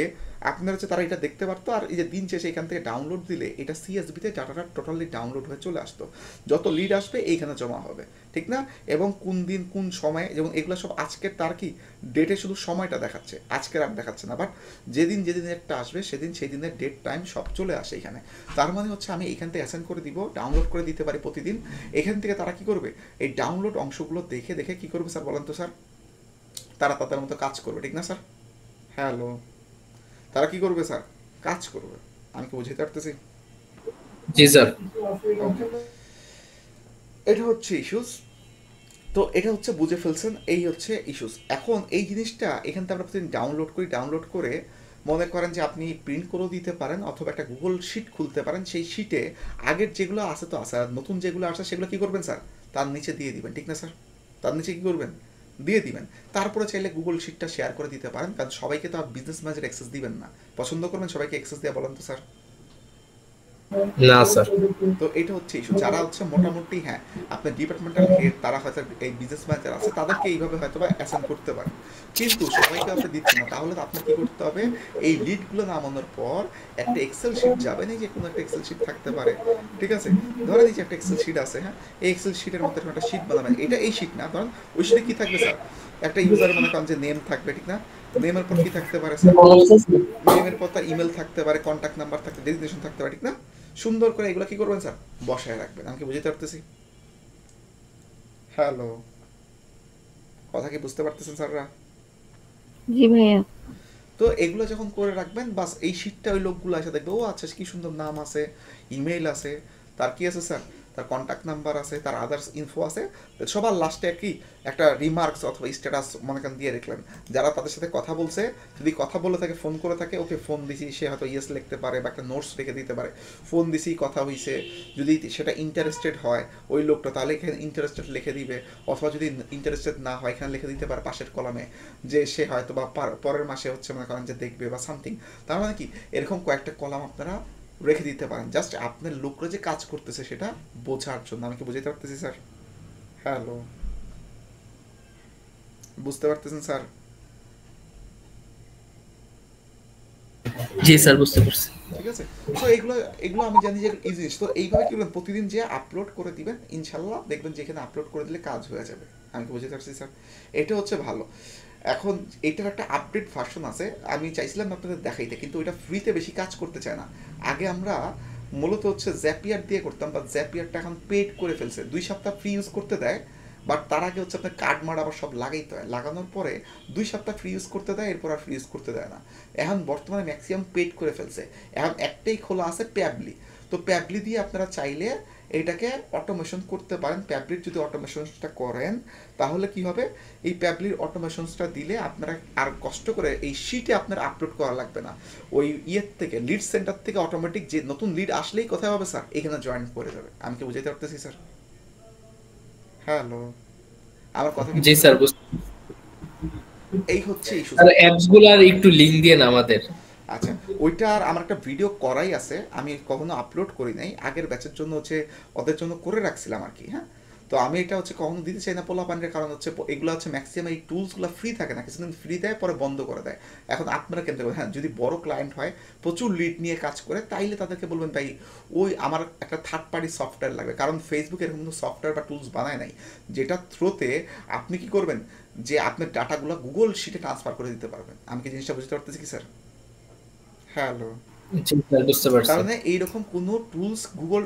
[SPEAKER 1] আপনার হচ্ছে তারা এটা দেখতে পারতো। আর এই যে দিন শেষে এখান থেকে ডাউনলোড দিলে এটা সিএসবিতে ডাটাটা টোটালি ডাউনলোড হয়ে চলে আসতো, যত লিড আসবে এইখানে জমা হবে, ঠিক না? এবং কোন দিন কোন সময়ে, যেমন এগুলো সব আজকের, তার কি ডেটে শুধু সময়টা দেখাচ্ছে, আজকের আর দেখাচ্ছে না, বাট যেদিন একটা আসবে সেদিন সেই দিনের ডেট টাইম সব চলে আসে এখানে। তার মানে হচ্ছে আমি এখান থেকে অ্যাসাইন করে দিব, ডাউনলোড করে দিতে পারি প্রতিদিন। এখান থেকে তারা কি করবে, এই ডাউনলোড অংশগুলো দেখে দেখে কি করবে স্যার বলেন তো স্যার, তারা তাদের মতো কাজ করবে, ঠিক না স্যার? হ্যালো, তারা কি করবে স্যার, কাজ করবে। আমি কি বুঝাতে পারতেছি?
[SPEAKER 2] জি স্যার।
[SPEAKER 1] এটা হচ্ছে ইস্যুস। তো এটা হচ্ছে বুঝে ফেলছেন, এই হচ্ছে ইস্যুস। এখন এই জিনিসটা এখান থেকে আমরা প্রতিদিন ডাউনলোড করি, ডাউনলোড করে মনে করেন যে আপনি প্রিন্ট করেও দিতে পারেন, অথবা একটা গুগল শিট খুলতে পারেন, সেই শিটে আগের যেগুলো আছে তো আছে, আর নতুন যেগুলো আসে সেগুলো কী করবেন স্যার, তার নিচে দিয়ে দিবেন, ঠিক না স্যার? তার নিচে কী করবেন, দিয়ে দিবেন। তারপরে চাইলে গুগল শিটটা শেয়ার করে দিতে পারেন, কারণ সবাইকে তো আর বিজনেস ম্যানেজার অ্যাক্সেস দিবেন না। পছন্দ করবেন সবাইকে অ্যাক্সেস দেওয়া, বলেন তো স্যার?
[SPEAKER 2] না স্যার।
[SPEAKER 1] তো এটা হচ্ছে ইস্যু। যারা হচ্ছে মোটামুটি হ্যাঁ আপনার ডিপার্টমেন্টাল হেড তারা হয়তো এই বিজনেস ম্যানেজার আছে তাদেরকে এইভাবে হয়তো বা অ্যাসাইন করতে পারেন, কিন্তু সবাইকে আপনি দিচ্ছেন না। তাহলে তো আপনার কি করতে হবে, এই লিডগুলো নামানোর পর একটা এক্সেল শিট যাবে না, যে কোনো একটা এক্সেল শিট থাকতে পারে, ঠিক আছে? ধরে নিচ্ছি একটা এক্সেল শিট আছে, হ্যাঁ, এই এক্সেল শিটের মধ্যে একটা শিট বানাবেন, এটা এই শিট না, ধরেন ওই শিটে কি থাকবে স্যার, একটা ইউজার মনে করেন যে নেম থাকবে, ঠিক না? নেমের পর কি থাকতে পারে স্যার, নেমের পর তার ইমেল থাকতে পারে, কন্ট্যাক্ট নাম্বার থাকতে, ডেজিগনেশন থাকতে পারে, ঠিক না? সুন্দর করে এগুলো কি করবেন স্যার, বসায় রাখবেন। আমি কি বুঝতে পারতেছি? হ্যালো, কথা কি বুঝতে পারতেছেন স্যাররা?
[SPEAKER 4] জি ভাইয়া।
[SPEAKER 1] তো এগুলো যখন করে রাখবেন, বাস এই শীটটা ওই লোকগুলো এসে দেখবে, ও আচ্ছা কি সুন্দর নাম আছে, ইমেইল আছে, তার কি আছে স্যার, তার কন্ট্যাক্ট নাম্বার আছে, তার আদার্স ইনফো আছে। সবার লাস্টে কি একটা রিমার্কস অথবা স্ট্যাটাস মনে করেন দিয়ে রাখলেন, যারা তাদের সাথে কথা বলছে, যদি কথা বলে থাকে, ফোন করে থাকে, ওকে ফোন দিছি, সে হয়তো ইয়েস লিখতে পারে বা একটা নোটস রেখে দিতে পারে, ফোন দিছি, কথা হয়েছে, যদি সেটা ইন্টারেস্টেড হয় ওই লোকটা, তাহলে এখানে ইন্টারেস্টেড লিখে দিবে, অথবা যদি ইন্টারেস্টেড না হয় এখানে লিখে দিতে পারে পাশের কলামে যে সে হয়তো বা পরের মাসে হচ্ছে মনে করেন যে দেখবে বা সামথিং। তার মানে কি এরকম কয়েকটা কলাম আপনারা রেখে দিতে পারেন, জাস্ট আপনার লোকরা যে কাজ করতেছে সেটা বোঝার জন্য। আমি কি বুঝতে পারতেছি স্যার? হ্যালো, বুঝতে পারতেছেন স্যার?
[SPEAKER 2] জি স্যার, বুঝতে পারছি।
[SPEAKER 1] ঠিক আছে। সো এগুলো এগুলো আমি জানি যে ইজি। তো এইভাবে কি করবেন, প্রতিদিন যে আপলোড করে দিবেন, ইনশাল্লাহ দেখবেন যে এখানে আপলোড করে দিলে কাজ হয়ে যাবে। আমি কি বুঝতে পারছি স্যার? এটা হচ্ছে ভালো। এখন এটার একটা আপডেট ভার্সন আছে, আমি চাইছিলাম আপনাদের দেখাইতে, কিন্তু ওইটা ফ্রিতে বেশি কাজ করতে চায় না। আগে আমরা মূলত হচ্ছে জ্যাপিয়ার দিয়ে করতাম, বা জ্যাপিয়ারটা এখন পেড করে ফেলছে, 2 সপ্তাহ ফ্রি ইউজ করতে দেয়, বাট তার আগে হচ্ছে আপনার কার্ড মার্ড আবার সব লাগাইতে হয়, লাগানোর পরে 2 সপ্তাহ ফ্রি ইউজ করতে দেয়, এরপর আর ফ্রি ইউজ করতে দেয় না। এখন বর্তমানে ম্যাক্সিমাম পেড করে ফেলছে। এখন একটাই খোলা আছে, প্যাবলি। তো প্যাবলি দিয়ে আপনারা চাইলে এটাকে অটোমেশন করতে পারেন। প্যাবলির যদি অটোমেশনটা করেন তাহলে কি হবে, এই প্যাবলির অটোমেশনসটা দিলে আপনারা আর কষ্ট করে এই শিটে আপনার আপলোড করা লাগবে না। ওই ইয়ের থেকে, লিড সেন্টার থেকে অটোমেটিক যে নতুন লিড আসলেই কোথায় হবে স্যার, এখানে জয়েন করে যাবে। আমি কি বুঝাইতে পারতেছি স্যার? হ্যালো, আমার কথা কি
[SPEAKER 2] জি
[SPEAKER 1] বুঝতে
[SPEAKER 2] স্যার,
[SPEAKER 1] পার?
[SPEAKER 2] বুঝতে।
[SPEAKER 1] এই হচ্ছে ইস্যু
[SPEAKER 2] আর
[SPEAKER 1] স্যার।
[SPEAKER 2] অ্যাপস গুলার একটু লিংক দিয়ে আমাদের।
[SPEAKER 1] আচ্ছা, ওইটার আমার একটা ভিডিও করাই আছে, আমি কখনো আপলোড করি নাই, আগের ব্যাচের জন্য হচ্ছে ওদের জন্য করে রাখছিলাম আর কি, হ্যাঁ। তো আমি এটা হচ্ছে কখনো দিতে চাই না পোলাপানের, কারণ হচ্ছে এগুলো হচ্ছে ম্যাক্সিমাম এই টুলসগুলো ফ্রি থাকে না, কিছুদিন ফ্রি দেয় পরে বন্ধ করে দেয়। এখন আপনারা কেন দেবেন, হ্যাঁ, যদি বড় ক্লায়েন্ট হয়, প্রচুর লিড নিয়ে কাজ করে, তাইলে তাদেরকে বলবেন ভাই ওই আমার একটা থার্ড পার্টি সফটওয়্যার লাগবে, কারণ ফেসবুক এরকম কোনো সফটওয়্যার বা টুলস বানায় নাই যেটা থ্রোতে আপনি কি করবেন, যে আপনার ডাটাগুলো গুগল শিটে ট্রান্সফার করে দিতে পারবেন। আমি কি জিনিসটা বুঝতে পারতেছি কি স্যার? হ্যালো।
[SPEAKER 2] জি স্যার, বুঝতে
[SPEAKER 1] তার
[SPEAKER 2] পারছি।
[SPEAKER 1] মানে এইরকম কোনো টুলস গুগল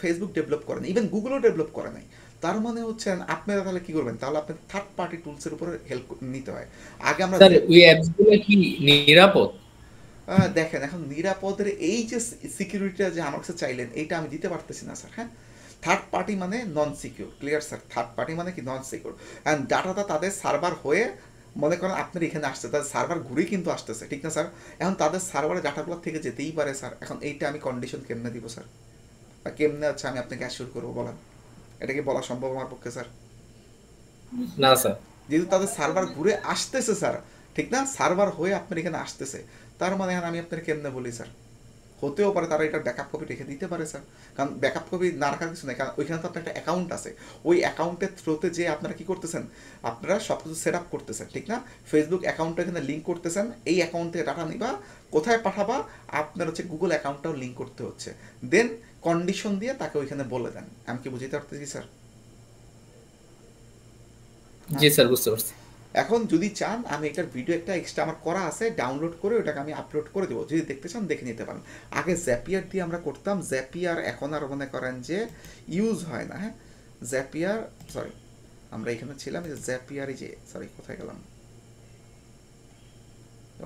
[SPEAKER 1] ফেসবুক ডেভেলপ করে না, ইভেন গুগলও ডেভেলপ করে নাই। তার মানে হচ্ছে আপনারা তাহলে কি করবেন, তাহলে আপনার থার্ড পার্টি টুলসের উপরে হেল্প নিতে হয়। আগে আমরা
[SPEAKER 2] স্যার ওই অ্যাপস গুলো কি নিরাপদ?
[SPEAKER 1] দেখেন, এখন নিরাপদের এই যে সিকিউরিটিটা যে আমার কাছে চাইলেন, এইটা আমি দিতে পারতেছি না স্যার, হ্যাঁ। থার্ড পার্টি মানে non secure, clear sir? Third party মানে কি নন সিকিউর, অ্যান্ড ডাটাটা তাদের সার্ভার হয়ে মনে করেন আপনার এখানে আসছে, তাদের সার্ভার ঘুরেই কিন্তু আসতেছে, ঠিক না স্যার? এখন তাদের সার্ভারে ডাটাগুলো থেকে যেতেই পারে স্যার। এখন এইটা আমি কন্ডিশন কেমনে দিব স্যার, বা কেমনে হচ্ছে আমি আপনাকে অ্যাসিওর করবো বলেন? এটা কি বলা সম্ভব আমার পক্ষে স্যার?
[SPEAKER 2] না স্যার।
[SPEAKER 1] যেহেতু তাদের সার্ভার ঘুরে আসতেছে স্যার, ঠিক না, সার্ভার হয়ে আপনার এখানে আসতেছে, তার মানে এখন আমি আপনার কেমনে বলি স্যার? হতেও পারে তারা এটার ব্যাকআপ কপি রেখে দিতে পারে স্যার, কারণ ব্যাকআপ কপি না রাখার কিছু নেই, কারণ ওইখানে তো আপনার একটা অ্যাকাউন্ট আছে, ওই অ্যাকাউন্টের থ্রুতে যে আপনারা কি করতেছেন, আপনারা সব কিছু সেট আপ করতেছেন, ঠিক না? ফেসবুক অ্যাকাউন্টটা এখানে লিঙ্ক করতেছেন, এই অ্যাকাউন্ট থেকে ডাটা নিবা, কোথায় পাঠাবা, আপনার হচ্ছে গুগল অ্যাকাউন্টটাও লিঙ্ক করতে হচ্ছে, দেন কন্ডিশন দিয়ে তাকে ওইখানে বলে দেন। আমি কি বুঝতে পারতেছি স্যার?
[SPEAKER 2] জি স্যার, বুঝতে পারছি।
[SPEAKER 1] এখন যদি চান আমি এটার ভিডিও একটা এক্সট্রা আমার করা আছে, ডাউনলোড করে ওটাকে আমি আপলোড করে দেবো, যদি দেখতে চান দেখে নিতে পারেন। আগে জ্যাপিয়ার দিয়ে আমরা করতাম, জ্যাপিয়ার এখন আর মনে করেন যে ইউজ হয় না, হ্যাঁ। জ্যাপিয়ার, সরি, আমরা এখানে ছিলাম যে জ্যাপিয়ারই, যে সরি কোথায় গেলাম,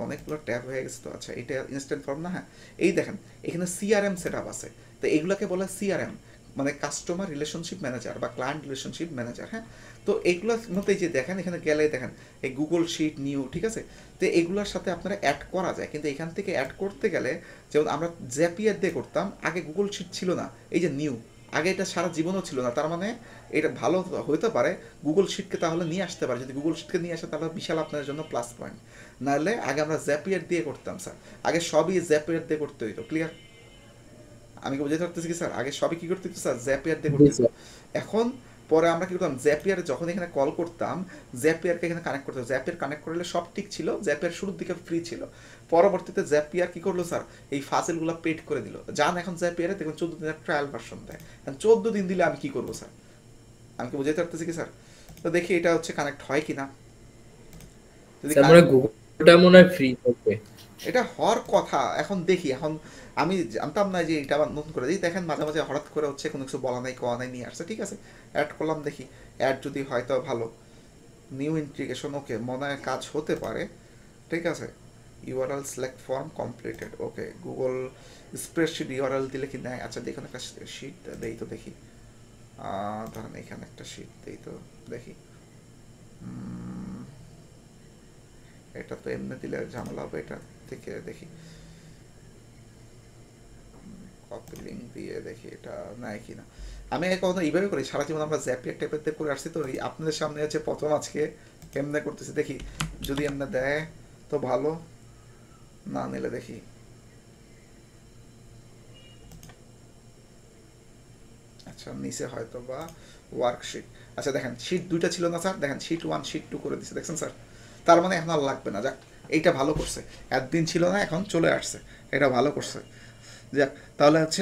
[SPEAKER 1] অনেকগুলো ট্যাব হয়ে গেছে তো। আচ্ছা, এটা ইনস্ট্যান্ট ফর্ম না, হ্যাঁ। এই দেখেন এখানে সিআরএম সেট আপ আছে, তো এগুলোকে বলে সিআরএম, মানে কাস্টমার রিলেশনশিপ ম্যানেজার বা ক্লায়েন্ট রিলেশনশিপ ম্যানেজার, হ্যাঁ। তো এইগুলোর মধ্যে যে দেখেন এখানে গেলে দেখেন এই গুগল শিট নিউ, ঠিক আছে। তো এগুলোর সাথে আপনারা অ্যাড করা যায়, কিন্তু এখান থেকে অ্যাড করতে গেলে, যেমন আমরা জ্যাপিয়ার দিয়ে করতাম, আগে গুগল শিট ছিল না, এই যে নিউ, আগে এটা সারা জীবনও ছিল না। তার মানে এটা ভালো হতে পারে গুগল শিটকে তাহলে নিয়ে আসতে পারে, যদি গুগল শিটকে নিয়ে আসে তাহলে বিশাল আপনাদের জন্য প্লাস পয়েন্ট। নাহলে আগে আমরা জ্যাপিয়ার দিয়ে করতাম স্যার, আগে সবই জ্যাপিয়ার দিয়ে করতে হইতো, ক্লিয়ার? আমি কি বুঝাতে পারতেছি কি স্যার? আগে সবই কি করতে হতো স্যার? জ্যাপিয়ার দিয়ে
[SPEAKER 2] জি
[SPEAKER 1] করতে হতো।
[SPEAKER 2] স্যার।
[SPEAKER 1] এখন পরে আমরা কি করতাম, জ্যাপিয়ার যখন এখানে কল করতাম, জ্যাপিয়ারকে এখানে কানেক্ট করতে হতো। জ্যাপিয়ার কানেক্ট করলে সব ঠিক ছিল, জ্যাপিয়ার শুরুর দিকে ফ্রি ছিল। পরবর্তীতে জ্যাপিয়ার কি করলো স্যার? এই ফাজেলগুলো পেড করে দিল। যান এখন জ্যাপিয়ারে দেখুন 14 দিনের ট্রায়াল ভার্সন দেয়। 14 দিন দিলে আমি কি করবো স্যার? আমি কি বুঝাতে পারতেছি কি স্যার? তো দেখি এটা হচ্ছে কানেক্ট হয় কিনা। যদি
[SPEAKER 2] স্যার মনে হয় গুগলটা মনে হয় ফ্রি থাকবে।
[SPEAKER 1] এটা হওয়ার কথা, এখন দেখি। এখন আমি জানতাম না যে এটা আবার নতুন করে দিই। দেখেন মাঝে মাঝে হঠাৎ করে হচ্ছে কোনো কিছু বলা নাই কওয়া নাই নিয়ে আসছে, ঠিক আছে, অ্যাড করলাম, দেখি অ্যাড যদি হয় তো ভালো। নিউ ইন্টিগ্রেশন, ওকে, মনে হয় কাজ হতে পারে, ঠিক আছে। ইউআরএল সিলেক্ট ফর্ম কমপ্লিটেড, ওকে। গুগল স্প্রেডশিট ইউআরএল দিলে কি নেয়? আচ্ছা দেখুন, একটা শিট দেই তো দেখি। ধরেন এখানে একটা শিট দেই তো দেখি। এটা তো এমনি দিলে ঝামেলা হবে, এটা থেকে দেখি কপি লিঙ্ক দিয়ে দেখি এটা নেয় কিনা। আমি কখনো এইভাবে করি, সারা জীবন আমরা জ্যাপিয়ার টাইপের করে আসছি, তো আপনাদের সামনে আছে প্রথম আজকে এমনি করতেছি। দেখি যদি এমনি দেয় তো ভালো, না নিলে দেখি। আচ্ছা নিচে হয়তো বা ওয়ার্কশিট। আচ্ছা দেখেন শিট 2টা ছিল না স্যার? দেখেন শিট 1 শিট 2 করে দিচ্ছে, দেখছেন স্যার? তার মানে এখন আর লাগবে না। যাক, এইটা ভালো করছে। একদিন ছিল না, এখন চলে আসছে, এটা ভালো করছে। যাক, তাহলে হচ্ছে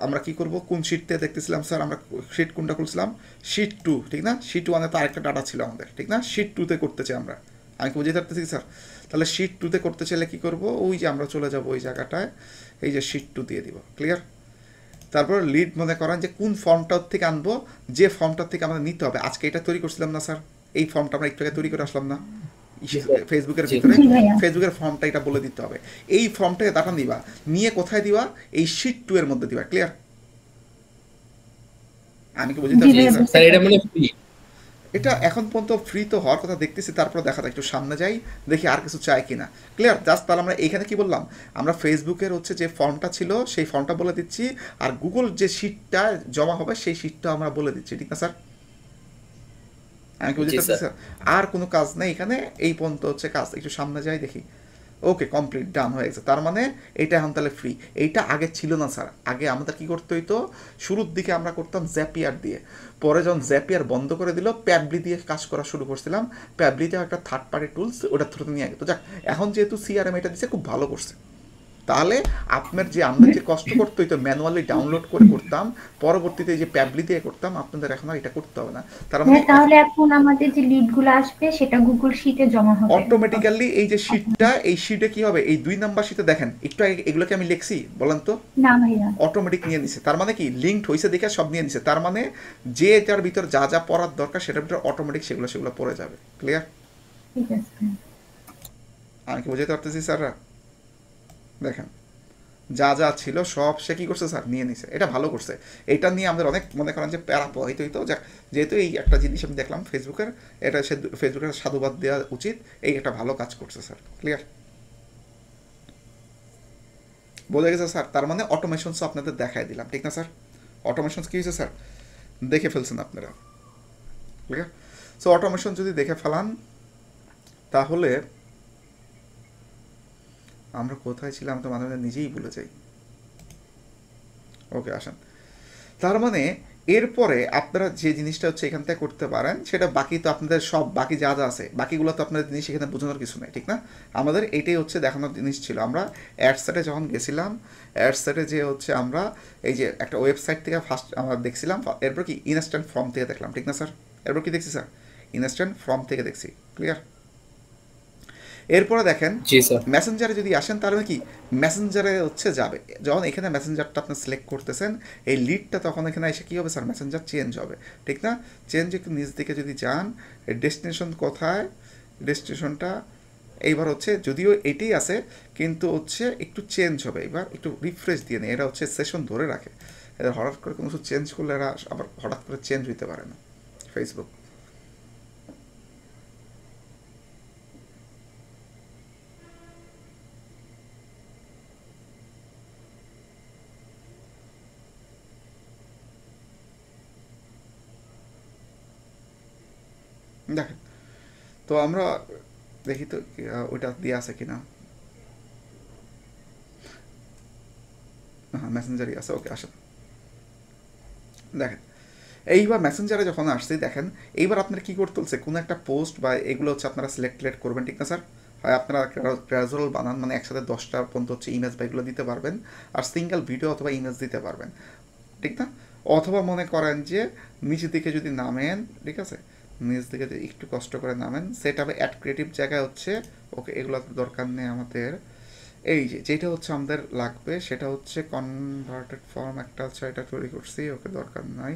[SPEAKER 1] আমরা কি করব? কোন শিটতে দেখতেছিলাম স্যার? আমরা শিট কোনটা খুলছিলাম? শিট 2, ঠিক না? শিট 1-এ তো আরেকটা ডাটা ছিল আমাদের, ঠিক না? শিট 2-তে করতে চাই আমরা। আমি কি বুঝতে পারতেছি স্যার? তাহলে শিট 2-তে করতে চাইলে কি করব? ওই যে আমরা চলে যাব ওই জায়গাটায়, এই যে শিট 2 দিয়ে দিব, ক্লিয়ার? তারপর লিড মনে করেন যে কোন ফর্মটার থেকে আনবো, যে ফর্মটার থেকে আমাদের নিতে হবে। আজকে এটা তৈরি করছিলাম না স্যার? এই ফর্মটা আমরা একটু আগে তৈরি করে আসলাম না ফেসবুকের ভিতরে?
[SPEAKER 3] জি ভাইয়া।
[SPEAKER 1] ফেসবুকের ফর্মটা এটা বলে দিতে হবে। এই ফর্মটাকে ডাটা দিবা, নিয়ে কোথায় দিবা? এই শিট 2 এর মধ্যে দিবা, ক্লিয়ার? আমি কি বুঝতে
[SPEAKER 3] জি
[SPEAKER 1] পারছি
[SPEAKER 3] ভাইয়া,
[SPEAKER 1] স্যার?
[SPEAKER 3] বুঝতে
[SPEAKER 2] স্যার এটা
[SPEAKER 3] পারছি।
[SPEAKER 2] মনে ফ্রি।
[SPEAKER 1] এটা এখন পর্যন্ত ফ্রি তো হওয়ার কথা দেখতেছি, তারপর দেখা যায় একটু সামনে যাই, দেখি আর কিছু চাই কিনা, ক্লিয়ার? জাস্ট তাহলে আমরা এইখানে কি বললাম? আমরা ফেসবুকের হচ্ছে যে ফর্মটা ছিল সেই ফর্মটা বলে দিচ্ছি, আর গুগল যে শিটটা জমা হবে সেই শিটটা আমরা বলে দিচ্ছি, ঠিক না স্যার? আমি কি বুঝতে
[SPEAKER 2] জি
[SPEAKER 1] পারছি
[SPEAKER 2] স্যার।
[SPEAKER 1] স্যার? আর কোনো কাজ নেই এখানে, এই পর্যন্ত হচ্ছে কাজ। একটু সামনে যাই দেখি। ওকে, কমপ্লিট, ডান হয়ে গেছে। তার মানে এইটা এখন তাহলে ফ্রি। এইটা আগে ছিল না স্যার। আগে আমাদের কি করতে হইতো? শুরুর দিকে আমরা করতাম জ্যাপিয়ার দিয়ে, পরে যখন জ্যাপিয়ার বন্ধ করে দিল, প্যাবলি দিয়ে কাজ করা শুরু করছিলাম। প্যাবলিতে একটা থার্ড পার্টি টুলস, ওটার থ্রুতে নিয়ে গেতো। যাক, এখন যেহেতু সিআরএম এটা দিচ্ছে, খুব ভালো করছে। তাহলে আপনার যে আমরা যে কষ্ট করতে হইতো ম্যানুয়ালি ডাউনলোড করে করতাম, পরবর্তীতে যে প্যাবলি দিয়ে করতাম, আপনাদের এখন আর এটা করতে হবে না। তার মানে
[SPEAKER 3] ভাইয়া, তাহলে এখন আমাদের যে লিড গুলো আসবে সেটা গুগল শিটে জমা হবে।
[SPEAKER 1] অটোমেটিক্যালি এই যে শিটটা, এই শিটে কি হবে? এই 2 নাম্বার শিটে দেখেন একটু আগে এগুলোকে আমি লিখছি, বলেন তো?
[SPEAKER 3] না ভাইয়া।
[SPEAKER 1] অটোমেটিক নিয়ে নিছে। তার মানে কি লিঙ্কড হয়েছে দেখে সব নিয়ে নিছে। তার মানে যে এটার ভিতর যা যা পড়ার দরকার সেটার ভিতরে অটোমেটিক সেগুলো পড়ে যাবে, ক্লিয়ার?
[SPEAKER 3] ঠিক আছে।
[SPEAKER 1] আমি কি বুঝাতে পারতেছি স্যাররা? দেখেন যা যা ছিল সব সে কি করছে স্যার? নিয়ে নিছে। এটা ভালো করছে। এটা নিয়ে আমাদের অনেক মনে করেন যে প্যারা পোহাইতে হইতো। যাক, যেহেতু এই একটা জিনিস আমি দেখলাম ফেসবুকের, এটা সে ফেসবুকের সাধুবাদ দেওয়া উচিত। এই একটা ভালো কাজ করছে স্যার, ক্লিয়ার? বোঝা গেছে স্যার? তার মানে অটোমেশনস আপনাদের দেখাই দিলাম, ঠিক না স্যার? অটোমেশনস কী হয়েছে স্যার? দেখে ফেলছেন আপনারা, ক্লিয়ার? সো অটোমেশন যদি দেখে ফেলান, তাহলে আমরা কোথায় ছিলাম তো মাঝে মাঝে নিজেই ভুলে যাই। ওকে, আসেন। তার মানে এরপরে আপনারা যে জিনিসটা হচ্ছে এখান থেকে করতে পারেন, সেটা বাকি তো আপনাদের সব বাকি যা যা আছে বাকিগুলো তো আপনাদের জিনিস এখানে বোঝানোর কিছু নেই, ঠিক না? আমাদের এইটাই হচ্ছে দেখানোর জিনিস ছিল। আমরা অ্যাডসেটে যখন গেছিলাম, অ্যাডসেটে যে হচ্ছে আমরা এই যে একটা ওয়েবসাইট থেকে ফার্স্ট আমরা দেখছিলাম, এরপর কি ইনস্ট্যান্ট ফর্ম থেকে দেখলাম, ঠিক না স্যার? এরপর কি দেখছি স্যার? ইনস্ট্যান্ট ফর্ম থেকে দেখছি, ক্লিয়ার? এরপরে দেখেন
[SPEAKER 2] জি স্যার।
[SPEAKER 1] মেসেঞ্জারে যদি আসেন, তাহলে কি মেসেঞ্জারে হচ্ছে যাবে। যখন এখানে মেসেঞ্জারটা আপনি সিলেক্ট করতেছেন, এই লিডটা তখন এখানে এসে কী হবে স্যার? মেসেঞ্জার চেঞ্জ হবে, ঠিক না? চেঞ্জ একটু নিচ দিকে যদি যান, ডেস্টিনেশন কোথায়? ডেস্টিনেশনটা এইবার হচ্ছে যদিও এটাই আছে, কিন্তু হচ্ছে একটু চেঞ্জ হবে। এবার একটু রিফ্রেশ দিয়ে নেই, এরা হচ্ছে সেশন ধরে রাখে। এরা হঠাৎ করে কোনো কিছু চেঞ্জ করলে এরা আবার হঠাৎ করে চেঞ্জ হইতে পারে না ফেসবুক। দেখেন, তো আমরা দেখি তো ওইটা দিয়ে আছে কিনা। হ্যাঁ মেসেঞ্জারই আছে, ওকে আসেন দেখেন। এইবার মেসেঞ্জারে যখন আসছে দেখেন, এইবার আপনার কী করতে হচ্ছে, কোনো একটা পোস্ট বা এগুলো হচ্ছে আপনারা সিলেক্ট করবেন, ঠিক না স্যার? হয় আপনারা ক্যাজুয়াল বানান, মানে একসাথে 10টা পর্যন্ত হচ্ছে ইমেজ বা এগুলো দিতে পারবেন, আর সিঙ্গেল ভিডিও অথবা ইমেজ দিতে পারবেন, ঠিক না? অথবা মনে করেন যে নিচের দিকে যদি নামেন, ঠিক আছে, নিচ দিকে একটু কষ্ট করে নামেন, সেট আপে অ্যাড ক্রিয়েটিভ জায়গায় হচ্ছে, ওকে এগুলো দরকার নেই আমাদের। এই যে যেটা হচ্ছে আমাদের লাগবে সেটা হচ্ছে কনভার্টেড ফর্ম একটা হচ্ছে, এটা তৈরি করছি, ওকে দরকার নাই।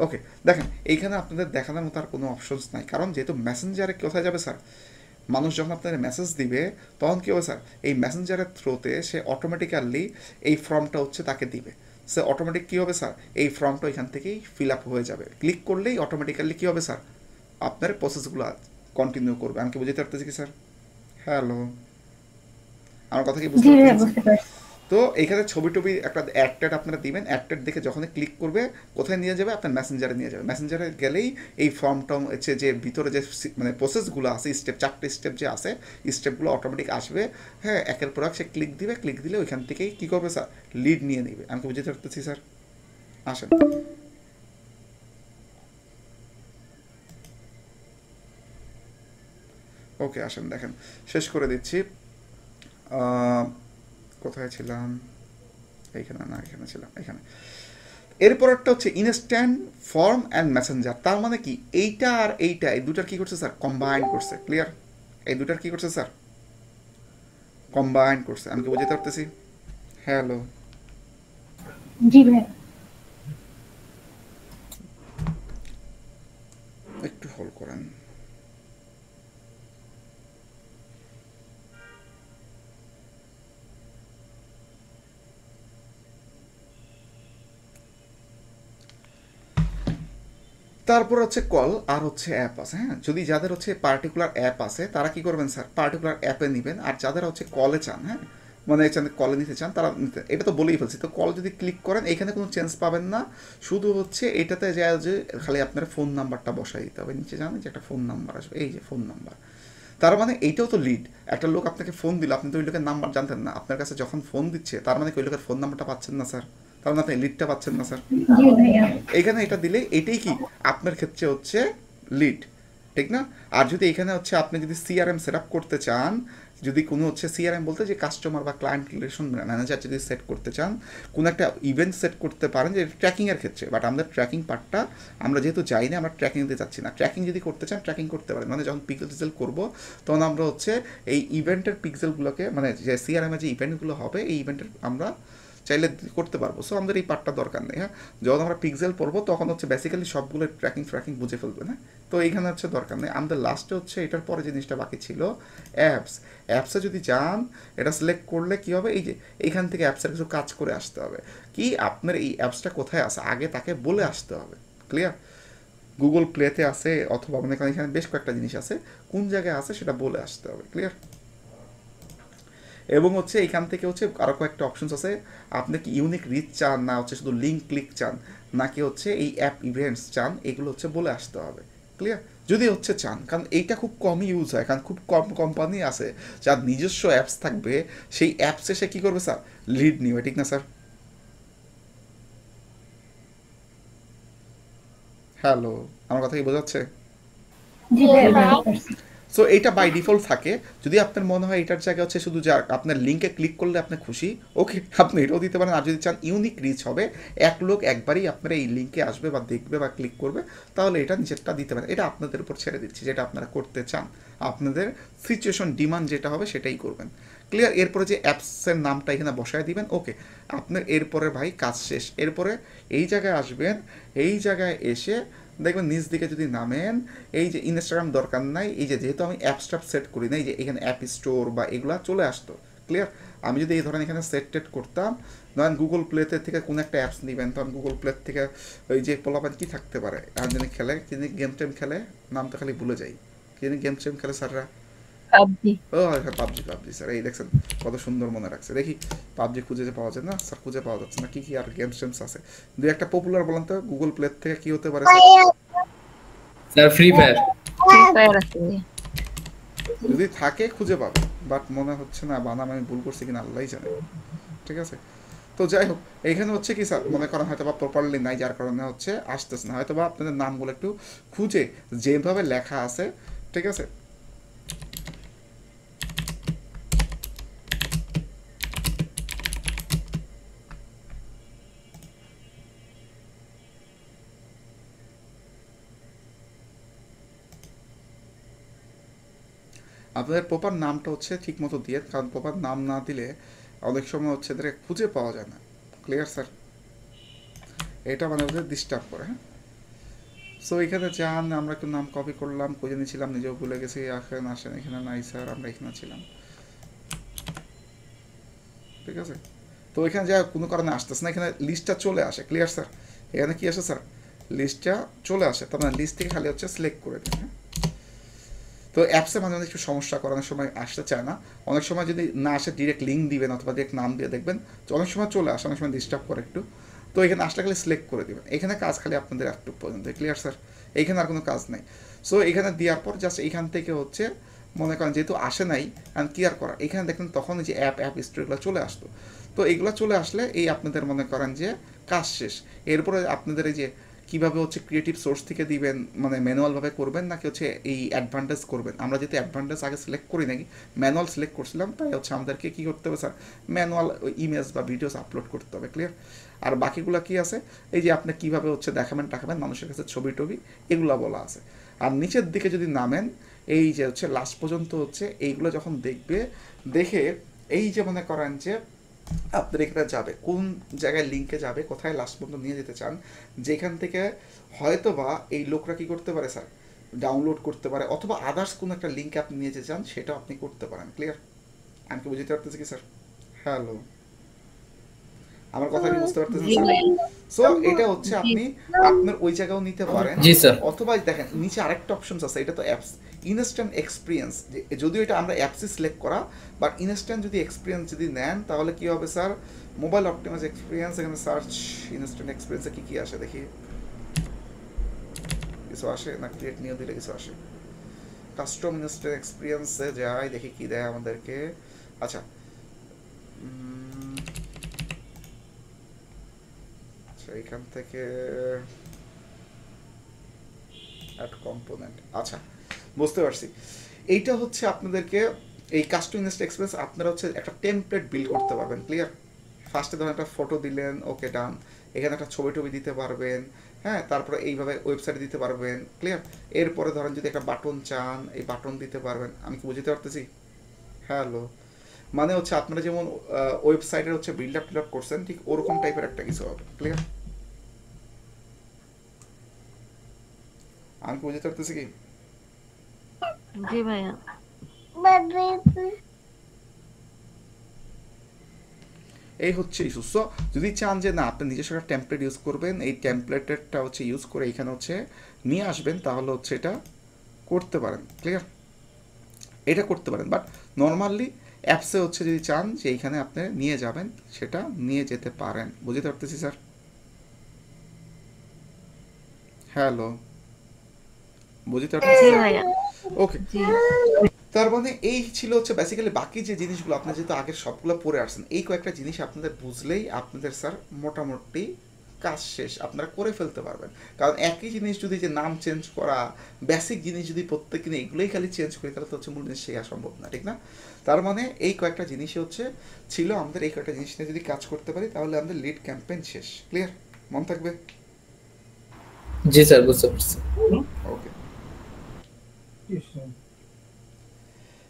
[SPEAKER 1] ওকে দেখেন এইখানে আপনাদের দেখানোর মতো আর কোনো অপশনস নাই, কারণ যেহেতু মেসেঞ্জারে কোথায় যাবে স্যার, মানুষ যখন আপনাদের মেসেজ দিবে তখন কী হবে স্যার, এই মেসেঞ্জারের থ্রুতে সে অটোমেটিক্যালি এই ফর্মটা হচ্ছে তাকে দিবে, সে অটোমেটিক কী হবে স্যার, এই ফর্মটা এখান থেকেই ফিল আপ হয়ে যাবে, ক্লিক করলেই অটোমেটিক্যালি কী হবে স্যার, আপনার প্রসেসগুলো কন্টিনিউ করবে। আমি কি বুঝতে পারতেছি কি স্যার? হ্যালো, আমার কথা কি বুঝতে
[SPEAKER 3] জি ভাইয়া
[SPEAKER 1] পারতেছি?
[SPEAKER 3] বুঝতে পারছি।
[SPEAKER 1] তো এখানে ছবি টবি একটা অ্যাড আপনারা দিবেন, অ্যাড দেখে যখন ক্লিক করবে কোথায় নিয়ে যাবে, আপনার মেসেঞ্জারে নিয়ে যাবে, মেসেঞ্জারে গেলেই এই ফর্মটা হচ্ছে যে ভিতরে যে মানে প্রসেসগুলো আছে, স্টেপ 4টে স্টেপ যে আছে, স্টেপগুলো অটোমেটিক আসবে, হ্যাঁ একের পর এক সে ক্লিক দিবে, ক্লিক দিলে ওইখান থেকেই কী করবে স্যার, লিড নিয়ে নেবে। আমি কি বুঝতে পারতেছি স্যার? আসেন ওকে আসেন দেখেন শেষ করে দিচ্ছি। কোথায় ছিলাম, এইখানে না, এখানে ছিলাম, এখানে। এরপর একটা হচ্ছে ইনস্ট্যান্ট ফর্ম অ্যান্ড মেসেঞ্জার, তার মানে কি এইটা আর এইটা, এই দুটার কি করছে স্যার, কম্বাইন করছে, ক্লিয়ার? এই দুটার কি করছে স্যার, কম্বাইন করছে। আমি কি বুঝতে পারতেছি? হ্যালো,
[SPEAKER 3] জি ভাইয়া।
[SPEAKER 1] একটু হোল্ড করেন। তারপর হচ্ছে কল আর হচ্ছে অ্যাপ আছে, হ্যাঁ যদি যাদের হচ্ছে পার্টিকুলার অ্যাপ আছে তারা কি করবেন স্যার, পার্টিকুলার অ্যাপে নেবেন, আর যাদের হচ্ছে কলে চান, হ্যাঁ মানে কলে নিতে চান তারা নিতে, এটা তো বলেই ফেলছি। তো কল যদি ক্লিক করেন এখানে কোনো চেঞ্জ পাবেন না, শুধু হচ্ছে এটাতে যায় যে খালি আপনার ফোন নাম্বারটা বসাই দিতে হবে, নিচে জানেন যে একটা ফোন নাম্বার আসবে, এই যে ফোন নাম্বার। তার মানে এইটাও তো লিড, একটা লোক আপনাকে ফোন দিল, আপনি তো ওই লোকের নাম্বার জানতেন না, আপনার কাছে যখন ফোন দিচ্ছে তার মানে ওই লোকের ফোন নাম্বারটা পাচ্ছেন না স্যার, তার মানে আপনি লিডটা পাচ্ছেন না স্যার।
[SPEAKER 3] জি ভাইয়া।
[SPEAKER 1] এইখানে এটা দিলে এটাই কি আপনার ক্ষেত্রে হচ্ছে লিড, ঠিক না? আর যদি এখানে হচ্ছে আপনি যদি সিআরএম সেট আপ করতে চান, যদি কোনো হচ্ছে সিআরএম বলতে যে কাস্টমার বা ক্লায়েন্ট রিলেশন ম্যানেজার যদি সেট করতে চান, কোনো একটা ইভেন্ট সেট করতে পারেন যে ট্র্যাকিংয়ের ক্ষেত্রে, বাট আমাদের ট্র্যাকিং পার্টটা আমরা যেহেতু যাই না, আমরা ট্র্যাকিং দিতে চাচ্ছি না। ট্র্যাকিং যদি করতে চান ট্র্যাকিং করতে পারেন, মানে যখন পিক্সেল টিক্সেল করবো তখন আমরা হচ্ছে এই ইভেন্টের পিক্সেলগুলোকে, মানে যে সিআরএমে যে ইভেন্টগুলো হবে এই ইভেন্টের আমরা চাইলে করতে পারবো। সো আমাদের এই পার্টটা দরকার নেই, হ্যাঁ যখন আমরা পিক্সেল পড়বো তখন হচ্ছে বেসিক্যালি সবগুলো ট্র্যাকিং বুঝে ফেলবে না, তো এইখানে হচ্ছে দরকার নেই। আমাদের লাস্টে হচ্ছে এটার পরে জিনিসটা বাকি ছিল অ্যাপসে যদি যান এটা সিলেক্ট করলে কি হবে, এই যে এইখান থেকে অ্যাপসের কিছু কাজ করে আসতে হবে, কি আপনার এই অ্যাপসটা কোথায় আছে আগে তাকে বলে আসতে হবে, ক্লিয়ার? গুগল প্লেতে আছে অথবা মনে করেন এখানে বেশ কয়েকটা জিনিস আছে, কোন জায়গায় আছে সেটা বলে আসতে হবে, ক্লিয়ার? এবং হচ্ছে এখান থেকে হচ্ছে আরও কয়েকটা অপশনস আছে, আপনি কি ইউনিক রিচ চান, না হচ্ছে শুধু লিঙ্ক ক্লিক চান, নাকি হচ্ছে এই অ্যাপ ইভেন্টস চান, এগুলো হচ্ছে বলে আসতে হবে, ক্লিয়ার? যদি হচ্ছে চান, কারণ এইটা খুব কমই ইউজ হয়, কারণ খুব কম কোম্পানি আছে যার নিজস্ব অ্যাপস থাকবে, সেই অ্যাপসে সে কী করবে স্যার, লিড নিবে, ঠিক না স্যার? হ্যালো, আমার কথা কি বোঝাচ্ছে?
[SPEAKER 3] জি ভাইয়া বুঝতে পারছি।
[SPEAKER 1] সো এইটা বাই ডিফল্ট থাকে, যদি আপনার মনে হয় এটার জায়গায় হচ্ছে শুধু যা আপনার লিঙ্কে ক্লিক করলে আপনি খুশি, ওকে আপনি এটাও দিতে পারেন। আর যদি চান ইউনিক রিচ হবে, এক লোক একবারই আপনার এই লিঙ্কে আসবে বা দেখবে বা ক্লিক করবে, তাহলে এটা নিচেরটা দিতে পারেন। এটা আপনাদের উপর ছেড়ে দিচ্ছি, যেটা আপনারা করতে চান, আপনাদের সিচুয়েশন ডিমান্ড যেটা হবে সেটাই করবেন, ক্লিয়ার? এরপরে যে অ্যাপসের নামটা এখানে বসায় দিবেন, ওকে আপনার এরপরে ভাই কাজ শেষ। এরপরে এই জায়গায় আসবেন, এই জায়গায় এসে দেখবেন নিচ দিকে যদি নামেন, এই যে ইনস্টাগ্রাম দরকার নাই, এই যে যেহেতু আমি অ্যাপস্টাপ সেট করি না, এই যে এখানে অ্যাপ স্টোর বা এগুলো চলে আসতো, ক্লিয়ার? আমি যদি এই ধরনের এখানে সেট করতাম, ধরেন গুগল প্লেতে থেকে কোনো একটা অ্যাপস নেবেন, তখন গুগল প্লে থেকে ওই যে পোলাপান কী থাকতে পারে, আর যিনি খেলে, যিনি গেম টেম খেলে, নাম তো খালি ভুলে যাই, যিনি গেম টেম খেলে স্যাররা,
[SPEAKER 4] পাবজি।
[SPEAKER 1] ও হ্যাঁ পাবজি স্যার, এই দেখছেন কত সুন্দর মনে রাখছে। দেখি পাবজি খুঁজে যে পাওয়া যায় না স্যার, খুঁজে পাওয়া যাচ্ছে না, কি কি আর গেমস টেমস আছে, দু একটা পপুলার বলেন তো গুগল প্লে থেকে কি হতে পারে
[SPEAKER 2] sir free fire.
[SPEAKER 4] Free fire আছে।
[SPEAKER 1] যদি থাকে খুঁজে পাবে, বাট মনে হচ্ছে না, বানাম আমি ভুল করছি কিনা আল্লাহই জানে, ঠিক আছে? তো যাই হোক, এখানে হচ্ছে কি স্যার মনে করেন হয়তো বা প্রপারলি নাই, যার কারণে হচ্ছে আসতেছে না, হয়তো বা আপনাদের নামগুলো একটু খুঁজে যেভাবে লেখা আছে, ঠিক আছে, আপনাদের প্রপার নামটা হচ্ছে ঠিক মতো দিয়ে, কারণ প্রপার নাম না দিলে অনেক সময় হচ্ছে এদের খুঁজে পাওয়া যায় না। Clear sir? এটা মানে ওদের ডিস্টার্ব করে। হ্যাঁ, সো এখানে যান, আমরা একটু নাম কপি করলাম, খুঁজে নিয়েছিলাম, নিজেও ভুলে গেছি, আসেন আসেন, এখানে নাই স্যার, আমরা এখানে ছিলাম, ঠিক আছে। তো এখানে যা কোনো কারণে আসতেছে না, এখানে লিস্টটা চলে আসে। Clear sir? এখানে কি আসে স্যার? লিস্টটা চলে আসে, তার মানে লিস্ট থেকে খালি হচ্ছে সিলেক্ট করে দিন। হ্যাঁ, তো অ্যাপসে মাঝে মাঝে একটু সমস্যা করানোর সময় আসতে চায় না, অনেক সময় যদি না আসে ডিরেক্ট লিঙ্ক দিবেন অথবা ডিরেক্ট নাম দিয়ে দেখবেন, তো অনেক সময় চলে আসে, অনেক সময় ডিস্টার্ব করে একটু। তো এখানে আসলে খালি সিলেক্ট করে দেবেন, এখানে কাজ খালি আপনাদের একটু পর্যন্ত। Clear sir? এইখানে আর কোনো কাজ নেই। সো এখানে দেওয়ার পর জাস্ট এইখান থেকে হচ্ছে মনে করেন যেহেতু আসে নাই অ্যান্ড ক্লিয়ার করা, এখানে দেখেন তখন যে অ্যাপ স্টোরিগুলো চলে আসতো, তো এগুলো চলে আসলে এই আপনাদের মনে করেন যে কাজ শেষ। এরপরে আপনাদের এই যে কীভাবে হচ্ছে ক্রিয়েটিভ সোর্স থেকে দিবেন, মানে ম্যানুয়ালভাবে করবেন নাকি হচ্ছে এই অ্যাডভান্টেজ করবেন। আমরা যেহেতু অ্যাডভান্টেজ আগে সিলেক্ট করি নাকি ম্যানুয়াল সিলেক্ট করছিলাম, তাই হচ্ছে আমাদেরকে কী করতে হবে স্যার, ম্যানুয়াল ইমেজ বা ভিডিওস আপলোড করতে হবে। ক্লিয়ার? আর বাকিগুলো কি আছে, এই যে আপনি কীভাবে হচ্ছে দেখাবেন টাকাবেন মানুষের কাছে ছবি টবি, এগুলো বলা আছে। আর নিচের দিকে যদি নামেন, এই যে হচ্ছে লাস্ট পর্যন্ত হচ্ছে এইগুলো যখন দেখবে, দেখে এই যে মনে করেন যে আপনার এখানে যাবে, কোন জায়গায় লিঙ্কে যাবে, কোথায় লাস্ট পর্যন্ত নিয়ে যেতে চান, যেখান থেকে হয়তো বা এই লোকরা কী করতে পারে স্যার, ডাউনলোড করতে পারে, অথবা আদার্স কোনো একটা লিঙ্কে আপনি নিয়ে যেতে চান, সেটাও আপনি করতে পারেন। ক্লিয়ার? আমি কি বুঝতে পারতেছি কি স্যার? হ্যালো, আমার কথা কি বুঝতে পারতেছেন
[SPEAKER 4] জি
[SPEAKER 1] স্যার?
[SPEAKER 4] ভাইয়া।
[SPEAKER 1] সো এটা হচ্ছে আপনি আপনার ওই জায়গাও নিতে পারেন,
[SPEAKER 2] জি স্যার।
[SPEAKER 1] অথবা দেখেন নিচে আরেকটা অপশনস আছে, এটা তো অ্যাপস ইনস্ট্যান্ট এক্সপিরিয়েন্স, যদিও এটা আমরা অ্যাপসে সিলেক্ট করা, বাট ইনস্ট্যান্ট যদি এক্সপিরিয়েন্স যদি নেন তাহলে কি হবে স্যার, মোবাইল অপটিমাইজ এক্সপিরিয়েন্স, এখানে সার্চ ইনস্ট্যান্ট এক্সপিরিয়েন্সে কী কী আসে দেখি, কিছু আসে না, ক্রিয়েট নিয়ে দিলে কিছু আসে, কাস্টম ইনস্ট্যান্ট এক্সপিরিয়েন্সে যাই দেখি কি দেয় আমাদেরকে। আচ্ছা, এখান থেকে অ্যাড কম্পোনেন্ট, আচ্ছা বুঝতে পারছি। এইটা হচ্ছে আপনাদেরকে এই কাস্টম ইনস্ট্যান্ট এক্সপিরিয়েন্স আপনারা হচ্ছে একটা টেমপ্লেট বিল্ড করতে পারবেন। ক্লিয়ার? ফার্স্টে ধরেন একটা ফটো দিলেন, ওকে ডান, এখানে একটা ছবি টবি দিতে পারবেন, হ্যাঁ, তারপরে এইভাবে ওয়েবসাইটে দিতে পারবেন। ক্লিয়ার? এরপরে ধরেন যদি একটা বাটন চান, এই বাটন দিতে পারবেন। আমি কি বুঝতে পারতেছি? হ্যালো, মানে হচ্ছে আপনারা যেমন ওয়েবসাইটের হচ্ছে বিল্ড আপ টিল্ড আপ করছেন, ঠিক ওরকম টাইপের একটা কিছু হবে। ক্লিয়ার? আমি কি বুঝতে পারতেছি কি?
[SPEAKER 4] জি ভাইয়া।
[SPEAKER 1] এই হচ্ছে ইস্যু। সো যদি চান যে না আপনি নিজস্ব একটা টেমপ্লেট ইউজ করবেন, এই টেমপ্লেটটা হচ্ছে ইউজ করে এখানে হচ্ছে নিয়ে আসবেন, তাহলে হচ্ছে এটা করতে পারেন। ক্লিয়ার? এটা করতে পারেন, বাট নর্মালি অ্যাপসে হচ্ছে যদি চান যে এইখানে আপনি নিয়ে যাবেন, সেটা নিয়ে যেতে পারেন। বুঝতে পারতেছি স্যার? হ্যালো, বুঝতে পারতেছি
[SPEAKER 4] জি
[SPEAKER 1] স্যার?
[SPEAKER 4] ভাইয়া।
[SPEAKER 1] ওকে,
[SPEAKER 4] জি।
[SPEAKER 1] তার মানে এই ছিল হচ্ছে বেসিক্যালি বাকি যে জিনিসগুলো আপনি যেহেতু আগের সবগুলো পড়ে আসছেন, এই কয়েকটা জিনিস আপনাদের বুঝলেই আপনাদের স্যার মোটামুটি কাজ শেষ, আপনারা করে ফেলতে পারবেন। কারণ একই জিনিস যদি যে নাম চেঞ্জ করা, বেসিক জিনিস যদি প্রত্যেক দিনে এগুলোই খালি চেঞ্জ করি, তাহলে তো হচ্ছে মূল জিনিস শেখা সম্ভব না, ঠিক না? তার মানে এই কয়েকটা জিনিসই হচ্ছে ছিল আমাদের, এই কয়েকটা জিনিস নিয়ে যদি কাজ করতে পারি তাহলে আমাদের লিড ক্যাম্পেইন শেষ। ক্লিয়ার? মন থাকবে?
[SPEAKER 2] জি স্যার, বুঝতে পারছি।
[SPEAKER 1] ওকে,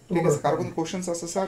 [SPEAKER 1] ঠিক আছে। কারো কোনো কোশ্চেন্স আছে স্যার?